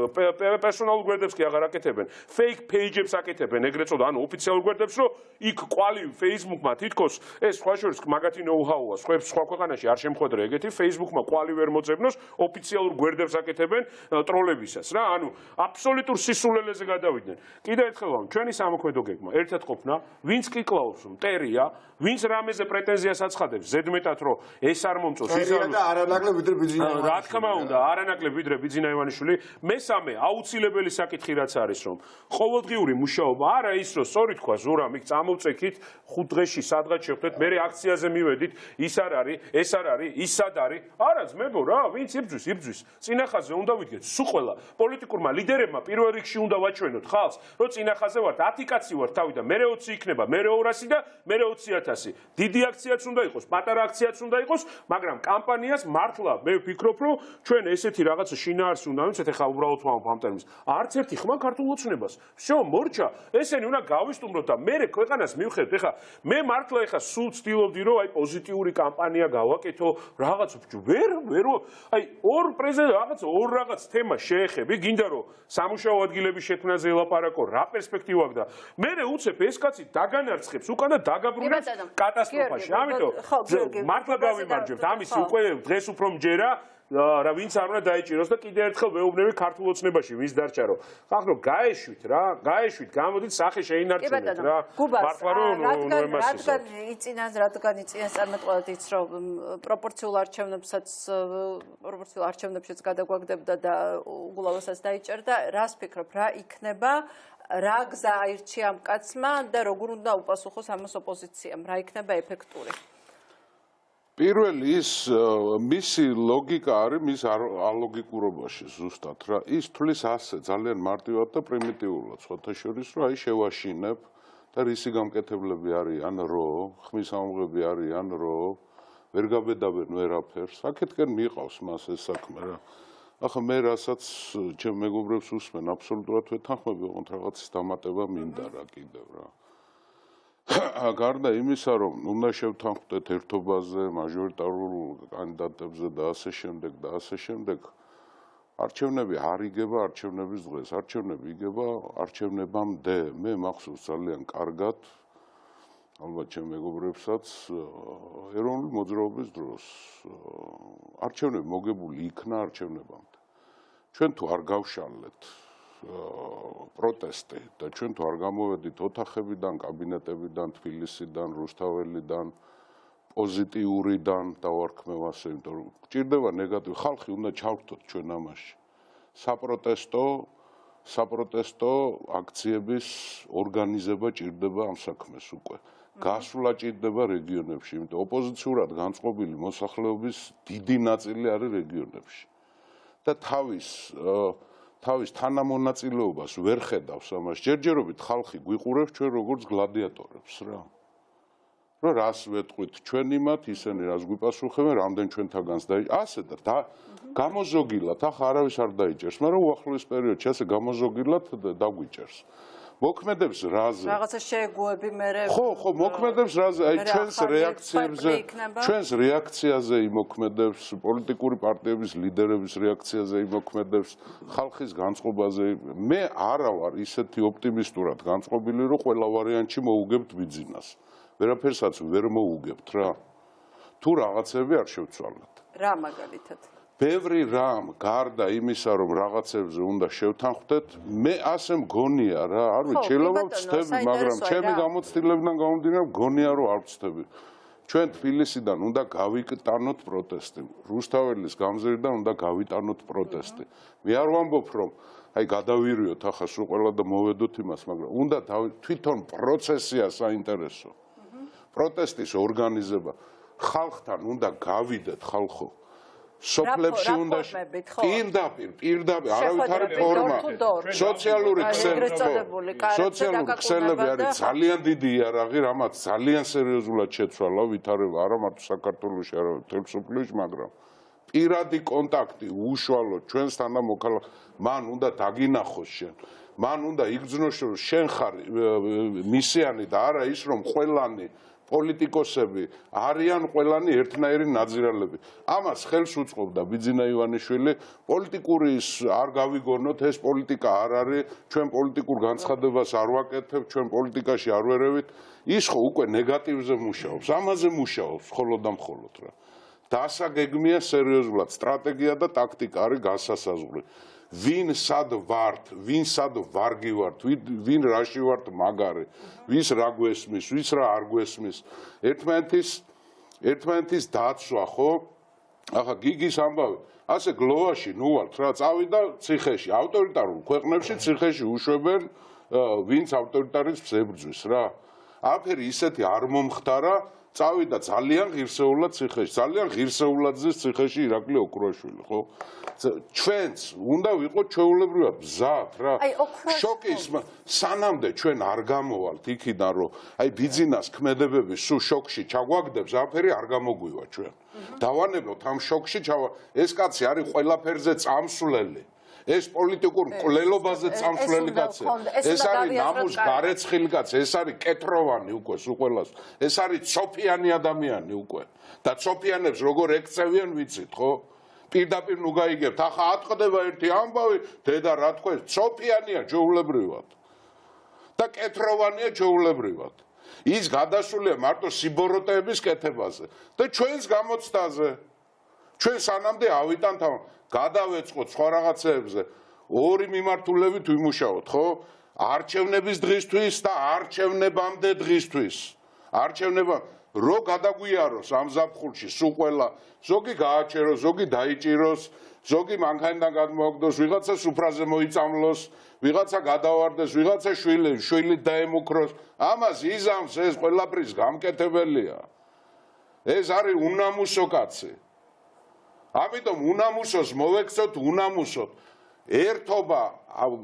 Speaker 2: პერსონალურ გვერდებს კი აღარ აკეთებენ fake page-ებს აკეთებენ ეგრეთ წოდა ანუ ოფიციალურ გვერდებს რომ იქ ყვალი Facebook-მა თითქოს ეს სხვა შორის მაგათი know-how-ა სხვა ქვეყანაში არ შემხვედრე ეგეთი Facebook-მა ყვალი ვერ მოძებნოს ოფიციალურ გვერდებს აკეთებენ ტროლებისას რა ანუ აბსოლუტურ სისულელეზე გადავიდნენ კიდევ ერთხელ ვამ ჩვენი სამოქმედო გეგმა ერთად ყოფნა ვინც კი კლავს მტერია ვინც რამეზე პრეტენზიას აცხადებს ზედმეტად რომ ეს არ მომწონს ის არ
Speaker 5: და არანაკლებ ვიდრე ბიძინა ივანიშვილი
Speaker 2: რა თქმა უნდა არანაკლებ ვიდრე ბიძინა ივანიშვილი მესამე აუცილებელი საკითხი რაც არის რომ ყოველდღიური მუშაობა არა ის რომ სწორი თქვა ზურამ იქ წამოვწექით 5 დღეში სადღაც შევხვდეთ მე აქციაზე მივედით ის არ არის ეს არ არის ის სად არის არა ძმებო რა ვინც იბძვის წინახაზე უნდა ვიდგეთ სულ ყველა პოლიტიკურმა ლიდერებმა პირველ რიგში უნდა ვაჩვენოთ ხალხს რომ წინახაზე ვართ 10 კაცი ვართ თავი და მე 20 იქნება მე 200 და მე 20000 დიდი აქციაც უნდა იყოს პატარა აქციაც უნდა იყოს მაგრამ კამპანიას მართლა მე ვფიქრობ რომ ჩვენ ესეთი რაღაცა შინაარსი უნდა ვიცით ეხლა უბრალოდ ვამბობ ამ ტერმინს არც ერთი ხმა ქართულ ოცნებას всё მორჩა ესენი უნდა გავისტუმროთ და მე ქვეყანას მივხედოთ ეხლა მე მართლა ეხლა სულ ცდილობდი რომ აი პოზიტიური კამპანია გავაკეთო რაღაც ვერ აი ორ პრეზიდენტ რაღაც თემა შეეხები გინდა რომ სამუშაო ადგილების შექმნაზე ელაპარაკო რა პერსპექტივა აქვს და მე უცებ ეს კაცი დაგანარცხებს უკანა დაგაბრუნებს კატასტროფაში ამიტომ მართლა გავიმარჯვებთ ამის უკვე დღეს უფრო მჯერა რა ვინც არ უნდა დაიჭიროს და კიდევ ერთხელ ვეუბნები ქართულ ოცნებაში ვის დარჩა რომ ხახრო გაეშვით გამოდით სახე შეინარჩუნეთ რა მართლა რომ
Speaker 1: რადგან იწინას წარმატყოლად იც რომ პროპორციულ არჩევნებშიც გადაგვაგდებდა და უგულავასაც დაიჭერდა რას ფიქრობ რა იქნება რა გზა აირჩია ამ კაცმა და როგორ უნდა უპასუხოს ამას ოპოზიციამ რა იქნება ეფექტური
Speaker 6: პირველი ის მისი ლოგიკა არის მის ალოგიკურობაში ზუსტად რა ის თulis ასე ძალიან მარტივად და პრიმიტიულად სხვათა შორის რომ აი შევაშინებ და რისი გამკეთებლები არიან რო ხმის ამღები არიან რო ვერ გაბედავენ ვერაფერს აქეთკენ მიყავს მას ეს საქმე რა ახლა მე რასაც ჩემ მეგობრებს უსმენ აბსოლუტურად ვეთანხმები ოღონდ რაღაცის დამატება მინდა რა კიდევ რა გარდა იმისა, რომ უნდა შევთანხმდეთ ერთობაზე, მაჟორიტარულ კანდიდატებზე და ასე შემდეგ, არჩევნები არ იგება არჩევნების დღეს, არჩევნები იგება არჩევნებამდე. მე მახსოვს ძალიან კარგად, ალბათ ჩემ მეგობრებსაც, ეროვნული მოძრაობის დროს არჩევნები მოგებული იქნა არჩევნებამდე. ჩვენ თუ არ გავშალეთ პროტესტი და ჩვენ თუ არ გამოვედით ოთახებიდან, კაბინეტებიდან, თბილისიდან, რუსთაველიდან, პოზიტიურიდან დავარქმევ ასე, იმიტომ რომ გჭირდება ნეგატივი, ხალხი უნდა ჩავრთოთ ჩვენ ამაში. საპროტესტო აქციების ორგანიზება ჭირდება ამ საქმეს უკვე. გასვლა ჭირდება რეგიონებში, იმიტომ ოპოზიციურად განწყობილი მოსახლეობის დიდი ნაწილი არის რეგიონებში. და თავის თანამონაწილეობას ვერ ხედავს ამას. ჯერჯერობით ხალხი გვიყურებს ჩვენ როგორც გლადიატორებს რა. რომ რას ვეთყვით ჩვენ იმათ, ისინი რას გვიპასუხებენ, რამდენ ჩვენთაგანს ასე და გამოზოგილად ახ არავის არ დაიჭერს, მაგრამ უახლოეს პერიოდში ასე გამოზოგილად დაგვიჭერს. მოქმედებს რაზე?
Speaker 1: რაღაცა შეეგუები მერე.
Speaker 6: ხო, მოქმედებს რაზე? აი ჩვენს რეაქციაზე იმოქმედებს, პოლიტიკური პარტიების ლიდერების რეაქციაზე იმოქმედებს, ხალხის განწყობაზე. მე არა ვარ ისეთი ოპტიმისტურად განწყობილი, რომ ყველა ვარიანტში მოუგებთ ბიძინას. ვერაფერსაც ვერ მოუგებთ რა. თუ რაღაცები არ შევცვალოთ.
Speaker 1: რა მაგალითად?
Speaker 6: ბევრი რამ გარდა იმისა, რომ რაღაცებზე უნდა შევთანხმდეთ, მე ასე მგონია რა, არ ვიცი, შეიძლება ვწდები, მაგრამ ჩემი გამოცდილებიდან გამომდინარე, მგონია რომ არ ვწდები. ჩვენ თბილისიდან უნდა გავიტანოთ პროტესტი. რუსთაველის გამზირიდან უნდა გავიტანოთ პროტესტი. მე არ ვამბობ, რომ აი გადავირიოთ ახლა სულ ყველა და მოვედოთ იმას, მაგრამ უნდა თვითონ პროცესია საინტერესო. პროტესტის ორგანიზება ხალხთან უნდა გავიდეთ ხალხო. სოფლებში უნდა პირდაპირ არავითარი ფორმა სოციალური ქსელები არის ძალიან დიდი იარაღი, რამაც ძალიან სერიოზულად შეცვალა ვითარება არა მარტო საქართველოში, არამედ მთელ მსოფლიოში, მაგრამ პირადი კონტაქტი უშუალოდ ჩვენს თანამოქალაქე მან უნდა დაგინახოს შენ, მან უნდა იგრძნოს რომ შენ ხარ მისიანი და არა ის რომ ყველანი პოლიტიკოსები არიან ყველანი ერთნაირი ნაძირალები. ამას ხელს უწყობდა ბიძინა ივანიშვილი, პოლიტიკური არ გავიგონოთ, ეს პოლიტიკა არ არის, ჩვენ პოლიტიკურ განცხადებას არ ვაკეთებთ, ჩვენ პოლიტიკაში არ ვერევით. ის ხო უკვე ნეგატივზე მუშაობს, ამაზე მუშაობს მხოლოდ და მხოლოდ რა. დასაგეგმია სერიოზულად სტრატეგია და ტაქტიკა არის გასასაზღვრი. ვინ სად ვართ, ვინ სად ვარგი ვართ, ვინ რაში ვართ მაგარი, ვის რა გვესმის, ვის რა არ გვესმის. ერთმანეთის დაცვა ხო? ახლა გიგის ამბავი, ასე გლოვაში ნუ ვართ რა, წავიდა ციხეში, ავტორიტარულ ქვეყნებში ციხეში უშვებენ ვინც ავტორიტარიზმს ებრძვის რა. აფერი ისეთი არ მომხდარა, წავიდა ძალიან ღირსეულად ციხეში, ძალიან ღირსეულად ზის ციხეში ირაკლი ოქროაშვილი, ხო? ჩვენც უნდა ვიყოთ ჩვეულებრივად მზად რა. შოკის სანამდე ჩვენ არ გამოვალთ იქიდან, რომ აი ბიძინას ქმედებები სულ შოკში ჩაგვაგდებს, აფერი არ გამოგვივა ჩვენ. დავანებოთ ამ შოკში ეს კაცი არის ყველაფერზე წამსვლელი. ეს პოლიტიკურ მკვლელობაზე წამსვლელი კაცია. ეს არის ნამუს გარეცხილი კაცი, ეს არის კეთროვანი უკვე სულ ყველას. ეს არის ცოფიანი ადამიანი უკვე. და ცოფიანებს როგორ ეკწევიან ვიცით, ხო? პირდაპირ ნუ გაიგებთ, ახლა ატყდება ერთი ამბავი, დედა რა თქვა, ცოფიანია ჩვეულებრივად. და კეთროვანია ჩვეულებრივად. ის გადასულია მარტო სიბოროტეების კეთებაზე და ჩვენს გამოცდაზე. ჩვენ სანამდე ავიტანთ გადავეწყოთ სხვა რაღაცეებზე, ორი მიმართულებით ვიმუშაოთ, ხო? არჩევნების დღისთვის და არჩევნებამდე დღისთვის. არჩევნება რო გადაგვიაროს ამ ზაფხულში სულ ყველა, ზოგი გააჩეროს, ზოგი დაიჭიროს, ზოგი მანქანიდან გადმოაგდოს, ვიღაცა სუფრაზე მოიწამლოს, ვიღაცა გადავარდეს, ვიღაცა შვილი დაემუქროს. ამას იზამს ეს ყველაფრის გამკეთებელია. ეს არის უნამუსო კაცი. ამიტომ უნამუსოს მოვექცოთ უნამუსოდ. ერთობა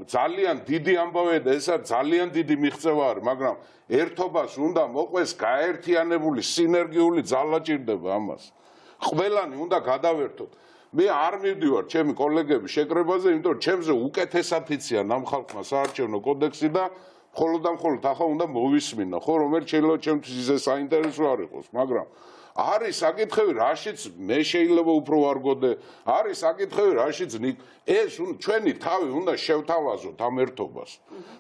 Speaker 6: ძალიან დიდი ამბავია და ეს ძალიან დიდი მიღწევა არის, მაგრამ ერთობას უნდა მოყვეს გაერთიანებული სინერგიული ძალა ჭირდება ამას. ყველანი უნდა გადავერთოთ. მე არ მივდივარ ჩემი კოლეგების შეკრებაზე, იმიტომ რომ ჩემზე უკეთესად იციან ამ ხალხმა საარჩევნო კოდექსი და მხოლოდ და მხოლოდ ახლა უნდა მოვისმინა, ხო, რომელიც შეიძლება ჩემთვის ისე საინტერესო არ იყოს, მაგრამ არის საკითხები, რაშიც მე შეიძლება უფრო ვარ გოდე, არის საკითხები, რაშიც ეს ჩვენი თავი უნდა შევთავაზოთ ამ ერთობას.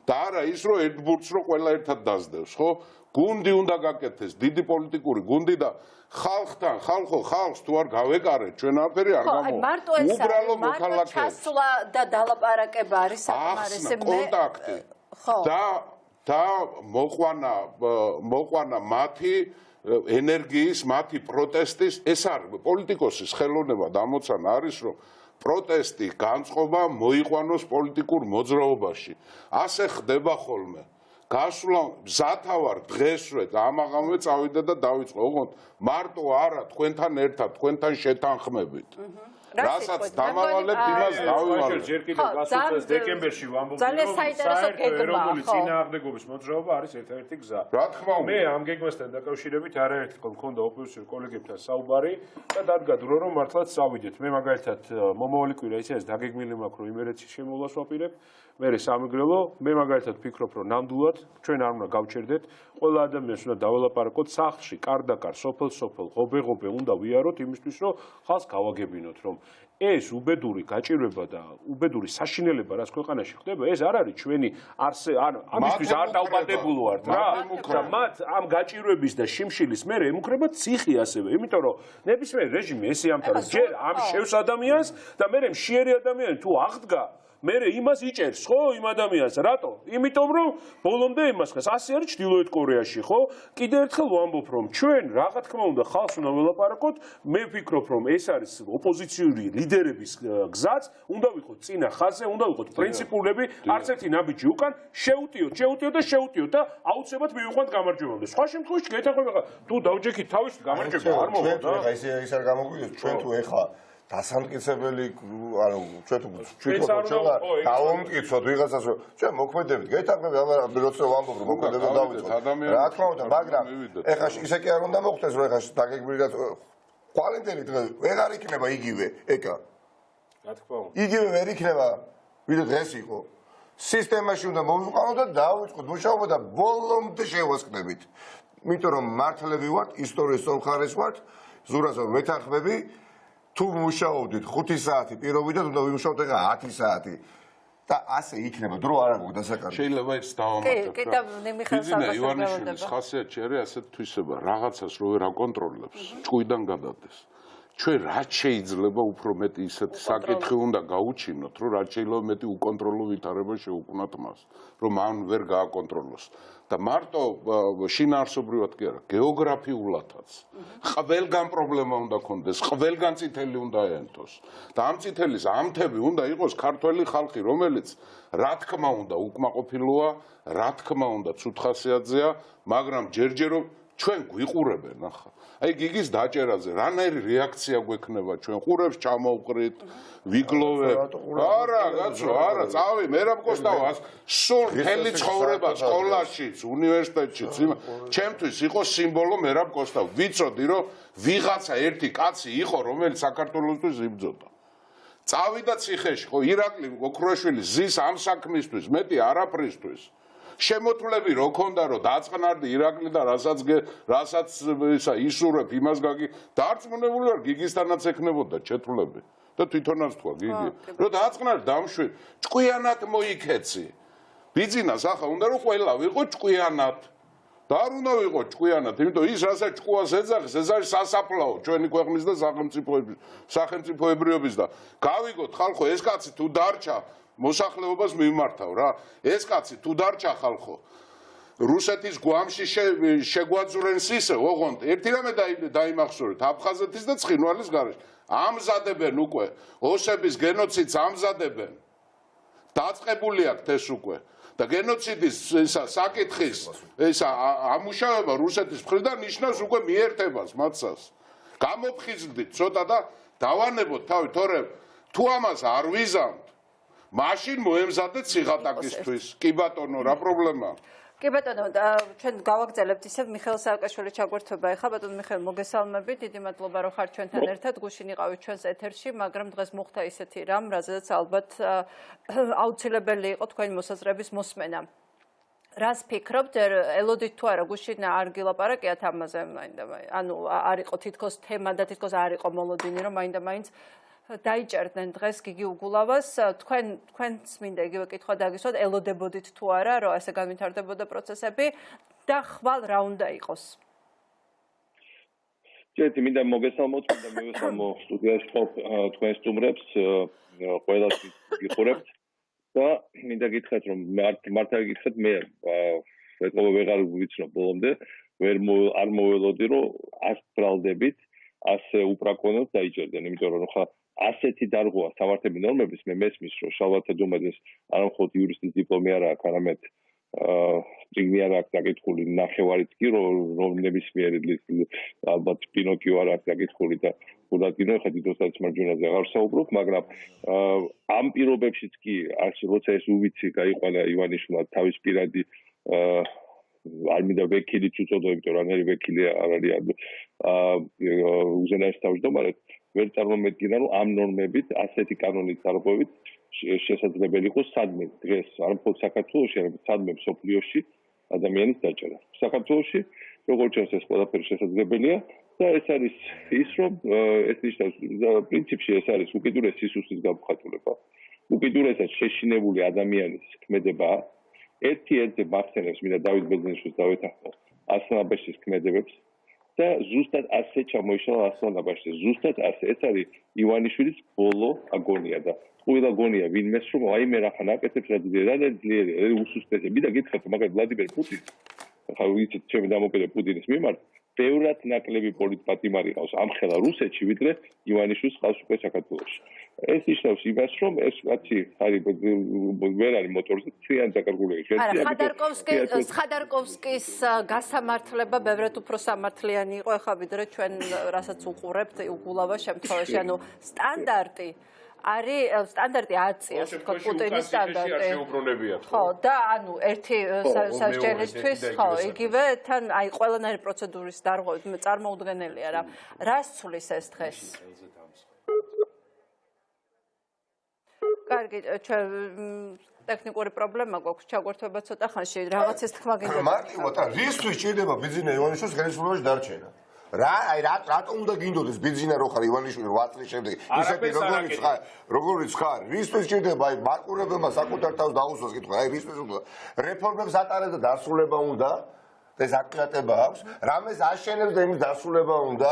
Speaker 6: და არა ის, რომ ერთ ბურთს რო ყველა ერთად დასდევს, ხო? გუნდი უნდა გაკეთდეს, დიდი პოლიტიკური გუნდი და ხალხთან, ხალხს თუ არ გავეკარეთ, ჩვენ აფერი არ გამოვა. უბრალო მოქალაქეებს.
Speaker 1: ჩასვლა და დალაპარაკება არის საკმარისი
Speaker 6: კონტაქტი. და მოყვანა მათი ენერგიის, მათი პროტესტის, ეს არის პოლიტიკოსის ხელოვნება დამოცანა არის, რომ პროტესტი განწყობა მოიყვანოს პოლიტიკურ მოძრაობაში. ასე ხდება ხოლმე. გასვლა მზათავარ დღესვე ამაღამვე წავიდა და დავიწყო. ოღონდ მარტო არა თქვენთან ერთად, თქვენთან შეთანხმებით. რასაც დამავალებთ იმას დავივალებთ.
Speaker 2: ჯერ კიდევ გასულწეს დეკემბერში ვამბობთ, რომ საერთო ეროვნული წინააღმდეგობის მოძრაობა არის ერთ-ერთი გზა.
Speaker 6: რა თქმა უნდა.
Speaker 2: მე ამ გეგმასთან დაკავშირებით არაერთხელ მქონდა ოპოზიციურ კოლეგებთან საუბარი და დადგა დრო, რომ მართლაც წავიდეთ. მე მაგალითად მომავალი კვირა ისე დაგეგმილი მაქვს, რომ იმერეთის შემოვლას ვაპირებ. მე სამეგრელო, მე მაგალითად ფიქრობ, რომ ნამდვილად ჩვენ არ უნდა გავჩერდეთ. ყველა ადამიანს უნდა დაველაპარაკოთ სახლში, კარდაკარ, სოფელ-სოფელ, ღობე-ღობე უნდა ვიაროთ იმისთვის, რომ ხალხს გავაგებინოთ, რომ ეს უბედური გაჭირვება და უბედური საშინელება, რაც ქვეყანაში ხდება, ეს არ არის ჩვენი ამისთვის არ დაუბადებულო ვართ რა. და მათ ამ გაჭირვების და შიმშილის მერე ემუქრება ციხი ასევე, იმიტომ რომ ნებისმიერ რეჟიმი ესე ამთავრებს ჯერ ამ შევს ადამიანს და მერე მშიერი ადამიანი თუ აღდგა მერე იმას იჭერს, ხო, იმ ადამიანს. რატო? იმიტომ რომ ბოლომდე იმას ხას. ასე არის ჩრდილოეთ კორეაში, ხო? კიდევ ერთხელ ვამბობ, რომ ჩვენ რა თქმა უნდა ხალხს უნდა ველაპარაკოთ. მე ვფიქრობ, რომ ეს არის ოპოზიციური ლიდერების გზაც, უნდა ვიყოთ წინა ხაზზე, უნდა ვიყოთ პრინციპულები, არც ერთი ნაბიჯი უკან, შეუტიოთ და აუცილებლად მივიყვანთ გამარჯვებამდე. სხვა შემთხვევაში გეთანხმება, თუ დავჯექით თავის გამარჯვება არ მოვა და
Speaker 5: ეს არ გამოგვიდეს, ჩვენ თუ ეხა დასამტკიცებელი, ანუ ჩვენ თვითონ დავამტკიცოთ ვიღაცას, რომ ჩვენ მოქმედებით, გეთანხმებით, როცა ვამბობ, რომ მოქმედება დავიწყოთ. რა თქმა უნდა, მაგრამ ეხა ისე კი არ უნდა მოხდეს, რომ ეხა დაგეგმილი და კვალიტეტი დღე ვეღარ იქნება იგივე, ეკა.
Speaker 2: რა თქმა უნდა.
Speaker 5: იგივე ვერ იქნება, ვიდრე დღეს იყო. სისტემაში უნდა მოვიყვანოთ და დავიწყოთ მუშაობა და ბოლომდე შევასწრებით. იმიტომ რომ მართლები ვართ, ისტორიის სწორხარეს ვართ, ზურაზად მეთანხმები. თუ მუშაობდით 5 საათი პირობიდან უნდა ვიმუშაოთ ეხა 10 საათი და ასე იქნება დრო არ აქვს დასაკარგო.
Speaker 6: შეიძლება ეს დავამატებ.
Speaker 1: კიდევ მიხეილ
Speaker 6: ბიზნეს ივანიშვილის ხასიათი არის ასეთ თვისება, რაღაცას რო ვერ აკონტროლებს, ჭუიდან გადადეს. ჩვენ რაც შეიძლება უფრო მეტი ისეთი საკითხი უნდა გაუჩინოთ, რომ რაც შეიძლება მეტი უკონტროლო ვითარება შეუქმნათ მას, რომ მან ვერ გააკონტროლოს. და მარტო შინაარსობრივად კი არა, გეოგრაფიულადაც. ყველგან პრობლემა უნდა კონდეს, ყველგან წითელი უნდა ეენთოს. და ამ წითელის ამთები უნდა იყოს ქართველი ხალხი, რომელიც რა თქმა უნდა უკმაყოფილოა, რა თქმა უნდა ცუთხასიათზეა, მაგრამ ჯერჯერობ ჩვენ გვიყურებენ ახლა. აი გიგის დაჭერაზე რანაირი რეაქცია გვექნება ჩვენ ყურებს ჩამოვყრით ვიგლოვებ არა კაცო არა წავი მე რა მგოსტავ სულ მთელი ცხოვრება სკოლაშიც უნივერსიტეტშიც ჩემთვის იყო სიმბოლო მე რა მგოსტავ ვიცოდი რომ ვიღაცა ერთი კაცი იყო რომელიც საქართველოსთვის იბრძოდა წავიდა ციხეში ხო ირაკლი ოქროშვილი ზის ამ საქმისთვის მეტი არაფრისთვის შემოთვლები რო ქონდა რომ დაწყნარდი ირაკლი და რასაც ისა ისურებ იმას გაგი დარწმუნებული ვარ გიგისთანაც ექნებოდა ჩეთვლები და თვითონაც თქვა გიგი რომ დაწყნარდი დამშვი ჭკვიანად მოიქეცი ბიძინას ახლა უნდა რომ ყველა ვიყო ჭკვიანად და არ უნდა ვიყო ჭკვიანად იმიტომ ის რასაც ჭკუას ეძახის ეს არის სასაფლაო ჩვენი ქვეყნის და სახელმწიფოებრიობის და გავიგოთ ხალხო ეს კაცი თუ დარჩა მოსახლეობას მიმართავ რა ეს კაცი თუ დარჩა ხალხო რუსეთის გვამში შეგვაძვრენს ისე ოღონდ ერთი რამე დაიმახსოვრეთ აფხაზეთის და ცხინვალის გარეშე ამზადებენ უკვე ოსების გენოციდს ამზადებენ დაწყებული აქვს ეს უკვე და გენოციდის ისა საკითხის ისა ამუშავება რუსეთის მხრიდან ნიშნავს უკვე მიერთებას მათსას გამოფხიზლდით ცოტა და დავანებოთ თავი თორემ თუ ამას არ ვიზამთ მაშინ მოემზადეთ ციხატაკისთვის. კი ბატონო, რა პრობლემაა?
Speaker 1: კი ბატონო, ჩვენ გავაგრძელებთ ისევ მიხეილ სააკაშვილის ჩაგვერთვება ახლა ბატონო მიხეილ მოგესალმებით. დიდი მადლობა რომ ხართ ჩვენთან ერთად. გუშინ იყავით ჩვენს ეთერში, მაგრამ დღეს მოხდა ისეთი რამ, რაზეც ალბათ აუცილებელი იყო თქვენი მოსაზრების მოსმენა. რას ფიქრობთ, ელოდით თუ არა გუშინ არ გილაპარაკიათ ამაზე, ანუ არ იყო თითქოს თემა და თითქოს არ იყო მოლოდინი, რომ მაინდა-მაინც დაიჭერდნენ დღეს გიგი უგულავას თქვენს მინდა იგივე კითხვა დაგისვათ ელოდებოდით თუ არა რომ ასე განვითარდებოდა პროცესები და ხვალ რა უნდა იყოს
Speaker 7: ჯერ მინდა მოგესალმოთ და მივესალმო სტუდიაში თქვენ სტუმრებს ყველას გიხურებთ და მინდა გითხრათ რომ მართლა გითხრათ მე ეკო ვეღარ ვიცნობ ბოლომდე არ მოველოდი რომ ას ბრალდებით ასე უპრაკონოდ დაიჭერდნენ იმიტომ რომ ხა ასეთი დარღვევა სამართლების ნორმების მე მესმის რომ შალვათა დუმაძეს არა მხოლოდ იურისტის დიპლომი არ აქვს არამედ წიგნი არ აქვს დაკითხული ნახევარიც კი რომ ნებისმიერი ალბათ პინოკიო არ აქვს დაკითხული და უდაგინო ხა დიდოსაც მარჯვენაზე აღარ საუბრობ მაგრამ ამ პირობებშიც კი როცა ეს უვიცი გაიყვანა ივანიშვილმა თავის პირადი არ მინდა ვეკილიც უწოდო იმიტომ რომ რანერი ვეკილი არ არის უზენაეს თავმჯდომარედ ვერ წარმომედგინა რომ ამ ნორმებით ასეთი კანონის დარღვევით შესაძლებელი იყოს სადმე დღეს არ მხოლოდ საქართველოში არამედ სადმე მსოფლიოში ადამიანის დაჭერა საქართველოში როგორც ჩანს ეს ყველაფერი შესაძლებელია და ეს არის ის რომ ეს ნიშნავს პრინციპში ეს არის უკიდურეს სისუსტის გამოხატულება უკიდურესად შეშინებული ადამიანის ქმედებაა ერთ-ერთზე მახსენებს მინდა დავით ბერძენიშვილს დავეთანხმო ასლანაბაშის ქმედებებს და ზუსტად ასე ჩამოიშალა ასლანაბაშის ზუსტად ასე ეს არის ივანიშვილის ბოლო აგონია და ყველა გონია ვინმეს რომ აი მე რახან აკეთებს რა ძლიერი უსუსტესი მინდა გითხრათ მაგალ ვლადიმერ პუტინს ხა ვიცით ჩემი დამოკიდე პუტინის მიმართ ბევრად ნაკლები პოლიტპატიმარი ყავს ამხელა რუსეთში ვიდრე ივანიშვილს ყავს უკვე საქართველოში ეს ნიშნავს იმას რომ ეს კაცი არის ვერ არის მოტორზე ციან დაკარგული
Speaker 1: არა ხადარკოვსკის გასამართლება ბევრად უფრო სამართლიანი იყო ახლა ვიდრე ჩვენ რასაც უყურებთ უგულავა შემთხვევაში ანუ სტანდარტი არის სტანდარტი აწია თქო პუტინის სტანდარტი ხო და ანუ ერთი სასჯელისთვის ხო იგივე თან აი ყველანაირი პროცედურის დარღვევით წარმოუდგენელია რა რას ცulis ეს დღეს კარგი ჩვენ ტექნიკური პრობლემა გვაქვს ჩაგვერთვება ცოტა ხანში რაღაცის თქმა გინდა
Speaker 5: მარტივად რისთვის ჭირდება ბიზნე ივანიშვილის ხელისუფლებაში დარჩენა რატომ უნდა გინდოდეს ბიზნე რო ხარ ივანიშვილი 8 წლის შემდეგ ისეთი როგორიც ხარ რისთვის ჭირდება აი მარკურებელმა საკუთარ თავს დაუსვას კითხვა აი რისთვის უნდა რეფორმებს ატარებს და დასრულება უნდა ეს აქტიატება აქვს რამეს აშენებს და იმის დასრულება უნდა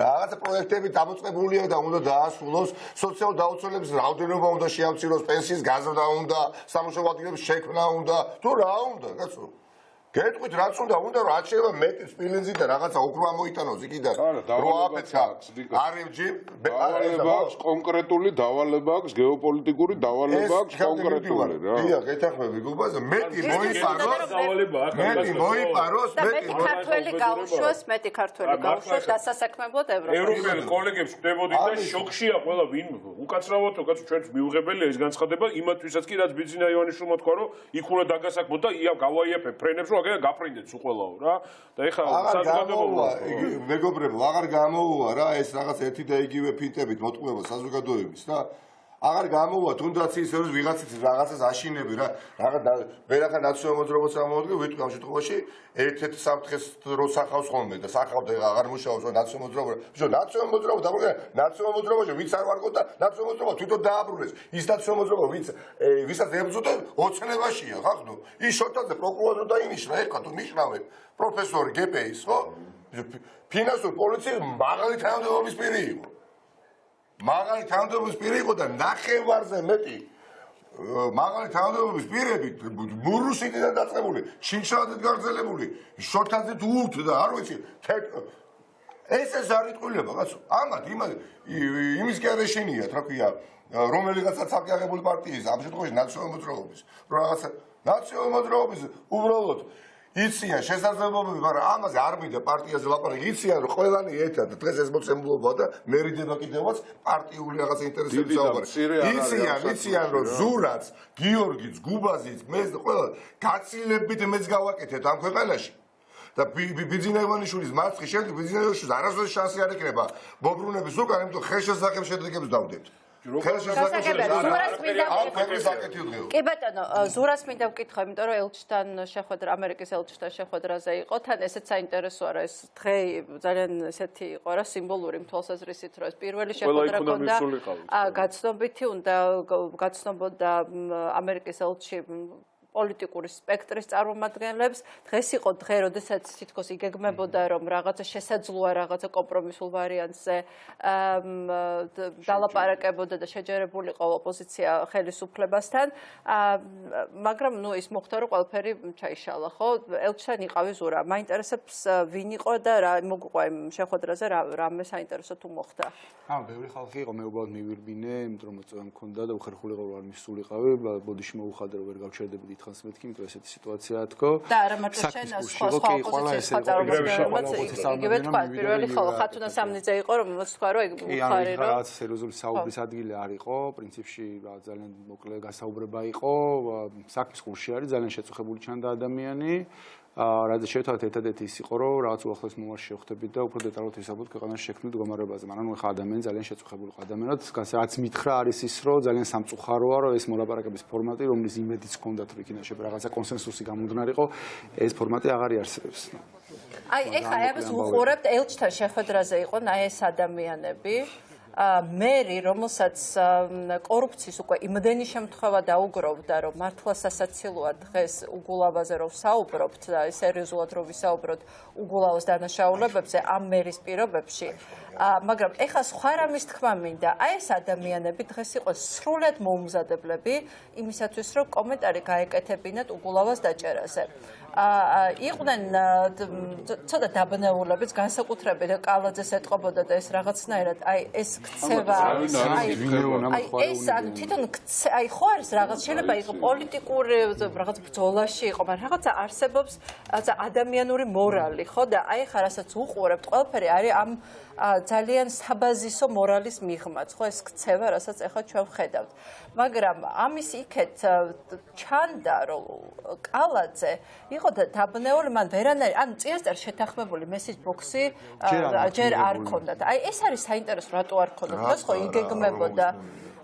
Speaker 5: რაღაცა პროექტები დამოწყებულია და უნდა დაასრულოს სოციალურ დაუცველების რაოდენობა უნდა შეამციროს პენსიის გაზრდა უნდა სამუშაო ადგილების შექმნა უნდა თუ რა უნდა კაცო გეტყვით რაც უნდა რომ რაც შეიძლება მეტი სპილენძი და რაღაცა უფრო ამოიტანოს იქიდან რო აფეცა არებჯი
Speaker 6: აქვს კონკრეტული დავალება აქვს გეოპოლიტიკური დავალება აქვს კონკრეტული რა
Speaker 5: დიახ ეთანხმები გუბაზე მეტი მოიპაროს
Speaker 1: მეტი ქართველი გაუშვოს დასასაქმებლად
Speaker 2: ევროპელი კოლეგებს ხდებოდი და შოქშია ყველა ვინ უკაცრავად კაცო ჩვენს მიუღებელია ეს განცხადება იმათვისაც კი რაც ბიზნე ივანიშვილმა თქვა რომ იქ უნდა დაგასაქმოთ და გავაიაფებ ფრენებს რომ გაფრინდეთ უყველაო რა და ეხლა საზოგადოება
Speaker 5: მეგობრებო აღარ გამოუვა რა ეს რაღაც ერთი და იგივე ფინტებით მოტყუება საზოგადოების რა აღარ გამოუვა თუნდაც ის რომ ვიღაცის რაღაცას აშინები რა ვერახან ნაციონალურ მოძრაობას ამოვადგენ ვიტყვი ამ შემთხვევაში ერთ-ერთ საფრთხეს რო სახავს ხოლმე და სახავდა აღარ მუშაობს ნაციონალურ მოძრაობა ნაციონალურ მოძრაობა დაბრუნდა ნაციონალურ მოძრაობაში ვინც არ ვარგო და ნაციონალურ მოძრაობა თვითონ დააბრუნეს ის ნაციონალურ მოძრაობა ვისაც ებრძოდა ოცნებაშია ხახნო ის შორტაზე პროკურორი დაინიშნა ეხლა თუ ნიშნავენ პროფესორი გპის ხო ფინანსური პოლიციის მაღალი თანამდებობის პირი იყო მაღალი თანამდებობის პირი იყო და ნახევარზე მეტი მაღალი თანამდებობის პირები მურუსიდიდან დაწყებული ჩინჩალადით გაგრძელებული შორტაზით უთ და არ ვიცი ეს არ იტყვილება კაცო ამათ იმის კი არ ეშინიათ რა ქვია რომელიღაცა ცალკეაღებული პარტიის ამ შემთხვევაში ნაციონალურ მოძრაობის რომ რაღაცა ნაციონალურ მოძრაობის უბრალოდ იციან შესაძლებლობები, მაგრამ ამაზე არ მინდა პარტიაზე ლაპარაკი. იციან რომ ყველანი ერთად დღეს ეს მოცემულობა და მერიდება კიდევაც პარტიული რაღაც ინტერესების საუბარი. იციან რომ ზურაც, გიორგიც, გუბაზიც, მეც და ყველა გაცილებით მეც გავაკეთეთ ამ ქვეყანაში. და ბიზნე ივანიშვილის მარცხის შემდეგ ბიზნე ივანიშვილის არასოდეს შანსი არ ექნება მობრუნების უკან, იმიტომ ხელშესახებ შედეგებს დავდებთ.
Speaker 1: კი ბატონო, ზურას მინდა ვკითხო, იმიტომ რომ ელჩთან შეხვედრა, ამერიკის ელჩთან შეხვედრაზე იყო, თან ესეც საინტერესოა რა ეს დღე ძალიან ესეთი იყო რა სიმბოლური თვალსაზრისით, რომ ეს პირველი შეხვედრა ქონდა გაცნობითი უნდა გაცნობოდა ამერიკის ელჩი პოლიტიკური სპექტრის წარმომადგენლებს. დღეს იყო დღე, როდესაც თითქოს იგეგმებოდა, რომ რაღაცა შესაძლოა რაღაცა კომპრომისულ ვარიანტზე დალაპარაკებოდა და შეჯერებულიყო ოპოზიცია ხელისუფლებასთან. მაგრამ ის მოხდა, რომ ყველაფერი ჩაიშალა, ხო? ელჩთან იყავი ზურა. მაინტერესებს ვინ იყო და რა მოგვიყვა იმ შეხვედრაზე, რამე საინტერესო თუ მოხდა?
Speaker 3: ბევრი ხალხი იყო, მე უბრალოდ მივირბინე, იმიტომ რომ მოწვევა მქონდა და უხერხულიყო რომ არ მისულიყავი, ბოდიში მოუხადე რომ ვერ გავჩერდები დიდხანს მეთქი, იმიტომ რომ ესეთი სიტუაციაა თქო.
Speaker 1: და არა მარტო შენ, სხვა ოპოზიციის ხაწარმოებელიც იგივე თქვა, პირველი ხოლო ხათუნა სამნიძე იყო, რომელსაც თქვა რომ უხარი რომ
Speaker 3: რაღაც სერიოზული საუბრის ადგილი არ იყო, პრინციპში ძალიან მოკლე გასაუბრება იყო, საქმის ყურში არის, ძალიან შეწუხებული ჩანდა ადამიანი. რადგან შევთავაზეთ ერთადერთი ის იყო, რომ რაღაც უახლოეს მომავალში შევხვდებით და უფრო დეტალურად ვისაუბროთ ქვეყანაში შექმნილ მდგომარეობაზე. მაგრამ ეხლა ადამიანი ძალიან შეწუხებული იყო ადამიანად, რაც მითხრა არის ის, რომ ძალიან სამწუხაროა, რომ ეს მოლაპარაკების ფორმატი, რომლის იმედიც ჰქონდათ, რომ იქიდან შეიძლება რაღაცა კონსენსუსი გამომდინარიყო, ეს ფორმატი აღარ იარსებებს.
Speaker 1: ეხლა ამას უყურებთ, ელჩთან შეხვედრაზე იყვნენ ეს ადამიანები. მერი, რომელსაც კორუფციის უკვე იმდენი შემთხვევა დაუგროვდა, რომ მართლა სასაცილოა დღეს უგულავაზე რომ საუბრობთ და სერიოზულად რომ ვისაუბროთ უგულავოს დანაშაულებებზე ამ მერის პირობებში, მაგრამ ეხლა სხვა რამის თქმა მინდა, ეს ადამიანები დღეს იყო სრულად მოუმზადებლები იმისათვის, რომ კომენტარი გაეკეთებინათ უგულავას დაჭერაზე. იყვნენ ცოტა დაბნეულებიც, განსაკუთრებით კალაძეს ეტყობოდა და ეს რაღაცნაირად ეს ქცევა ეს თვითონ ხო არის რაღაც შეიძლება იყოს პოლიტიკური რაღაც ბრძოლაში იყო, მაგრამ რაღაცა არსებობს ადამიანური მორალი, ხო და ხა რასაც უყურებთ, ყველაფერი არის ამ ძალიან საბაზისო მორალის მიღმაც, ხო ეს ქცევა, რასაც ახლა ჩვენ ვხედავთ. მაგრამ ამის იქეთ ჩანდა, რომ კალაძე იყო დაბნეული, მან ვერანაირ, ანუ წინასწარ შეთანხმებული მესეჯ ბოქსი ჯერ არ ქონდათ. ეს არის საინტერესო, რატო არ ქონდათ? დღეს ხო იგეგმებოდა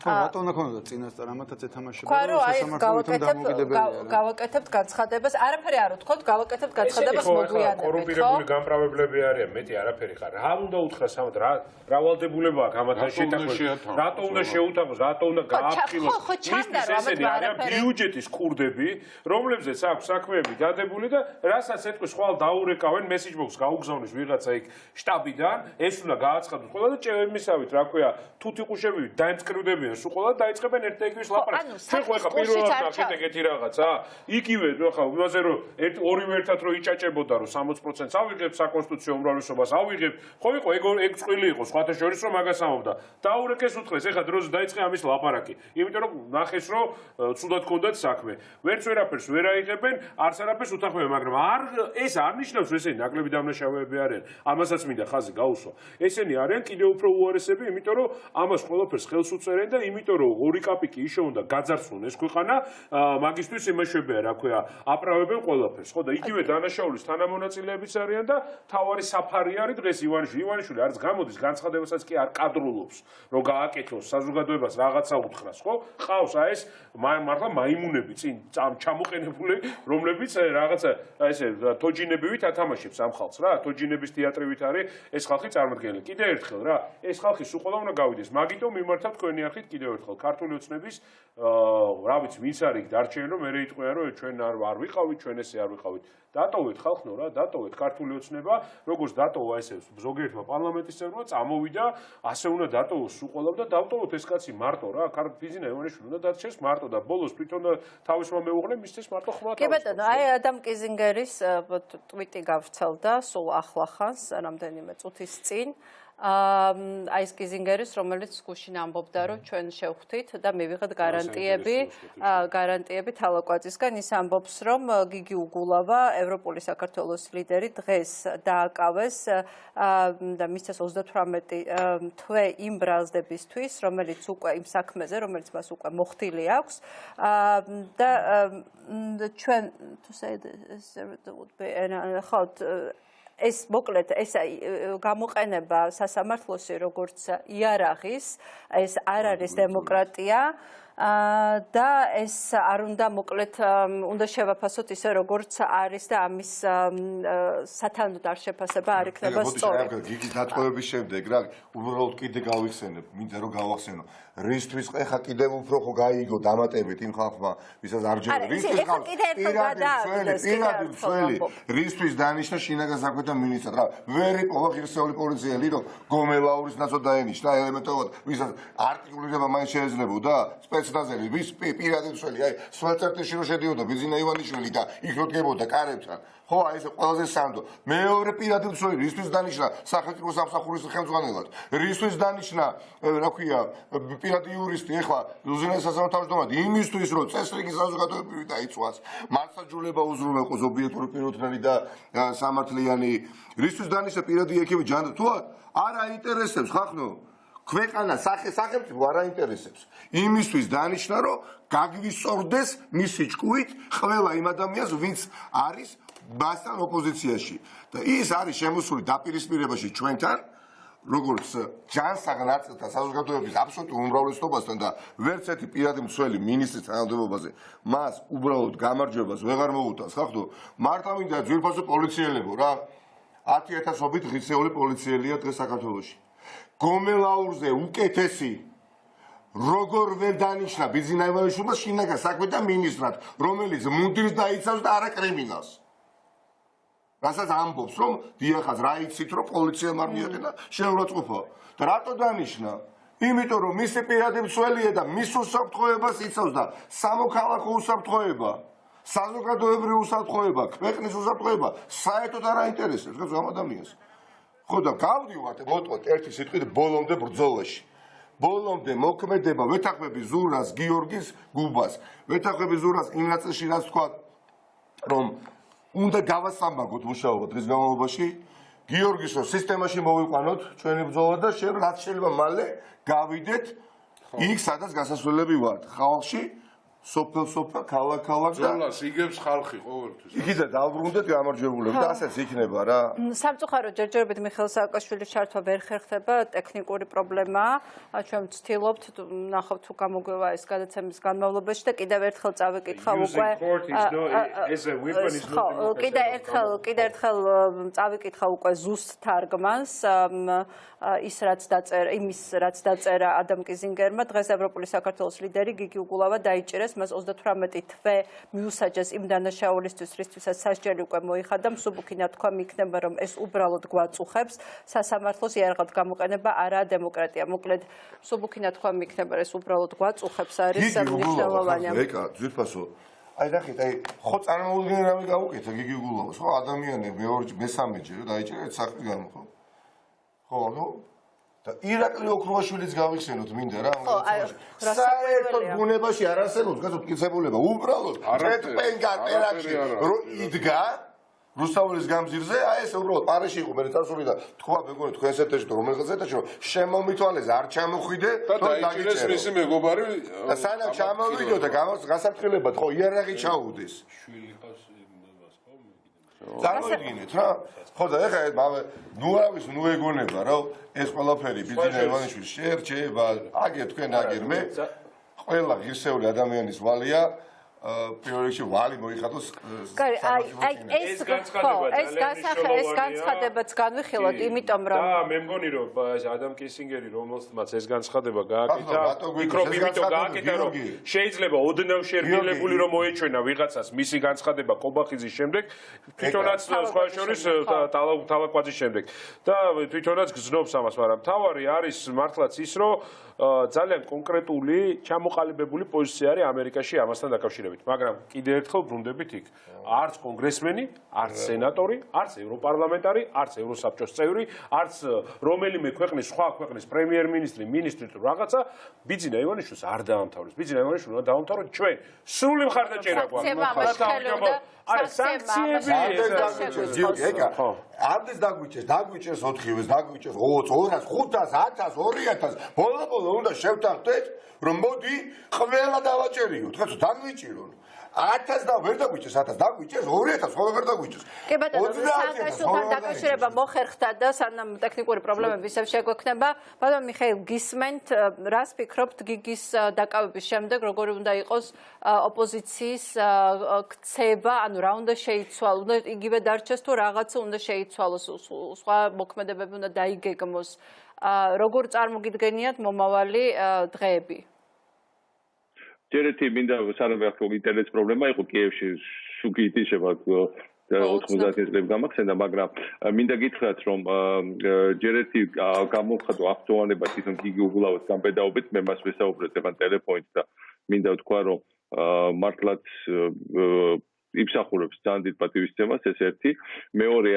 Speaker 3: რატო უნდა ქონოდა წინასწარ ამათაც ეთამაშება რომ
Speaker 1: სასამართლოებთან დამოკიდებელია. გავაკეთებთ განცხადებას, არაფერი არ ვთქვათ, გავაკეთებთ განცხადებას მოგვიანებით, ხო?
Speaker 2: კორუმპირებული გამправებლები არიან, მეტი არაფერი ხარ. რა უნდა უთხრა სამად, რა ვალდებულებაა გამათან შეთანხმება? რატო უნდა შეუტანხმოს, რატო უნდა გააფრთხილოს? ესენი არიან ბიუჯეტის კურდები, რომლებზეც აქვს საქმეები დადებული და რასაც ეთქვის ხვალ დაურეკავენ მესეჯ ბოქს გაუგზავნის ვიღაცა იქ შტაბიდან, ეს უნდა გააცხადოს ყველა და ჭეებმისავით, რა ქვია, თუთიყუშები დაემწკრივდებიან სულ ყველა დაიწყებენ ერთ-ერთის ლაპარაკს. ჩვენ ხო ახლა პირველად ნახეთ ეგეთი რაღაცა? იგივე ხა იმაზე რომ ორივე ერთად რო იჭაჭებოდა რომ 60%-ს ავიღებ საკონსტიტუციო უმრავლესობას ავიღებ, ხო იყო ეგ წყვილი იყო სხვათა შორის რომ მაგას ამობდა. დაურეკეს უთხრეს, ეხლა დროზე დაიწყე ამის ლაპარაკი. იმიტომ რომ ნახეს რომ ცუდად ქონდათ საქმე. ვერც ვერაფერს ვერ აიღებენ, არც არაფერს უთანხმებენ, მაგრამ ეს არ ნიშნავს რომ ესენი ნაკლები დამნაშავეები არიან. ამასაც მინდა ხაზი გაუსვა. ესენი არიან კიდევ უფრო უარესები, იმიტომ რომ ამას ყველაფერს ხელს უწერენ და იმიტომ რომ ორი კაპიკი ისე უნდა გაძარცვონ ეს ქვეყანა, მაგისთვის იმეშვებია, რა ქვია, აპრავებენ ყველაფერს, ხო და იგივე დანაშაულის თანამონაწილეებიც არიან და თავარი საფარი არის დღეს ივანიშვილი არც გამოდის განცხადებასაც კი არ კადრულობს, რომ გააკეთოს საზოგადოებას რაღაცა უთხრას, ხო? ყავს ეს მართლა მაიმუნები წინ ჩამოყენებული, რომლებიც რაღაცა ესე თოჯინებივით ათამაშებს ამ ხალხს რა, თოჯინების თეატრივით არის ეს ხალხი წარმოდგენილი. კიდე ერთხელ რა, ეს ხალხი სულ ყველა უნდა გავიდეს. მაგიტომ მიმართავთ თქვენი არხით კიდევ ერთხელ ქართული ოცნების რა ვიცი, ვინც არის დარჩენ რომ მე იტყვიან რომ ჩვენ არ ვიყავით, ჩვენ ესე არ ვიყავით. დატოვეთ ხალხნო რა, დატოვეთ ქართული ოცნება, როგორც დატოვა ესე ზოგიერთმა პარლამენტის წევრმა, წამოვიდა, ასე უნდა დატოვოს სულ ყველა და დავტოვოთ ეს კაცი მარტო რა, ფიზინა ივანიშვილი უნდა დარჩეს მარტო და ბოლოს თვითონ თავისმა მეუღლე მისცეს მარტო ხმა.
Speaker 1: კი ბატონო, ადამ კიზინგერის ტვიტი გავრცელდა სულ ახლახანს, რამდენიმე წუთის წინ. ეს კიზინგერის, რომელიც გუშინ ამბობდა, რომ ჩვენ შევხვდით და მივიღეთ გარანტიები თალაკვაძისგან. ის ამბობს, რომ გიგი უგულავა, ევროპული საქართველოს ლიდერი, დღეს დააკავეს და მისცეს 38 თვე იმ ბრალდებისთვის, რომელიც უკვე იმ საქმეზე, რომელიც მას უკვე მოხდილი აქვს და ჩვენ თუ ეს მოკლედ ეს გამოყენება სასამართლოში როგორც იარაღის, ეს არ არის დემოკრატია. და ეს არ უნდა მოკლედ უნდა შევაფასოთ ისე როგორც არის და ამის სათანადოდ არ შეფასება არ იქნება სწორი.
Speaker 5: გიგის დატყვევების შემდეგ რა უბრალოდ კიდე გავიხსენებ, მინდა რომ გავახსენო. რისთვის ეხა კიდე უფრო ხო გაიგო დამატებით იმ ხალხმა, ვისაც არ ჯერა. რისთვის ხალხ პირადი მცველი, რისთვის დანიშნა შინაგან საქმეთა მინისტრად. რა ვერ იყო ღირსეული პოლიციელი, რომ გომელაურის ნაცვლად დაენიშნა ელემენტარულად, ვისაც არტიკულირება მაინც შეიძლებოდა სპეცნაზები, ვის პირადი მცველი, აი სვეცერტეში რო შედიოდა ბიზინა ივანიშვილი და იქ რო დგებოდა კარებთან. ხო, აი ეს ყველაზე სანდო. მეორე პირადი მცველი, რისთვის დანიშნა სახელმწიფო სამსახურის ხელმძღვანელად, რისთვის დანიშნა, რა ქვია, პირადი იურისტი, ეხლა უზენაეს სასამართლო თავმჯდომარედ, იმისთვის რომ წესრიგი საზოგადოებრივი დაიცვას, მართლმსაჯულება უზრუნველყოს ობიექტური პირუთვნელი და სამართლიანი, რისთვის დანიშნა პირადი ექიმი ჯანდ თუ არ აინტერესებს ხახნო ქვეყანა სახელმწიფო არ აინტერესებს. იმისთვის დანიშნა რომ გაგვისწორდეს მისი ჭკუით ყველა იმ ადამიანს, ვინც არის მასთან ოპოზიციაში და ის არის შემოსული დაპირისპირებაში ჩვენთან როგორც ჯანსაღ ნაწილთა საზოგადოების აბსოლუტურ უმრავლესობასთან და ვერც ერთი პირადი მცველი მინისტრის თანამდებობაზე მას უბრალოდ გამარჯვებას ვეღარ მოუტანს ხახდო მართლა მინდა ძვირფასო პოლიციელებო რა 10,000-ობით ღირსეული პოლიციელია დღეს საქართველოში გომელაურზე უკეთესი როგორ ვერ დანიშნა ბიზინა ივანიშვილმა შინაგან საქმეთა მინისტრად რომელიც მუნდირს დაიცავს და არა კრიმინალს რასაც ამბობს რომ დიახაც რა იცით რომ პოლიციამ არ მიაყენა შეურაცხყოფა და რატო დანიშნა იმიტომ რომ მისი პირადი მცველია და მის უსაფრთხოებას იცავს და სამოქალაქო უსაფრთხოება საზოგადოებრივი უსაფრთხოება ქვეყნის უსაფრთხოება საერთოდ არ აინტერესებს გასულ ამ ადამიანს ხო და გავდივართ მოტყოთ ერთი სიტყვით ბოლომდე ბრძოლაში ბოლომდე მოქმედება ვეთანხმები ზურას გიორგის გუბას ვეთანხმები ზურას იმ ნაწილში რაც თქვა რომ უნდა გავასამბაგოთ მუშაობა დღის განმავლობაში გიორგის რო სისტემაში მოვიყვანოთ ჩვენი ბრძოლა და რაც შეიძლება მალე გავიდეთ იქ სადაც გასასვლელები ვართ ხალხში სოფელ ქალაქ-ქალაქ და
Speaker 6: ბრძოლას იგებს ხალხი ყოველთვის
Speaker 5: იქიდან დავბრუნდეთ გამარჯვებულები და ასეც იქნება რა
Speaker 1: სამწუხაროდ ჯერჯერობით მიხეილ სააკაშვილის ჩართვა ვერ ხერხდება ტექნიკური პრობლემაა ჩვენ ვცდილობთ ნახავთ თუ გამოგვევა ეს გადაცემის განმავლობაში და კიდევ ერთხელ წავიკითხა უკვე კიდევ ერთხელ წავიკითხა უკვე ზუსტ თარგმანს ის რაც დაწერა ადამ კიზინგერმა დღეს ევროპული საქართველოს ლიდერი გიგი უგულავა დაიჭირეს მას 38 თვე მიუსაჯეს იმ დანაშაულისთვის რისთვისაც სასჯელი უკვე მოიხადა მსუბუქი ნათქვა მიიქნება რომ ეს უბრალოდ გვაწუხებს სასამართლოს იარაღად გამოყენება არაა დემოკრატია მოკლედ მსუბუქი ნათქვა მიიქნება ეს უბრალოდ გვაწუხებს არის მნიშვნელოვანი
Speaker 5: ეკა ძვირფასო აი ნახეთ აი ხო წარმოვიდგინე რამე გავუკეთა გიგი უგულავას ხო ადამიანები მესამეჯერ დაიჭირა ერთ საქმე გამო ხო ხო ნუ და ირაკლი ოქროაშვილიც გავიხსენოთ მინდა რა საერთოდ ბუნებაში არ არსებობს გასულ მტკიცებულება უბრალოდ ტეტპენგა ტერაქტი რო იდგა რუსთაველის გამზირზე აი ეს უბრალოდ პარიში იყო მე წასული და თქვა მეგონი თქვენს ეთერში თუ რომელიღაც ეთერში რომ შემომითვალეს არ ჩამოხვიდე
Speaker 6: და დაიჭირეს მისი მეგობარი
Speaker 5: და სანამ ჩამოვიდო და გასაფრთხილებად ხო იარაღი ჩაუდეს შვილი ყავს იმას ხო წარმოვიდგინეთ რა ხო და ეხლა ნუ ავის ნუ ეგონება რა ეს ყველაფერი ბიზნეს ივანიშვილის შეერჩება აგერ თქვენ აგერ მე ყველა ღირსეული ადამიანის ვალია პრიორიტეტი ვალი მოიხადოს
Speaker 1: აი ეს განცხადებაც განვიხილოთ იმიტომ რომ
Speaker 2: და მე მგონი რომ ადამ კისინგერი რომელსაც ეს განცხადება გააკეთა მიკრობი იმიტომ გააკეთა რომ შეიძლება ოდნავ შერბილებული რომ მოეჩვენა ვიღაცას მისი განცხადება კობახიძის შემდეგ თვითონაც სხვა შორის თავაკვაძის შემდეგ და თვითონაც გზნობს ამას მაგრამ მთავარი არის მართლაც ის რომ ძალიან კონკრეტული ჩამოყალიბებული პოზიცია არის ამერიკაში ამასთან დაკავშირებით მაგრამ კიდევ ერთხელ ბრუნდებით იქ არც კონგრესმენი, არც სენატორი, არც ევროპარლამენტარი, არც ევროსაბჭოს წევრი, არც რომელიმე ქვეყნის სხვა ქვეყნის პრემიერ-მინისტრი, მინისტრი თუ რაღაცა ბიძინა ივანიშვილს არ დაამთავრებს. ბიძინა ივანიშვილი უნდა დაამთავროს ჩვენ. სრული მხარდაჭერა გვაქვს. არა სანქციები ამდენს დაგვიჭერს 4-ს, დაგვიჭერს 200, 500, 1000, 2000, ბოლო უნდა შევთანხმდეთ რომ მოდი ყველა დავაჭერიოთ, ხა დაგვიჭირო
Speaker 5: მილიონი. 1000 და ვერ დაგვიჭერს 1000 დაგვიჭერს 2000 ხოლმე ვერ დაგვიჭერს.
Speaker 1: კი ბატონო, სააგენტოსთან დაკავშირება მოხერხდა და სანამ ტექნიკური პრობლემები ისევ შეგვექნება. ბატონო მიხეილ, გისმენთ, რას ფიქრობთ გიგის დაკავების შემდეგ, როგორი უნდა იყოს ოპოზიციის ქცევა, ანუ რა უნდა შეიცვალოს, უნდა იგივე დარჩეს თუ რაღაცა უნდა შეიცვალოს, სხვა მოქმედებები უნდა დაიგეგმოს. როგორ წარმოგიდგენიათ მომავალი დღეები?
Speaker 7: ჯერეთი მინდა სანამ ინტერნეტის პრობლემა იყო კიევში შუქითი შევა 90 წლებს გამახსენდა, მაგრამ მინდა გითხრათ რომ ჯერეთი გამოვხატო აქტუალება თვითონ გიგი უგულავას გამბედაობით მე მას ვესაუბრეთ ეხლა ტელეფონით და მინდა ვთქვა რომ მართლაც იმსახურებს ძალიან დიდ პატივისცემას ეს ერთი, მეორე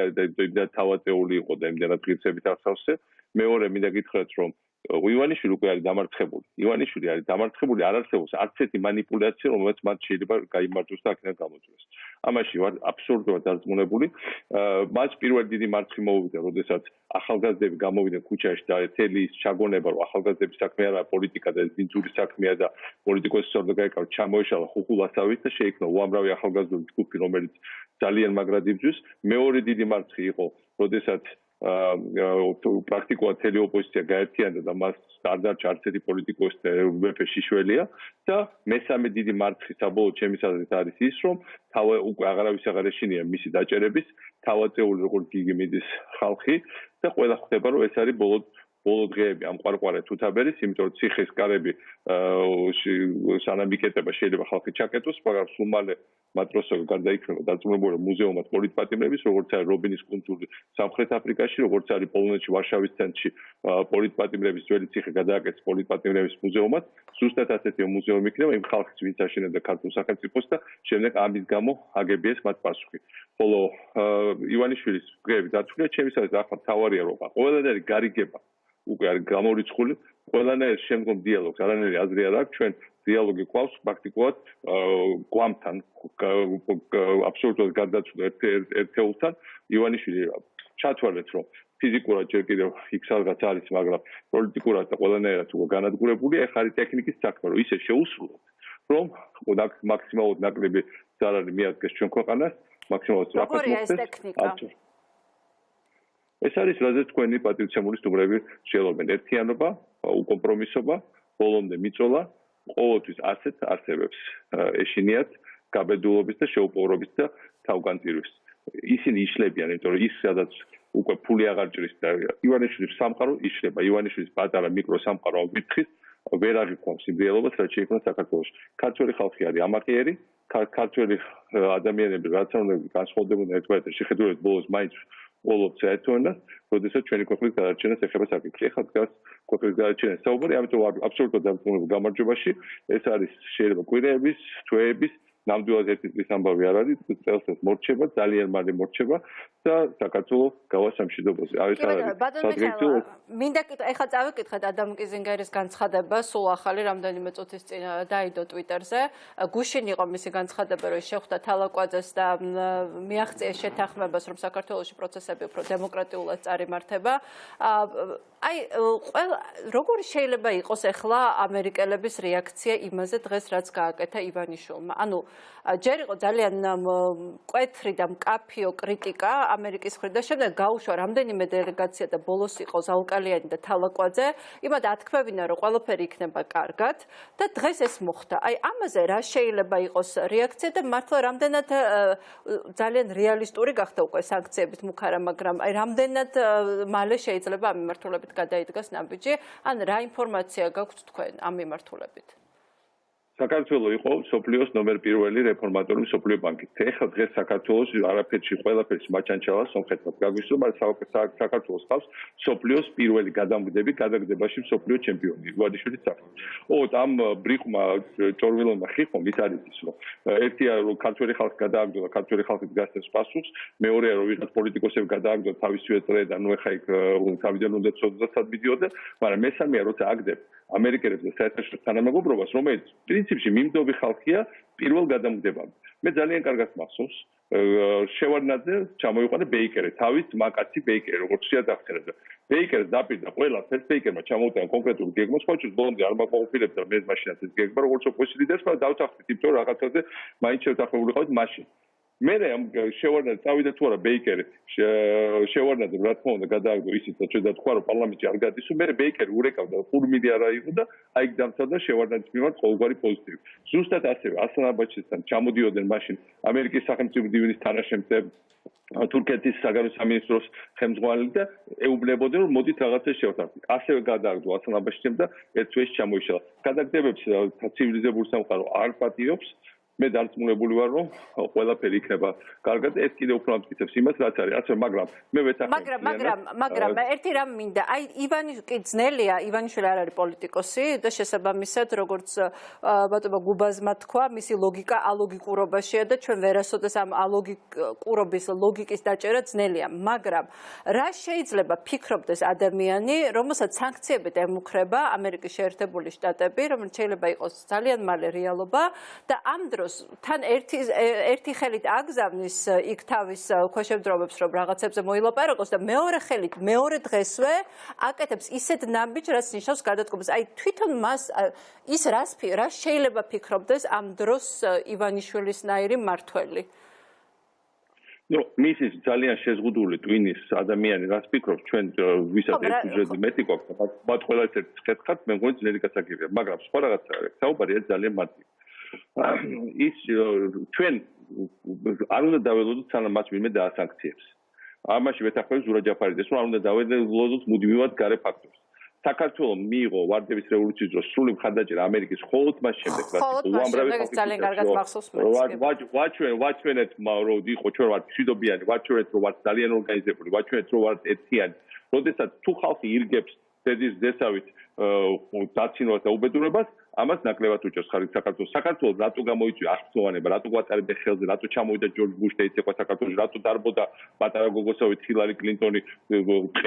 Speaker 7: და თავაწეული იყო და იმდენად ღირსებით ახსოვსე, მეორე მინდა გითხრათ რომ ივანიშვილი უკვე არის დამარცხებული. ივანიშვილი არის დამარცხებული, არ არსებობს არც ერთი манипуляცია, რომელიც მათ შეიძლება გაიმარჯვოს და აქედან გამოწვევს. ამაში ვარ აბსოლუტურად დარწმუნებული. მას პირველი დიდი მარცხი მოუვიდა, როდესაც ახალგაზრდები გამოვიდნენ ქუჩაში და თელი ის ჩაგონება, რომ ახალგაზრდების საქმე არა პოლიტიკა და ბინძური საქმეა და პოლიტიკოსი სწორედ გაეკავა, ჩამოეშალა ხუხულასავით და შეიქმნა უამრავი ახალგაზრდული ჯგუფი, რომელიც ძალიან მაგრად იბრძვის. მეორე დიდი მარცხი იყო, როდესაც პრაქტიკულად თელი ოპოზიცია გაერთიანდა და მას არ დარჩა არც ერთი პოლიტიკოსი და მეფე შიშველია და მესამე დიდი მარცხი საბოლოოდ ჩემის აზრით არის ის რომ უკვე აღარავის აღარ ეშინია მისი დაჭერების თავაწეული როგორც გიგი მიდის ხალხი და ყველა ხვდება რომ ეს არის ბოლო დღეები ამ ყვარყვარე თუთაბერის, იმიტომ რომ ციხის კარები სანამ იკეტება შეიძლება ხალხი ჩაკეტოს, მაგრამ სულ მალე მატროსო გარდაიქმნება დაწუნებული მუზეუმად პოლიტპატიმრების, როგორც არის რობინის კუნძული სამხრეთ აფრიკაში, როგორც არის პოლონეთში ვარშავის ცენტრში პოლიტპატიმრების ძველი ციხე გადააკეთეს პოლიტპატიმრების მუზეუმად, ზუსტად ასეთი მუზეუმი იქნება იმ ხალხის, ვინც აშენებდა ქართულ სახელმწიფოს და შემდეგ ამის გამო აგებიეს მათ პასუხი. ხოლო ივანიშვილის დღეები დაცულია, ჩემს აზრით ახლა მთავარია რომ ყველანაირი გარიგება უკვე არის გამორიცხული, ყველანაირ შემდგომ დიალოგს არანაირი აზრი არ აქვს, ჩვენ დიალოგი გვყავს პრაქტიკულად გვამთან, აბსოლუტურად გარდაცვლა ერთეულთან. ივანიშვილი ჩათვალეთ, რომ ფიზიკურად ჯერ კიდევ იქ სადღაც არის, მაგრამ პოლიტიკურად და ყველანაირად უკვე განადგურებული, ეხლა არის ტექნიკის საქმე, რომ ისე შეუსრულოთ, რომ მაქსიმალურად ნაკლები ზარალი მიადგეს ჩვენ ქვეყანას, მაქსიმალურად სწრაფად მოხდეს. ეს არის რაზეც თქვენი პატივცემული სტუმრები შეელობენ ერთიანობა, უკომპრომისობა, ბოლომდე მიწოლა, ყოველთვის ასეთ არსებებს ეშინიათ გაბედულობის და შეუპოვრობის და თავგანწირვის. ისინი იშლებიან, იმიტომ რომ ის სადაც უკვე ფული აღარ ჭრის და ივანიშვილის სამყარო იშლება, ივანიშვილის პატარა მიკრო სამყარო ვიფრთხის, ვერ აღიქვამს იმ რეალობას, რაც შეიქმნა საქართველოში. ქართველი ხალხი არის ამაყიერი, ქართველი ადამიანები რაც უნდა განსხვავდებოდნენ ერთმანეთთან შეხედულებით ბოლოს მაინც ყველაფერს საერთოდ, როდესაც ჩვენი ქვეყნის გადარჩენას ეხება საკითხი. ეხლა დგას ქვეყნის გადარჩენის საუბარი, ამიტომ აბსოლუტურად დამწყრობილ გამარჯვებაში. ეს არის შეიძლება კვირეების, თვეების, ნამდვილად ერთი წლის ამბავი არ არის, წელს ეს მორჩება, ძალიან მალე მორჩება და საქართველო გავა სამშვიდობოზე. ეს არის
Speaker 1: სადღეღო. მინდა ეხლა წავიკითხეთ ადამ კიზინგერის განცხადება, სულ ახალი რამდენიმე წუთის წინ დაიდო ტვიტერზე. გუშინ იყო მისი განცხადება, რომ შეხვდა თალაკვაძეს და მიაღწია შეთანხმებას, რომ საქართველოში პროცესები უფრო დემოკრატიულად წარიმართება. აი, როგორი შეიძლება იყოს ახლა ამერიკელების რეაქცია იმაზე დღეს, რაც გააკეთა ივანიშვილმა? ანუ ჯერ იყო ძალიან მკვეთრი და მკაფიო კრიტიკა ამერიკის მხრიდან და შემდეგ გაუშვა რამდენიმე დელეგაცია და ბოლოს იყო ზალკალიანი და თალაკვაძე, იმად ათქმევინა, რომ ყველაფერი იქნება კარგად და დღეს ეს მოხდა. აი, ამაზე რა შეიძლება იყოს რეაქცია და მართლა რამდენად ძალიან რეალისტური გახდა უკვე სანქციების მუქარა, მაგრამ აი რამდენად მალე შეიძლება ამ მიმართულებით გადაიდგას ნაბიჯი, ან რა ინფორმაცია გაქვთ თქვენ ამ მიმართულებით?
Speaker 7: საქართველო იყო სოფლიოს ნომერ პირველი რეფორმატორი სოფლიო ბანკით. ეხლა დღეს საქართველოს არაფერში ყველაფერში მაჩანჩალა სომხეთმა გაგვისურვა, მაგრამ საქართველოს ხავს სოფლიოს პირველი გადაგდებაში სოფლიო ჩემპიონი ივანიშვილის სახით. ამ ბრიყმა ჭორვილონმა ხიხომ ის არის ის, რომ ერთია რომ ქართველი ხალხი გადააგდო და ქართველი ხალხი გასცეს პასუხს, მეორეა რომ ვიღაც პოლიტიკოსები გადააგდო თავისივე წრე და ნუ ეხა იქ თავიდან უნდა ცოდვა სად მიდიოდა, მაგრამ მესამეა როცა აგდებ ამერიკელებს და საერთაშორისო თანამეგობრობას, რომელიც პრინციპში მიმდოვი ხალხია პირველ გადამგდებამდე. მე ძალიან კარგად მახსოვს, შევარდნაძე ჩამოიყვანა ბეიკერი, თავის მაკაცი ბეიკერი, როგორც შეადახცერა. ბეიკერს დაპირდა ყველაფერს, ბეიკერმა ჩამოუტანა კონკრეტული გეგმა, სხვა შორის ბოლომდე არ მაყოფილებდა მე მაშინაც ეს გეგმა, როგორც ოპოზიციის ლიდერს, მაგრამ დავთანხმდით, იმიტომ რომ რაღაცაზე მაინც შევთანხმებულიყავით მაშინ. მე შევარდნაძე წავიდა თუ არა ბეიკერი, შევარდნაძე რა თქმა უნდა გადააგდო ისიც და ჩვენ თქვა რომ პარლამენტში არ გადისო, მე ბეიკერი ურეკავდა ხურმილი არა იყო და აი დამცავდა შევარდნაძის მიმართ ყოველგვარი პოზიტივი. ზუსტად ასევე ასლანაბაჩისთან ჩამოდიოდნენ მაშინ ამერიკის სახელმწიფო დივიზიის თანაშემწე თურქეთის საგარეო სამინისტროს ხელმძღვანელი და ეუბნებოდნენ რომ მოდით რაღაცა შევთანხმდით. ასევე გადააგდო ასლანაბაჩისთან და ერთ თვეში ჩამოიშალა. გადაგდებებს ცივილიზებული სამყარო არ პატიობს. მე დარწმუნებული ვარ რომ ყველაფერი იქნება კარგად ეს კიდევ უფრო ამტკიცებს იმას რაც არის ასე მაგრამ მე ვეთანხმებ
Speaker 1: მაგრამ ერთი რამ მინდა აი ივანი კი ძნელია ივანიშვილი არ არის პოლიტიკოსი და შესაბამისად როგორც ბატონო გუბაზმა თქვა მისი ლოგიკა ალოგიკურობაშია და ჩვენ ვერასოდეს ამ ალოგიკურობის ლოგიკის დაჭერა ძნელია მაგრამ რა შეიძლება ფიქრობდეს ადამიანი რომელსაც სანქციებით ემუქრება ამერიკის შეერთებული შტატები რომელიც შეიძლება იყოს ძალიან მალე რეალობა და ამ თან ერთი ხელით აგზავნის იქ თავის ქვეშევდროებებს რომ რაღაცებზე მოილაპარაკოს და მეორე ხელით მეორე დღესვე აკეთებს ისეთ ნაბიჯს რაც ნიშნავს გადადგომას. აი თვითონ მას ის რა შეიძლება ფიქრობდეს ამ დროს ივანიშვილისნაირი მართველი.
Speaker 7: მის ის ძალიან შეზღუდული ტვინის ადამიანი რას ფიქრობს ჩვენ ვისაც ეს უჯრედი მეტი გვაქვს მათ ყველა ერთ ხერხად მე მგონი ძლიერი გასაგებია მაგრამ სხვა რაღაცა არის საუბარია ძალიან მარტივი ის ჩვენ არ უნდა დაველოდოთ სანამ მას ვინმე დაასანქციებს. ამაში ვეთანხმები ზურა ჯაფარიძეს რომ არ უნდა დაველოდოთ მუდმივად გარე ფაქტორს. საქართველოს მიიღო ვარდების რევოლუციის დროს სრული მხარდაჭერა ამერიკის მხოლოდ მას შემდეგ რაც უამრავი
Speaker 1: ძალიან კარგად მახსოვს
Speaker 7: ვაჩვენეთ რომ იყო ჩვენ ვართ მშვიდობიანი ვაჩვენეთ რომ ვართ ძალიან ორგანიზებული ვაჩვენეთ რომ ვართ ერთიანი. როდესაც თუ ხალხი ირგებს დედის დესავით დაცინვას და უბედურებას ამას ნაკლებად უჭერს ხარით საქართველოს. საქართველოს რატო გამოიწვია აღფრთოვანება, რატო გვატარებდა ხელზე, რატო ჩამოვიდა ჯორჯ ბუში და იცეყვა საქართველოს, რატო დარბოდა პატარა გოგოსავით ჰილარი კლინტონი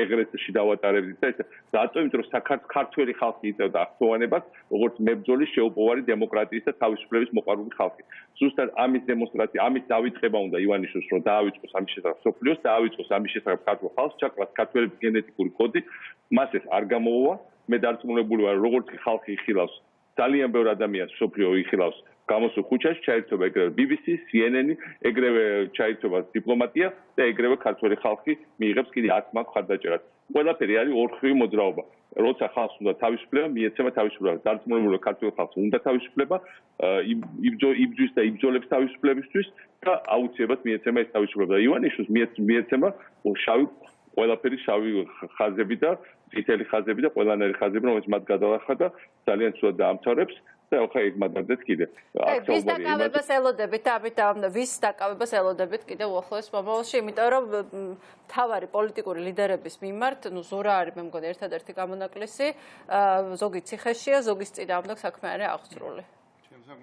Speaker 7: ეგრეთში დავატარებდით და ეს რატო იმიტომ რომ საქართველოს ხალხი იწევდა აღფრთოვანებას, როგორც მებრძოლის შეუპოვარი დემოკრატიის და თავისუფლების მოყვარული ხალხი. ზუსტად ამის დემონსტრაცია, ამის დაიწყება უნდა ივანიშვილს რომ დაავიწყოს ამის შესახებ სოფლიოს, დაავიწყოს ამის შესახებ ქართულ ხალხს, ჩაკლას ქართველების გენეტიკური კოდი, მას ეს არ გამოუვა. მე დარწმუნებული ვარ როგორც ხალხი იხილავს ძალიან ბევრ ადამიანს სოფლიო იხილავს გამოსულ ხუჩაში ჩაირთვება ეგრევე BBC, CNN, ეგრევე ჩაირთვება დიპლომატია და ეგრევე ქართველი ხალხი მიიღებს კიდე 10 მაგ ხარდაჭერას. ყველაფერი არის ორხრივი მოძრაობა. როცა ხალხს უნდა თავისუფლება, მიეცემა თავისუფლება. დარწმუნებული ქართველ ხალხს უნდა თავისუფლება, იბძვის და იბძოლებს თავისუფლებისთვის და აუცილებლად მიეცემა ეს თავისუფლება. ივანიშვილს მიეცემა შავი ყველაფერი შავი ხაზები და წითელი ხაზები და ყველანაირი ხაზები რომელიც მათ გადალახა და ძალიან ცუდად დაამთავრებს და ახლა ეგ მაგარდეთ კიდე.
Speaker 1: ვის დაკავებას ელოდებით ვის დაკავებას ელოდებით კიდე უახლოეს მომავალში, იმიტომ რომ მთავარი პოლიტიკური ლიდერების მიმართ, ზურა არის მე მგონი ერთადერთი გამონაკლისი, ზოგი ციხეშია, ზოგის წინააღმდეგ საქმე არის აღწრული.
Speaker 2: მე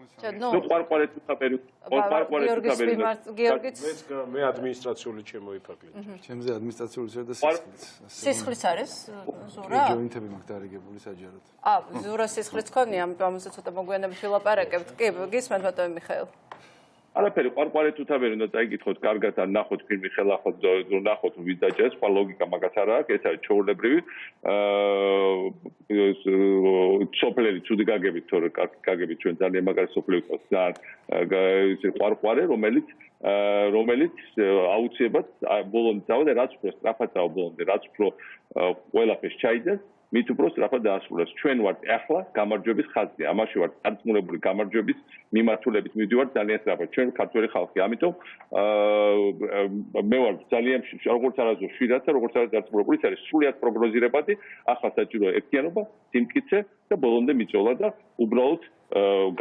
Speaker 2: ადმინისტრაციული შემოიფაკლე.
Speaker 3: ჩემზე ადმინისტრაციული და
Speaker 1: სისხლის არის ზურა?
Speaker 3: ჯოინტები მაქვს დარიგებული საჯაროდ.
Speaker 1: ზურა სისხლის ქონია, ამაზე ცოტა მოგვიანებით ვილაპარაკებთ. კი, გისმენთ ბატონო მიხეილ.
Speaker 7: არაფერი ყვარყვარე თუთაბერი უნდა წაიკითხოთ კარგად ან ნახოთ ფილმი ხელახოთ ნახოთ ვის დაჭერს სხვა ლოგიკა მაგას არ აქვს ეს არის ჩაურლებრივი სოფლერი ცუდი გაგებით თორე გაგებით ჩვენ ძალიან მაგარი სოფლები ყავს ძალიან ყვარყვარე რომელიც აუცილებლად ბოლომდე წავიდა რაც უფრო სწრაფად წავა ბოლომდე რაც უფრო ყველაფერს ჩაიძენს მით უფრო სწრაფად დაასრულებს. ჩვენ ვართ ახლა გამარჯვების ხაზზე. ამაში ვართ დარწმუნებული გამარჯვების მიმართულებით მივდივართ ძალიან სწრაფად. ჩვენ ქართველი ხალხი. ამიტომ მე ვარ ძალიან როგორც არასდროს შვიდად და როგორც არის დარწმუნებული, ეს არის სრულიად პროგნოზირებადი. ახლა საჭიროა ერთიანობა, სიმტკიცე და ბოლომდე მიწოლა და უბრალოდ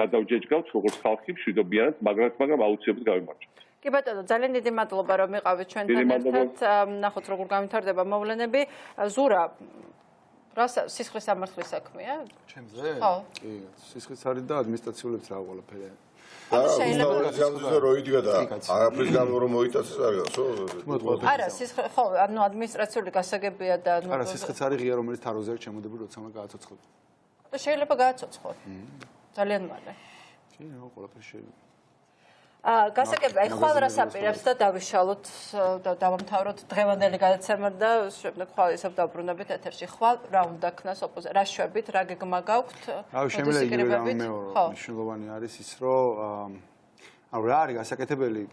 Speaker 7: გადავჯეჯგავთ როგორც ხალხი მშვიდობიანად, მაგრამ აუცილებლად გავიმარჯვებთ.
Speaker 1: კი ბატონო, ძალიან დიდი მადლობა რომ იყავით ჩვენთან ერთად. ნახოთ როგორ გამვითარდება მოვლენები. ზურა რას სისხლის სამართლის საქმეა?
Speaker 3: ჩემზე?
Speaker 1: ხო.
Speaker 3: კი, სისხლის არის და ადმინისტრაციულებს რა ყველაფერი.
Speaker 5: და რო იდგა და არაფრის გამო რომ მოიტაცეს არ გასო?
Speaker 1: არა, სისხლი ხო, ანუ ადმინისტრაციული გასაგებია და
Speaker 3: არა, სისხლიც არის ღია რომელიც თაროზე არის ჩემოდებული როცა უნდა გააცოცხლო.
Speaker 1: და შეიძლება გააცოცხლო. ძალიან მალე.
Speaker 3: კი, რა ყველაფერი შეიძლება.
Speaker 1: გასაგებია, ხვალ რას აპირებს და დავიშალოთ და დავამთავროთ დღევანდელი გადაცემა და შემდეგ ხვალ ისევ დაბრუნებით ეთერში. ხვალ რა უნდა ქნას ოპოზიცია? რა შვებით, რა გეგმა გაქვთ?
Speaker 3: შეიძლება იგივე მნიშვნელოვანი არის ის, რომ რა არის გასაკეთებელი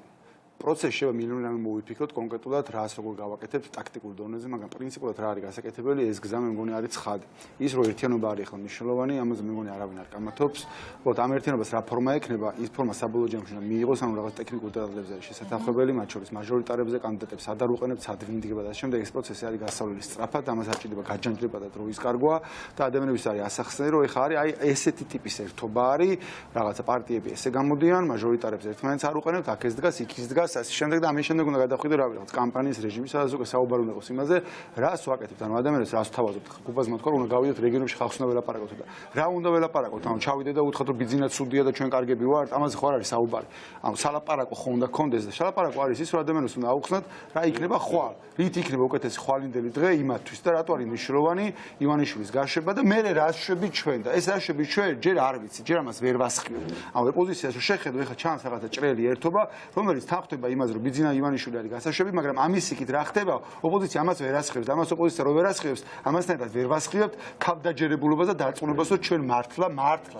Speaker 3: პროცესი შევა მილიონами მოვიფიქროთ კონკრეტულად რას როგორ გავაკეთებთ ტაქტიკურ დონეზე, მაგრამ პრინციპულად რა არის გასაკეთებელი, ეს გზა მე მგონი არის ცხადი. ის რომ ერთიანობა არის ახლა მნიშვნელოვანი, ამაზე მე მგონი არავინ არ კამათობს. უბრალოდ ამ ერთიანობას რა ფორმა ექნება, ის ფორმა საბოლოო ჯამში უნდა მიიღოს, ანუ რაღაც ტექნიკურ დეტალებზე არის შესაძლებელი, მათ შორის მაჟორიტარებზე კანდიდატებს ადარ უყენებთ, ადვინდგება და შემდეგ ეს პროცესი არის გასავლელი სწრაფად, ამას არ ჭირდება გაჯანჯლება და დროის კარგვა და ადამიანების არის ასახსნელი, რომ ეხა არის აი ესეთი ტიპის ერთობა არის, რაღაცა პარტიები ესე გამოდიან, მაჟორიტარებს ერთმანეთს არ უყენებთ, აქ ეს დგას, იქ ის დგას ასე შემდეგ და ამის შემდეგ უნდა გადავხვიდე რა ვიცი კამპანიის რეჟიმი სადაც უკვე საუბარი უნდა იყოს იმაზე რას ვაკეთებთ ანუ ადამიანებს რას თავაზობთ გუბას მოთქვა რომ უნდა გავიდეთ რეგიონებში ხალხს უნდა ველაპარაკოთ და რა უნდა ველაპარაკოთ ანუ ჩავიდე და უთხრათ რომ ბიზნესი ცუდია და ჩვენ კარგები ვართ ამაზე ხო არ არის საუბარი ანუ სალაპარაკო ხო უნდა კონდეს და სალაპარაკო არის ის რომ ადამიანებს უნდა აუხსნათ რა იქნება ხვალ რით იქნება უკეთესი ხვალინდელი დღე იმათთვის და რატო არის მნიშვნელოვანი ივანიშვილის გაშება და მე რას შვებით ჩვენ და ეს რა შვებით ჩვენ ჯერ არ ვიცი ჯერ ამას ვერ ვასხივებ ანუ ოპოზიციას რომ შეხედო ეხა ჩანს რაღაცა ჭრელი ერთობა რომელიც თანხდება იმაზე რომ ბიძინა ივანიშვილი არის გასაშვები, მაგრამ ამის იქით რა ხდება? ოპოზიცია ამას ვერ ასხივებს, ამას ოპოზიცია რო ვერ ასხივებს, ამასთან ერთად ვერ ვასხივებთ თავდაჯერებულობას და დარწმუნებას, რომ ჩვენ მართლა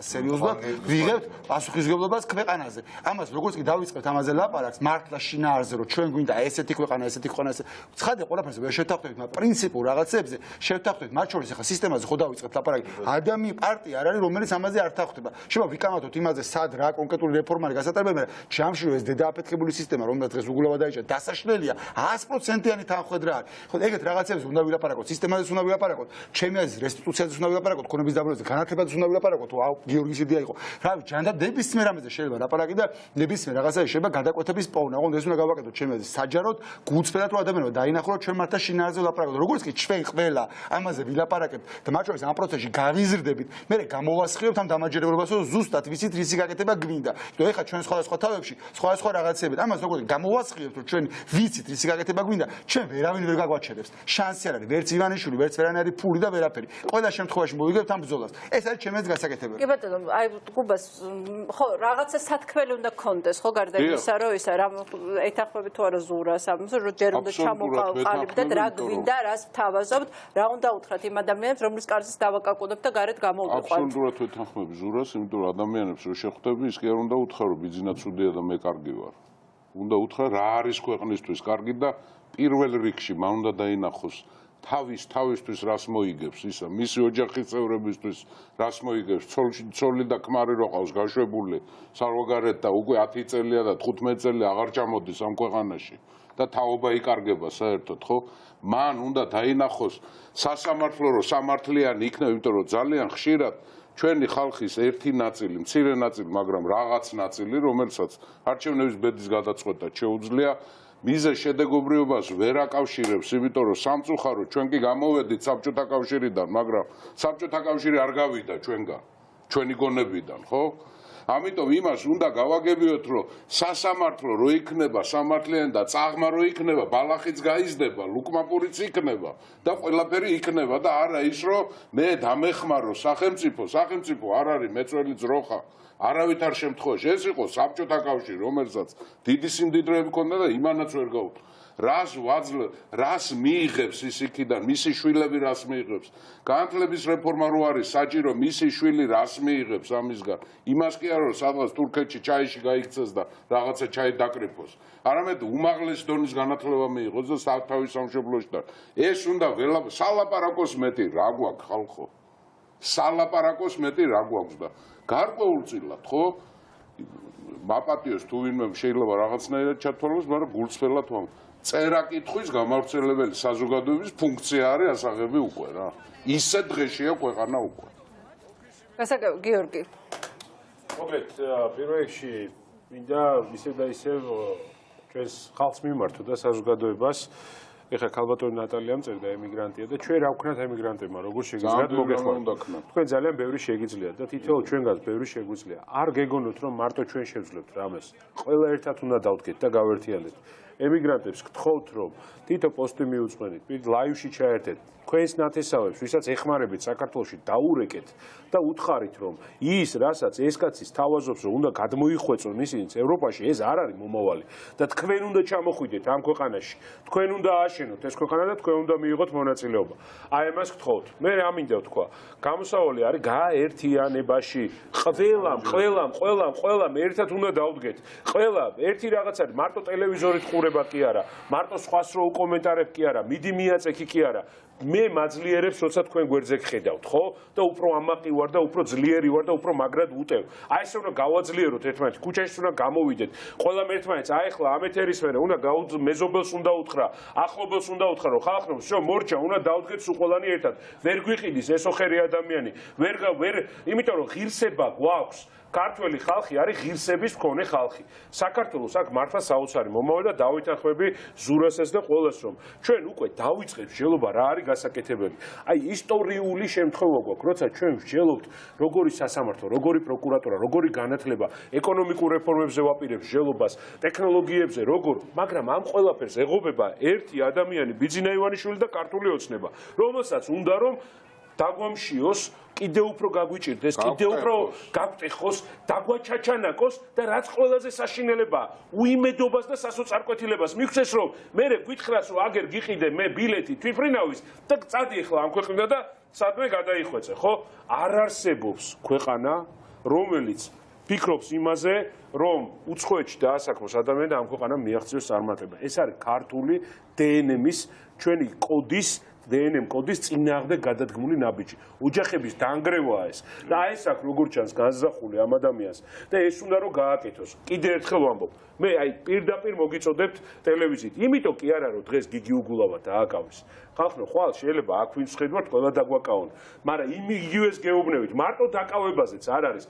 Speaker 3: სერიოზულად ვიღებთ პასუხისმგებლობას ქვეყანაზე. ამას როგორც კი დავიწყებთ ამაზე ლაპარაკს, მართლა შინაარზე, რომ ჩვენ გვინდა ესეთი ქვეყანა, ცხადია ყველაფერს ვერ შევთანხმდებით, მაგრამ პრინციპულ რაღაცებზე შევთანხმდებით, მათ შორის ახლა სისტემაზე ხო დავიწყებთ ლაპარაკი. ადამი პარტია არ არის, რომელიც ამაზე არ თანხმდება. შევა ვიკამათოთ იმაზე, სად რა კონკრეტული რეფორმა არის გასატარებელი, მაგრამ ჯამში ეს დედააფეთქებული სისტემა, რომელიც დღეს უგულობა დაიჭრა, დასაშლელია 100%-იანი თანხმედრა არის. ხო, ეგეთ რაღაცებს უნდა ვილაპარაკოთ, სისტემაზეც უნდა ვილაპარაკოთ, ჩემი აზრით რესტიტუციაზეც უნდა ვილაპარაკოთ, ქონების დაბრუნებაზე, განათლებაზეც უნდა ვილაპარაკოთ. ვაუ, გიორგის იდეა იყო. რა ვიცი, ჯანდაბ ნებისმიერ რამეზე შეიძლება ლაპარაკი და ნებისმიერ რაღაცაზე შეიძლება გადაკვეთების პოვნა. ოღონდ ეს უნდა გავაკეთოთ ჩემი აზრით საჯაროდ, გულწრფელად რომ ადამიანმა დაინახულოთ ჩვენ მართლა შინაარზე ვილაპარაკოთ. როგორც კი ჩვენ ყველა ამაზე ვილაპარაკებთ და მათ შორის ამ პროცესში გავიზრდებით, მე გამოვასხივებთ ამ დამაჯერებლობას, რომ ზუსტად ვიცით რისი გაკეთება გვინდა. იმიტომ ეხლა ჩვენ სხვადასხვა თავებში სხვადასხვა რაღაცები და ამას როგორც გამოვასხივებთ რომ ჩვენ ვიცით რისი გაკეთება გვინდა, ჩვენ ვერავინ ვერ გაგვაჩერებს. შანსი არ არის, ვერც ივანიშვილი, ვერც ვერანი არის ფული და ვერაფერი. ყველა შემთხვევაში მოვიგებთ ამ ბრძოლას. ეს არის ჩემს გასაკეთებელი.
Speaker 1: კი ბატონო, აი გუბას ხო რაღაცა სათქმელი უნდა გქონდეს, ხო გარდა იმისა, რომ ისა რა ეთანხმებით თუ არა ზურას ამას, რომ ჯერ უნდა ჩამოყალიბდეთ რა გვინდა, რას ვთავაზობთ, რა უნდა უთხრათ იმ ადამიანებს, რომლის კარზეც დავაკაკუნებთ და გარეთ გამოვიყვანთ.
Speaker 6: აბსოლუტურად ვეთანხმები ზურას, იმიტომ რომ ადამიანებს რო შეხვდები, ის კი არ უნდა უთხრა, რომ ბიძინა ცუდია და მე კარგი ვარ. უნდა უთხრა რა არის ქვეყნისთვის კარგი და პირველ რიგში მან უნდა დაინახოს თავისთვის რას მოიგებს ისა მისი ოჯახის წევრებისთვის რას მოიგებს ცოლი და ქმარი რო ყავს გაშვებული საზღვარგარეთ და უკვე 10 წელია და 15 წელი აღარ ჩამოდის ამ ქვეყანაში და თაობა იკარგება საერთოდ ხო მან უნდა დაინახოს სასამართლო რო სამართლიანი იქნება იმიტომ რომ ძალიან ხშირად ჩვენი ხალხის ერთი ნაწილი, მცირე ნაწილი, მაგრამ რაღაც ნაწილი, რომელსაც არჩევნების ბედის გადაწყვეტა შეუძლია, მიზეს შედეგობრიობას ვერ აკავშირებს, იმიტომ რომ სამწუხაროდ ჩვენ კი გამოვედით საბჭოთა კავშირიდან, მაგრამ საბჭოთა კავშირი არ გავიდა ჩვენგან, ჩვენი გონებიდან, ხო? ამიტომ იმას უნდა გავაგებიოთ, რომ სასამართლო რო იქნება სამართლიანი და წაღმა რო იქნება, ბალახიც გაიზრდება, ლუკმაპურიც იქნება და ყველაფერი იქნება და არა ის, რომ მე დამეხმარო სახელმწიფო არ არის მეწველი ძროხა. არავითარ შემთხვევაში ეს იყო საბჭოთა კავშირი, რომელსაც დიდი სიმდიდრეები ჰქონდა და იმანაც ვერ გაუწევთ. რას მიიღებს ის იქიდან, მისი შვილები რას მიიღებს. განათლების რეფორმა რო არის საჭირო, მისი შვილი რას მიიღებს ამისგან. იმას კი არა, რომ სადღაც თურქეთში ჩაიში გაიქცეს და რაღაცა ჩაი დაკრიფოს. არამედ უმაღლეს დონის განათლება მიიღოს და თავის სამშობლოში და ეს უნდა სალაპარაკოს მეტი რა გვაქვს ხალხო. სალაპარაკოს მეტი რა გვაქვს და გარკვეულწილად ხო? მაპატიოს თუ ვინმე შეიძლება რაღაცნაირად ჩათვალოს, მაგრამ გულწრფელად ვამ. წერა-კითხვის გამავრცელებელი საზოგადოების ფუნქცია არის ასაღები უკვე რა. ისე დღეშია ქვეყანა უკვე.
Speaker 1: გასაგებია, გიორგი.
Speaker 2: მოკლედ, პირველ რიგში მინდა ისევ და ისევ ჩვენს ხალხს მიმართო და საზოგადოებას ეხლა ქალბატონი ნატალიამ წერდა ემიგრანტია და ჩვენ რა ვქნათ ემიგრანტებმა, როგორ შეგიძლიათ მოგეხმაროთ. თქვენ ძალიან ბევრი შეგიძლიათ და თითოეულ ჩვენგანს ბევრი შეგვიძლია. არ გეგონოთ რომ მარტო ჩვენ შევძლებთ რამეს. ყველა ერთად უნდა დავდგეთ და გავერთიანდეთ. ემიგრანტებს გთხოვთ რომ თითო პოსტი მიუძღვენით, ლაივში ჩაერთეთ, თქვენს ნათესავებს, ვისაც ეხმარებით საქართველოში დაურეკეთ და უთხარით, რომ ის, რასაც ეს კაცის თავაზობს, რომ უნდა გადმოიხვეწონ ისინიც ევროპაში, ეს არ არის მომავალი და თქვენ უნდა ჩამოხვიდეთ ამ ქვეყანაში. თქვენ უნდა ააშენოთ ეს ქვეყანა და თქვენ უნდა მიიღოთ მონაწილეობა. აი ამას გთხოვთ. მე ამინდა ვთქვა, გამოსავალი არის გაერთიანებაში. ყველამ ერთად უნდა დავდგეთ. ყველა ერთი რაღაც არის, მარტო ტელევიზორით ყურება კი არა, მარტო სხვას რო უკომენტარებ კი არა, მიდი მიაწექი კი არა. მე მაძლიერებს, როცა თქვენ გვერდზე გხედავთ, ხო? და უფრო ამაყი ვარ და უფრო ძლიერი ვარ და უფრო მაგრად ვუტევ. აი ესე უნდა გავაძლიეროთ ერთმანეთს, ქუჩაში უნდა გამოვიდეთ. ყველამ ერთმანეთს აეხლა ამ ეთერის მერე უნდა მეზობელს უნდა უთხრა, ახლობელს უნდა უთხრა, რომ ხალხო, всё, მორჩა, უნდა დავდგეთ სულ ყველანი ერთად. ვერ გვიყიდის ესოხერი ადამიანი, იმიტომ რომ ღირსება გვაქვს. ქართველი ხალხი არის ღირსების მქონე ხალხი. საქართველოს აქ მართლა საოცარი მომავალი და დავითანხმები ზურასეს და ყველას რომ ჩვენ უკვე დავიწყეთ მსჯელობა რა არის გასაკეთებელი. აი ისტორიული შემთხვევა გვაქვს, როცა ჩვენ ვსჯელობთ როგორი სასამართლო, როგორი პროკურატურა, როგორი განათლება, ეკონომიკურ რეფორმებზე ვაპირებთ მსჯელობას, ტექნოლოგიებზე როგორ, მაგრამ ამ ყველაფერს ეღობება ერთი ადამიანი ბიძინა ივანიშვილი და ქართული ოცნება, რომელსაც უნდა რომ დაგვამშიოს, კიდევ უფრო გაგვიჭირდეს, კიდევ უფრო გავტეხოს, დაგვაჩაჩანაკოს და რაც ყველაზე საშინელებაა, უიმედობას და სასოწარკვეთილებას მიგცეს, რომ მე გითხრას, რომ აგერ გიყიდე მე ბილეთი თვითმფრინავის და წადი ახლა ამ ქვეყნიდან და სადმე გადაიხვეწე, ხო? არ არსებობს ქვეყანა, რომელიც ფიქრობს იმაზე, რომ უცხოეთში დაასაქმოს ადამიანი და ამ ქვეყანამ მიაღწიოს წარმატება. ეს არის ქართული დნმ-ის, ჩვენი კოდის დნმ კოდის წინააღმდეგ გადადგმული ნაბიჯი. ოჯახების დანგრევაა ეს. და ეს აქ როგორ ჩანს განზრახული ამ ადამიანს და ეს უნდა რომ გააკეთოს. კიდე ერთხელ ვამბობ, მე აი პირდაპირ მოგიწოდებთ ტელევიზიით. იმიტომ კი არა რომ დღეს გიგი უგულავა დააკავის. ხალხო, ხვალ შეიძლება აქ ვინც ხედავთ, ყველა დაგვაკავონ. მაგრამ იგივეს გეუბნებით, მარტო დაკავებაზეც არ არის.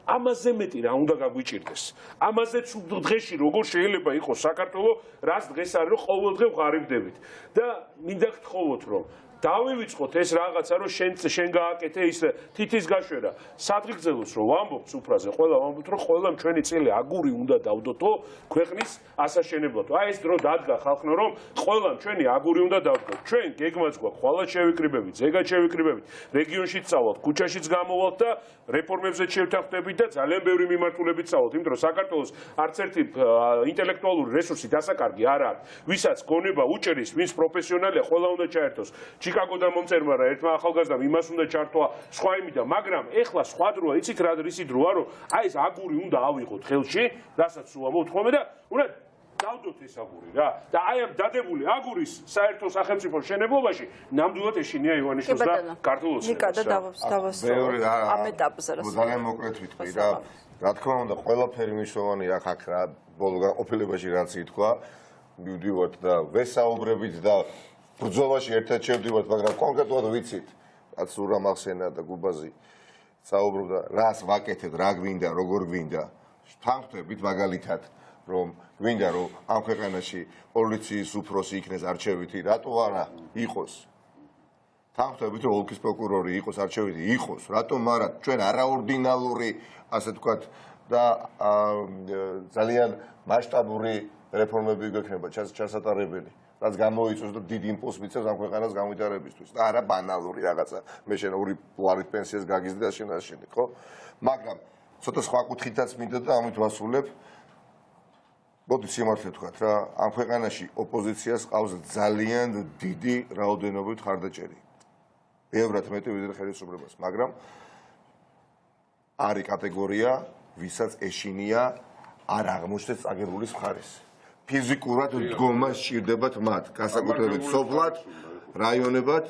Speaker 2: ამაზე მეტი რა უნდა გაგვიჭირდეს. ამაზეც დღეში როგორ შეიძლება იყოს საქართველო, რაც დღეს არის რომ ყოველდღე ვღარიბდებით. და მინდა გთხოვოთ რომ დავივიწყოთ ეს რაღაცა რომ შენ გააკეთე ის თითის გაშვერა სადღეგრძელოს რომ ვამბობთ სუფრაზე ყველა ვამბობთ რომ ყველა ჩვენი წელი აგური უნდა დავდოთო ქვეყნის ასაშენებლად. აი ეს დრო დადგა ხალხნო რომ ყველა ჩვენი აგური უნდა დავდგოთ. ჩვენ გეგმაც გვაქვს ხვალად შევიკრიბებით, ზეგად შევიკრიბებით, რეგიონშიც წავალთ, ქუჩაშიც გამოვალთ და რეფორმებზე შევთანხმდებით და ძალიან ბევრი მიმართულებით წავალთ, იმიტომ რომ საქართველოს არც ერთი ინტელექტუალური რესურსი დასაკარგი არ არის. ვისაც გონება უჭერის, ვინც პროფესიონალია, ყველა უნდა ჩაერთოს. ჩიკაგოდან მომწერმა რა ერთმა ახალგაზრდამ იმას უნდა ჩართვა სხვა იმიდა, მაგრამ ეხლა სხვა დროა, იცით რა რისი დროა, რომ აი ეს აგური უნდა ავიღოთ ხელში, რასაც უამბობთ ხოლმე და უნდა დავდოთ ეს აგური რა. და აი ამ დადებული აგურის საერთო სახელმწიფო შენებლობაში ნამდვილად ეშინია ივანიშვილს და ქართულ ოცნებას.
Speaker 1: ამ ეტაპზე რა.
Speaker 5: ძალიან მოკლედ ვიტყვი რა. რა თქმა უნდა, ყველაფერი მნიშვნელოვანი აქ რა ბოლო განყოფილებაში რაც ითქვა, მივდივართ და ვესაუბრებით და ბრძოლაში ერთად შევდივართ, მაგრამ კონკრეტულად ვიცით, რაც სურა მახსენა და გუბაზი საუბრობდა, რას ვაკეთებ, რა გვინდა, როგორ გვინდა. თანხმდებით მაგალითად, რომ გვინდა რომ ამ ქვეყანაში პოლიციის უფროსი იქნეს არჩევითი, რატო არა იყოს? თანხმდებით რომ ოლქის პროკურორი იყოს არჩევითი, იყოს, რატომ არა? ჩვენ არაორდინალური, ასე ვთქვათ, და ძალიან მასშტაბური რეფორმები გვექნება ჩასატარებელი. რაც გამოიწვევს და დიდ იმპულსს მიცემს ამ ქვეყანას განვითარებისთვის და არა ბანალური რაღაცა მე შენ ორი ლარით პენსიას გაგიზდი და შენ აშენე, ხო? მაგრამ ცოტა სხვა კუთხითაც მინდა და ამით ვასრულებ. მოდი სიმართლე ვთქვათ რა, ამ ქვეყანაში ოპოზიციას ყავს ძალიან დიდი რაოდენობით ხარდაჭერი. ბევრად მეტი ვიდრე ხელისუფლებას, მაგრამ არის კატეგორია, ვისაც ეშინია არ აღმოჩნდეს წაგებულის მხარეს. ფიზიკურად დგომა სჭირდებათ მათ, განსაკუთრებით სოფლად, რაიონებად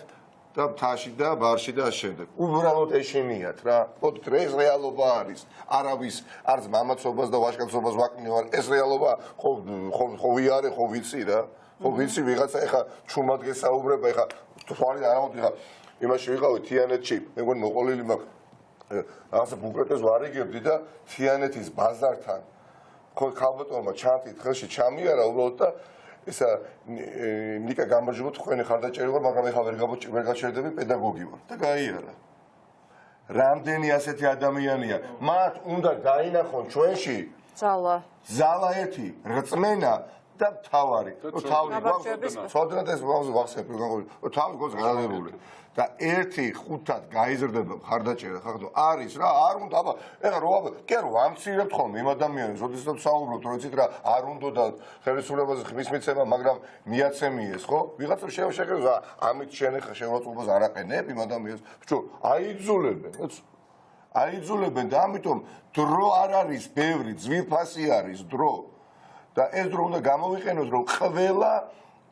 Speaker 5: და მთაში და ბარში და შემდეგ. უბრალოდ ეშინიათ რა. მოდით ეს რეალობა არის. არავის არც მამაცობას და ვაჟკაცობას ვაკნევარ. ეს რეალობა ხო ვიარე, ხო ვიცი რა. ხო ვიცი ვიღაცა ეხა ჩუმად გესაუბრება, ეხა თვალი არამოდი ხა იმაში ვიყავი თიანეთში, მე მგონი მოყოლილი მაქვს. რაღაცა ბუკეტეს ვარიგებდი და თიანეთის ბაზართან ხო ხალბატონმა ჩანთით ხელში ჩამიარა უბრალოდ და ესა ნიკა გამარჯობა თქვენი ხარდაჭერი ვარ, მაგრამ ეხლა ვერ გაჩერდები პედაგოგი ვარ და გაიარა. რამდენი ასეთი ადამიანია, მათ უნდა გაინახონ ჩვენში ძალა ერთი, რწმენა და მთავარი. ცოდნად ეს ვახსენებ როგორ თავი გოს გადადებული. და 1-5-ად გაიზრდება მხარდაჭერა ხახდო არის რა არ უნდა აბა ეხლა რო კი რომ ამცირებთ ხოლმე იმ ადამიანებს როდესაც საუბრობთ რომ იცით რა არ უნდა და ხელისუფლებაზე ხმის მიცემა მაგრამ მიაცემიეს ხო ვიღაცა შეგეძლო ამით შენ ეხლა შეურაცხყოფას არ აყენებ იმ ადამიანს ბჭო აიძულებენ და ამიტომ დრო არ არის ბევრი ძვირფასი არის დრო და ეს დრო უნდა გამოვიყენოს რომ ყველა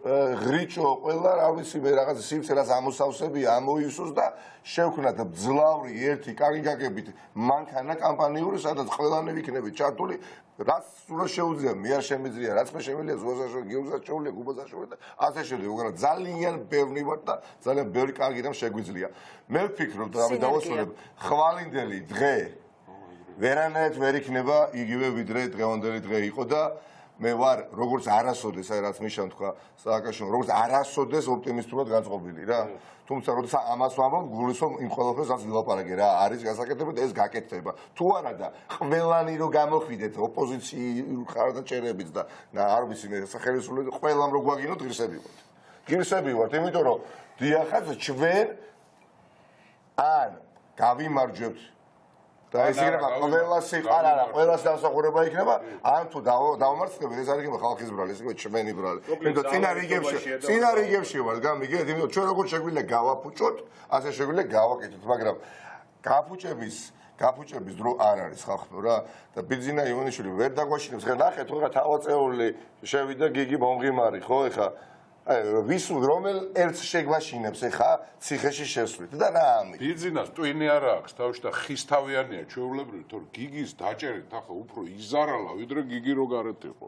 Speaker 5: ღრიჭო ყველა რა ვიცი მე რაღაც სიმცირას ამოსავსები ამოივსოს და შევქნათ ბძლავრი ერთი კარგი გაგებით მანქანა კამპანიური სადაც ყველანი ვიქნებით ჩართული რაც სულ შეუძლია მე არ შემიძლია რაც მე შემიძლია ზუაზაშო გიუზაშოვლია გუბაზაშოვლია და ასე შემდეგ უბრალოდ ძალიან ბევრი ვარ და ძალიან ბევრი კარგი რამ შეგვიძლია მე ვფიქრობ და ამით დავასრულებ ხვალინდელი დღე ვერანაირად ვერ იქნება იგივე ვიდრე დღევანდელი დღე იყო და მე ვარ როგორც არასოდეს აი რაც მიშან თქვა სააკაშო როგორც არასოდეს ოპტიმისტურად განწყობილი რა თუმცა როდესაც ამას ვამბობ გულისხმობ იმ ყველაფერს რაც ვილაპარაკე რა არის გასაკეთებელი და ეს გაკეთდება თუ არა და ყველანი რო გამოხვიდეთ ოპოზიციურ ხარდაჭერებით და არ ვიცი მე სახელმწიფო ყველამ რო გვაგინოთ ღირსები ვართ იმიტომ რომ დიახაც ჩვენ ან გავიმარჯვებთ და ეს იქნება ყველას დამსახურება იქნება ან თუ დავმარცხდებით ეს არ იქნება ხალხის ბრალი ეს იქნება ჩვენი ბრალი იმიტომ წინა რიგებში ვარ გამიგეთ იმიტომ ჩვენ როგორ შეგვიძლია გავაფუჭოთ ასე შეგვიძლია გავაკეთოთ მაგრამ გაფუჭების დრო არ არის ხალხო რა და ბიძინა ივანიშვილი ვერ დაგვაშინებს ხა ნახეთ ხო ხა თავაწეული შევიდა გიგი მომღიმარი ხო ეხა ვის რომელ ერთს შეგვაშინებს ეხა ციხეში შესვლით და რა ამი
Speaker 6: ბიძინას ტვინი არ აქვს თავში და ხისთავიანია ჩვეულებრივი თორე გიგის დაჭერით ახლა უფრო იზარალა ვიდრე გიგი რო გარეთ იყო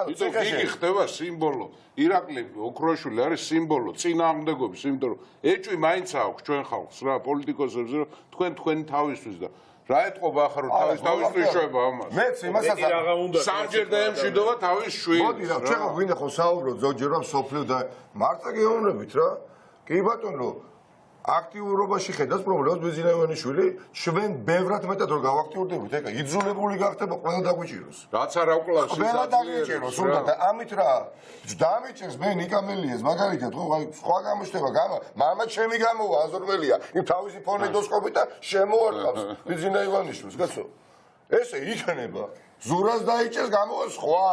Speaker 6: იმიტომ გიგი ხდება სიმბოლო ირაკლი ოქროშვილი არის სიმბოლო წინააღმდეგობის იმიტომ რომ ეჭვი მაინც აქვს ჩვენ ხალხს რა პოლიტიკოსებს რომ თქვენი თავისთვის და რა ეთყობა ახლა რომ თავისთვის შვება ამას
Speaker 5: მეც იმასაც
Speaker 6: სამჯერ დაემშვიდობა თავის შვილს
Speaker 5: მოდი რა ჩვენ გვინდა ხო საუბრობ ზოგჯერ რომ სოფლიო და მარტო გეუბნებით რა კი ბატონო აქტიურობაში ხედავს პრობლემას ბიძინა ივანიშვილი ჩვენ ბევრად მეტად რომ გავაქტიურდებით ეკა იძულებული გახდება ყველა დაგვიჭიროს
Speaker 6: რაც არ აკლავს
Speaker 5: ყველა დაგვიჭიროს უნდა და ამით რა დამიჭერს მე ნიკამელიას მაგალითად ხო აი სხვა გამოჩნდება მამა ჩემი გამოვა აზორმელია იმ თავისი ფონედოსკოპით და შემოარტყავს ბიძინა ივანიშვილს კაცო ესე იქნება ზურას დაიჭერს გამოვა სხვა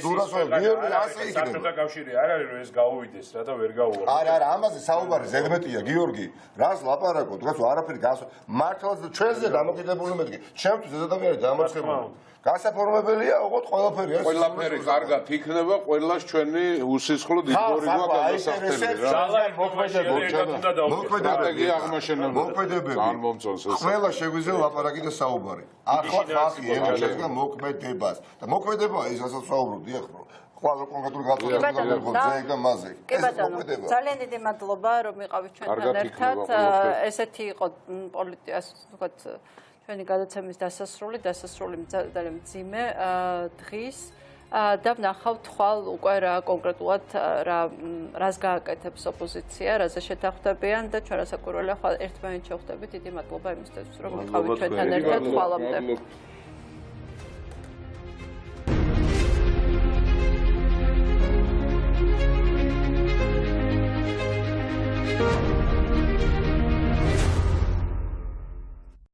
Speaker 5: ზურას გიორგი ასე იქნება
Speaker 2: საბჭოთა კავშირი არ არის რომ ეს გაუვიდეს რა და ვერ გაუვარდეს
Speaker 5: არა ამაზე საუბარი ზედმეტია გიორგი რას ლაპარაკობ კაცო არაფერი მართლაც ჩვენზე დამოკიდებული მეთქი ჩემთვის ეს ადამიანი დამარცხებული გასაფორმებელია ოღონდ ყველაფერი არის
Speaker 6: ყველაფერი კარგად იქნება ყველას ჩვენი უსისხლო დიდგორი გვაგასახდელი რა
Speaker 5: მოქმედებები
Speaker 6: აღმაშენებელი წარმომწონს ეს
Speaker 5: ყველა შეგვიძლია ლაპარაკი და საუბარი ახლა ხალხი ემოჩებს და მოქმედებას და მოქმედებაა ის რასაც საუბრობდი ახლა ყველა კონკრეტული გაწოლება და მასე
Speaker 1: კი ბატონო ძალიან დიდი მადლობა რომ იყავით ჩვენთან ერთად ესეთი იყო პოლიტიკას ვთქვათ ჩვენი გადაცემის დასასრული ძალიან მძიმე დღის და ვნახავთ ხვალ უკვე რა კონკრეტულად რას გააკეთებს ოპოზიცია, რაზე შეთანხმდებიან და ჩვენ რასაკვირველია ხვალ ერთმანეთს შევხვდებით. დიდი მადლობა იმისთვის, რომ იყავით ჩვენთან ერთად ხვალამდე.